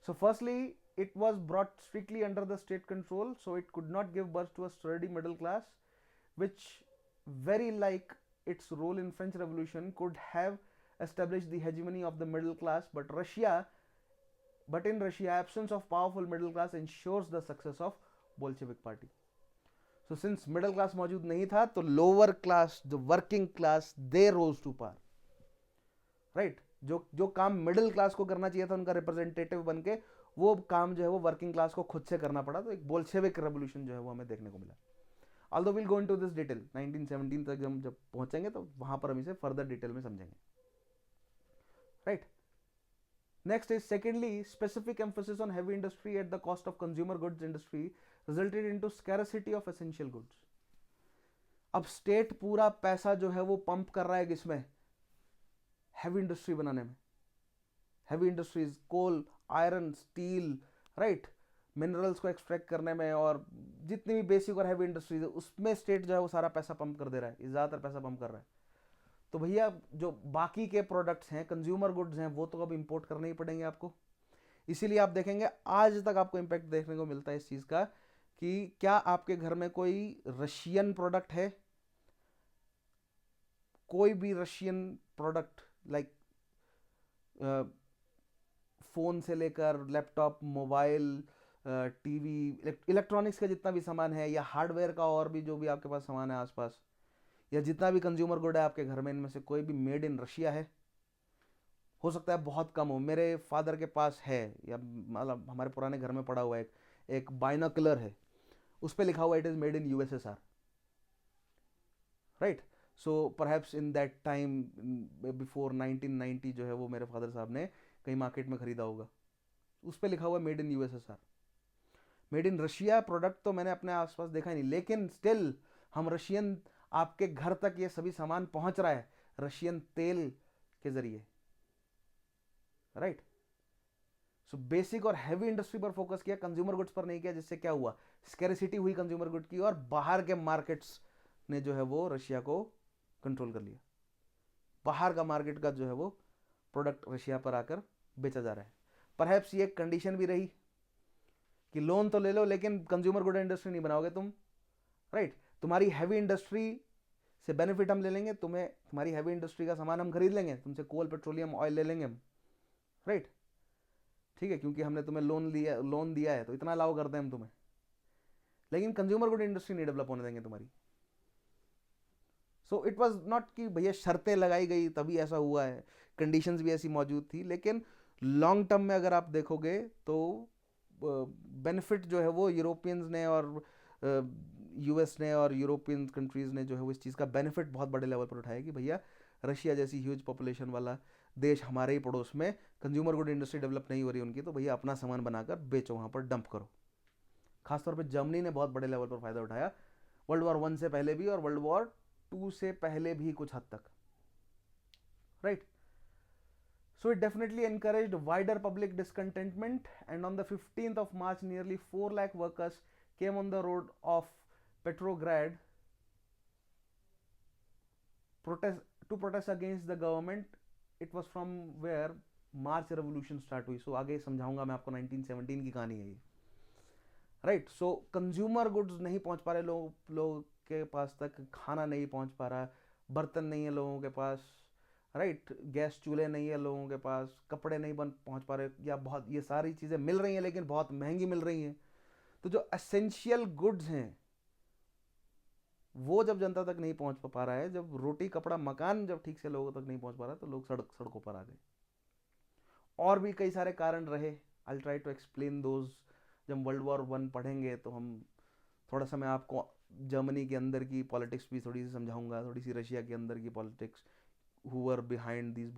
So firstly it was brought strictly under the state control, so it could not give birth to a sturdy middle class, which very like its role in French Revolution could have established the hegemony of the middle class, but in Russia absence of powerful middle class ensures the success of Bolshevik party. So since middle class मौजूद नहीं था, तो lower class, the working class, they rose to power, right? जो काम middle class को करना चाहिए था उनका रिप्रेजेंटेटिव बनके, वो काम जो है वो वर्किंग क्लास को खुद से करना पड़ा। तो एक बोल्शेविक रेवोल्यूशन जो है वो हमें देखने को मिला। Although will go into this detail 1917 तक हम जब पहुंचेंगे तो वहां पर हम इसे फर्दर डिटेल में समझेंगे, right. Next is secondly specific emphasis on heavy industry at the cost of consumer goods industry resulted into scarcity of essential goods. अब स्टेट पूरा पैसा जो है वो पंप कर रहा है किसमें, हैवी इंडस्ट्री बनाने में। हैवी इंडस्ट्रीज, कोल, आयरन, स्टील, राइट, मिनरल्स को एक्सट्रैक्ट करने में, और जितनी भी बेसिक और हैवी इंडस्ट्रीज है उसमें स्टेट जो है वो सारा पैसा पंप कर दे रहा है, ज़्यादातर पैसा पंप कर रहा है। तो भैया जो बाकी के प्रोडक्ट्स हैं, कंज्यूमर गुड्स हैं, वो तो अब इंपोर्ट करने ही पड़ेंगे आपको। इसीलिए आप देखेंगे आज तक आपको इम्पैक्ट देखने को मिलता है इस चीज़ का कि क्या आपके घर में कोई रशियन प्रोडक्ट है, कोई भी रशियन प्रोडक्ट, लाइक फ़ोन से लेकर लैपटॉप, मोबाइल, टीवी, इलेक्ट्रॉनिक्स का जितना भी सामान है, या हार्डवेयर का और भी जो भी आपके पास सामान है आसपास, या जितना भी कंज्यूमर गुड है आपके घर में, इनमें से कोई भी मेड इन रशिया है? हो सकता है बहुत कम हो, मेरे फादर के पास है, या मतलब हमारे पुराने घर में पड़ा हुआ है एक बाइनोकुलर है, उस पर लिखा हुआ it is made in USSR, right. So perhaps in that time before 1990 जो है वो मेरे फादर साहब ने कहीं मार्केट में खरीदा होगा, उस पर लिखा हुआ made in USSR. Made in Russia product तो मैंने अपने आसपास देखा ही नहीं, लेकिन स्टिल हम रशियन, आपके घर तक ये सभी सामान पहुंच रहा है रशियन तेल के जरिए, राइट। सो बेसिक और हैवी इंडस्ट्री पर फोकस किया, कंज्यूमर गुड्स पर नहीं किया, जिससे क्या हुआ, स्कैरिसिटी हुई कंज्यूमर गुड की, और बाहर के मार्केट्स ने जो है वो रशिया को कंट्रोल कर लिया, बाहर का मार्केट का जो है वो प्रोडक्ट रशिया पर आकर बेचा जा रहा है। परहैप्स ये कंडीशन भी रही कि लोन तो ले लो लेकिन कंज्यूमर गुड इंडस्ट्री नहीं बनाओगे तुम, राइट। तुम्हारी हैवी इंडस्ट्री से बेनिफिट हम ले लेंगे, तुम्हें तुम्हारी हैवी इंडस्ट्री का सामान हम खरीद लेंगे, तुमसे कोल पेट्रोलियम ऑयल ले लेंगे हम, राइट, ठीक है, क्योंकि हमने तुम्हें लोन दिया है तो इतना अलाउ करते हैं हम तुम्हें, लेकिन कंज्यूमर गुड इंडस्ट्री नहीं डेवलप होने देंगे तुम्हारी। सो इट वाज नॉट कि भैया शर्तें लगाई गई तभी ऐसा हुआ है, कंडीशंस भी ऐसी मौजूद थी, लेकिन लॉन्ग टर्म में अगर आप देखोगे तो बेनिफिट जो है वो यूरोपियंस ने और यूएस ने और यूरोपियन कंट्रीज़ ने जो है वो इस चीज़ का बेनिफिट बहुत बड़े लेवल पर उठाया कि भैया रशिया जैसी ह्यूज पॉपुलेशन वाला देश हमारे ही पड़ोस में, कंज्यूमर गुड इंडस्ट्री डेवलप नहीं हो रही उनकी, तो भैया अपना सामान बनाकर बेचो, वहाँ पर डंप करो। खासतौर पर जर्मनी ने बहुत बड़े लेवल पर फ़ायदा उठाया, वर्ल्ड वॉर 1 से पहले भी और वर्ल्ड वॉर 2 से पहले भी कुछ हद तक, right. So it definitely encouraged wider public discontentment, and on the 15th of March, nearly 4 lakh workers came on the road of Petrograd to protest against the government. It was from where March Revolution start हुई। So आगे समझाऊंगा मैं आपको, 1917 की कहानी है ये, right. सो consumer goods नहीं पहुंच पा रहे लोग के पास तक, खाना नहीं पहुंच पा रहा, बर्तन नहीं है लोगों के पास, राइट, गैस चूल्हे नहीं है लोगों के पास, कपड़े नहीं पहुंच पा रहे, या बहुत ये सारी चीज़ें मिल रही हैं लेकिन बहुत महंगी मिल रही हैं, तो जो एसेंशियल गुड्स हैं वो जब जनता तक नहीं पहुंच पा रहा है, जब रोटी कपड़ा मकान जब ठीक से लोगों तक नहीं पहुंच पा रहा, तो लोग सड़कों पर आ गए। और भी कई सारे कारण रहे, I try to explain those. जब वर्ल्ड वॉर 1 पढ़ेंगे तो हम थोड़ा सा, मैं आपको जर्मनी के अंदर की पॉलिटिक्स भी थोड़ी सी समझाऊंगा, थोड़ी सी रशिया के अंदर की politics, who were behind these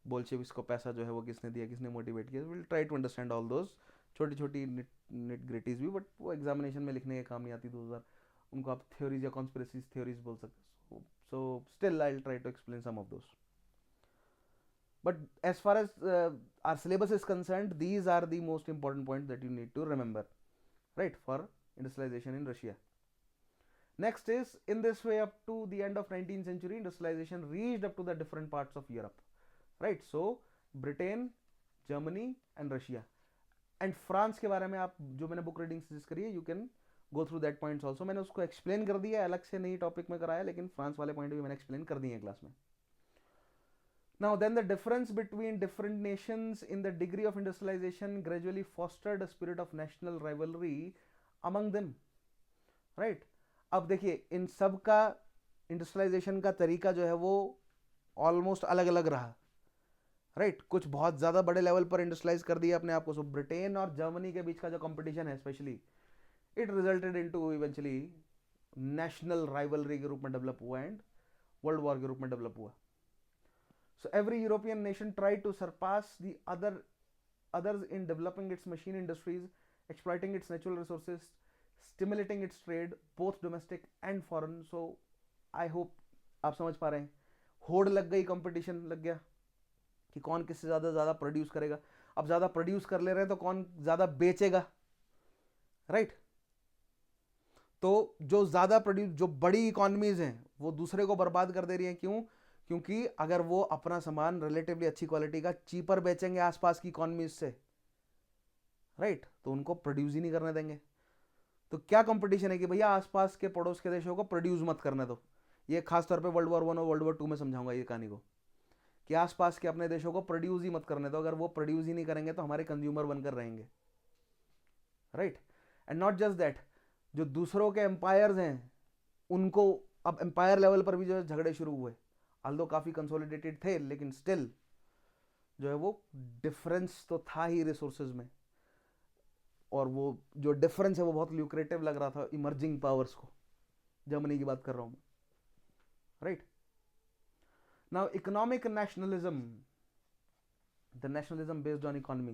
Bolsheviks को पैसा जो है वो किसने दिया, किसने मोटिवेट किया, will try to understand all those छोटी छोटी निट ग्रिटीज भी, बट वो एग्जामिनेशन में लिखने के काम नहीं आती 2000, उनको आप थ्योरीज या कॉन्स्पिरेसी थ्योरीज बोल सकते हो। So still I will try to explain some of those, but as far as our syllabus is concerned, these are the most important points that you need to remember, right, for industrialization in Russia. Next is, in this way up to the end of 19th century, industrialization reached up to the different parts of Europe, right? So Britain, Germany and Russia and France के बारे में आप जो मैंने book reading suggest करी है, you can go through that points also, मैंने उसको एक्सप्लेन कर दिया, अलग से नई टॉपिक में कराया, लेकिन फ्रांस वाले पॉइंट भी मैंने एक्सप्लेन कर दिए हैं क्लास में। Now then, the difference between different nations in the degree of industrialization gradually fostered a spirit of national rivalry among them, right? अब देखिए, इन सब का इंडस्ट्रियलाइजेशन का तरीका जो है वो ऑलमोस्ट अलग अलग रहा, राइट। कुछ बहुत ज़्यादा बड़े लेवल पर इंडस्ट्रियलाइज कर दिया अपने आप को। सो ब्रिटेन और जर्मनी के बीच का जो कंपटीशन है specially, it resulted into eventually national rivalry के रूप में डेवलप हुआ एंड वर्ल्ड वॉर के रूप में डेवलप हुआ। So every European nation tried to surpass the others in developing its machine industries, exploiting its natural resources, stimulating its trade both domestic and foreign. So I hope आप समझ पा रहे हैं, होड़ लग गई, कंपटीशन लग गया कि कौन किससे ज़्यादा प्रोड्यूस करेगा। अब ज़्यादा प्रोड्यूस कर ले रहे हैं तो कौन ज़्यादा बेचेगा, राइट। तो जो ज़्यादा प्रोड्यूस, जो बड़ी इकोनॉमीज हैं वो दूसरे को बर्बाद कर दे रही हैं, क्यों? क्योंकि अगर वो अपना सामान रिलेटिवली अच्छी क्वालिटी का चीपर बेचेंगे आसपास की इकोनॉमीज से, राइट, तो उनको प्रोड्यूस ही नहीं करने देंगे। तो क्या कंपटीशन है कि भैया आसपास के पड़ोस के देशों को प्रोड्यूस मत करने दो। ये खासतौर पे वर्ल्ड वॉर 1 और वर्ल्ड वॉर 2 में समझाऊंगा ये कहानी को, कि आसपास के अपने देशों को प्रोड्यूस ही मत करने दो। अगर वो प्रोड्यूस ही नहीं करेंगे तो हमारे कंज्यूमर बनकर रहेंगे, right. And not just that, जो दूसरों के एम्पायर्स हैं उनको अब एम्पायर लेवल पर भी जो है झगड़े शुरू हुए, आल्दो काफ़ी कंसोलिडेटेड थे, लेकिन स्टिल जो है वो डिफरेंस तो था ही रिसोर्सेज में, और वो जो डिफरेंस है वो बहुत ल्यूक्रेटिव लग रहा था इमर्जिंग पावर्स को। जर्मनी की बात कर रहा हूं मैं, right. Now economic nationalism, the nationalism based on economy,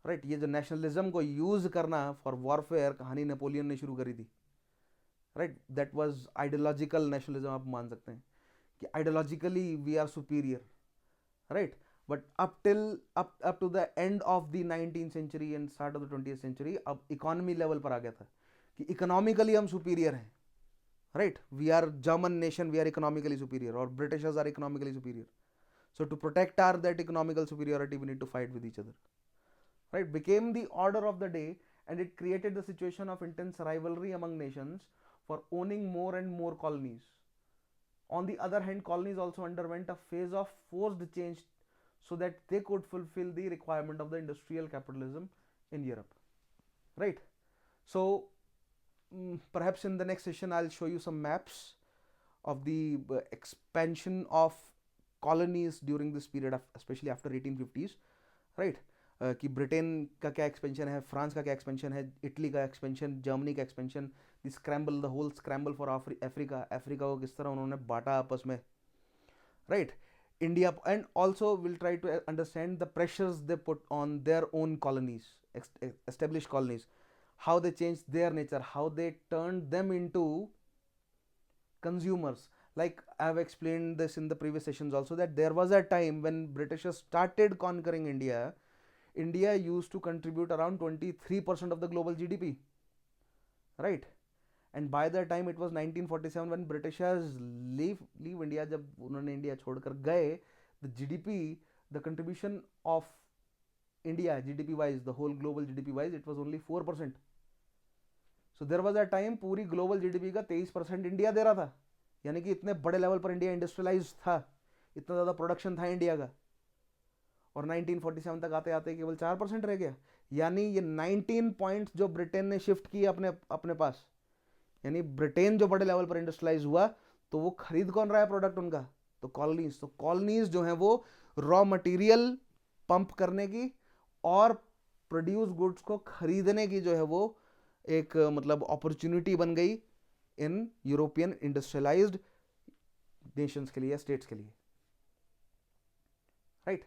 right. ये जो नेशनलिज्म को यूज करना फॉर वॉरफेयर कहानी नेपोलियन ने शुरू करी थी, right. That was ideological nationalism, आप मान सकते हैं कि ideologically we are superior, right. But up to the end of the 19th century and start of the 20th century, अब इकोनॉमी लेवल पर आ गया था कि इकोनॉमिकली हम सुपीरियर हैं, right. We are German nation, we are economically superior, और Britishers are economically superior. So to protect our that economical superiority, we need to fight with each other, right? Became the order of the day, and it created the situation of intense rivalry among nations for owning more and more colonies. On the other hand, colonies also underwent a phase of forced change so that they could fulfill the requirement of the industrial capitalism in Europe, right? So perhaps in the next session I'll show you some maps of the expansion of colonies during this period of, especially after 1850s, right? कि Britain का क्या expansion है, France का क्या expansion है, Italy का expansion, Germany का expansion, the scramble, the whole scramble for Africa, Africa को किस तरह उन्होंने बांटा आपस में, right. India, and also will try to understand the pressures they put on their own colonies, establish colonies, how they changed their nature, how they turned them into consumers. Like I have explained this in the previous sessions also, that there was a time when Britishers started conquering India, India used to contribute around 23% of the global GDP, right? And by the time it was 1947 when Britishers leave India, जब उन्होंने India छोड़कर गए, the GDP, the contribution of India GDP wise, the whole global GDP wise, it was only 4%. So there was a time पूरी global GDP का 23% India दे रहा था, यानी कि इतने बड़े लेवल पर इंडिया इंडस्ट्रियलाइज था, इतना ज़्यादा प्रोडक्शन था इंडिया का, और 1947 तक आते आते केवल 4% रह गया। यानी ये 19 पॉइंट्स जो ब्रिटेन ने शिफ्ट किए अपने पास, यानी ब्रिटेन जो बड़े लेवल पर इंडस्ट्रियलाइज हुआ, तो वो खरीद कौन रहा है प्रोडक्ट उनका? तो कॉलोनीज। तो कॉलोनीज जो है वो रॉ मटेरियल पंप करने की और प्रोड्यूस गुड्स को खरीदने की जो है वो एक मतलब अपॉर्चुनिटी बन गई इन यूरोपियन इंडस्ट्रियलाइज्ड नेशंस के लिए, स्टेट्स के लिए, right.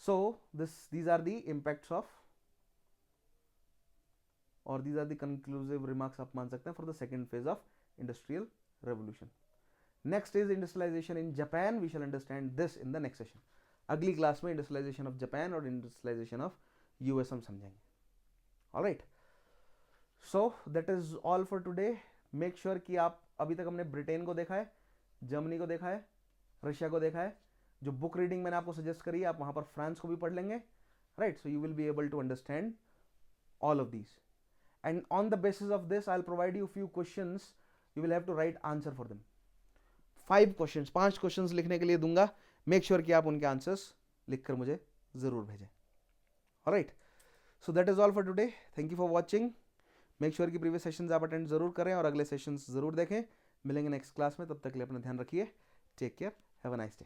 So these are the impacts of, और these are the conclusive remarks आप मान सकते हैं for the second phase of industrial revolution. Next is industrialisation in Japan, we shall understand this in the next session. अगली class में industrialisation of Japan और industrialisation of US हम समझेंगे, alright. So that is all for today. Make sure कि आप, अभी तक हमने ब्रिटेन को देखा है, जर्मनी को देखा है, रशिया को देखा है। जो बुक रीडिंग मैंने आपको सजेस्ट करी है, आप वहां पर फ्रांस को भी पढ़ लेंगे, right. So you will be able to understand all of these, and on the basis of this I'll provide you few questions, you will have to write answer for them. 5 questions, 5 questions लिखने के लिए दूंगा, make sure कि आप उनके answers लिखकर मुझे जरूर भेजें, alright. So that is all for today, thank you for watching. Make sure कि प्रीवियस सेशंस आप अटेंड जरूर करें और अगले सेशंस जरूर देखें। मिलेंगे नेक्स्ट क्लास में, तब तक के लिए अपना ध्यान रखिए, take care, have a nice day.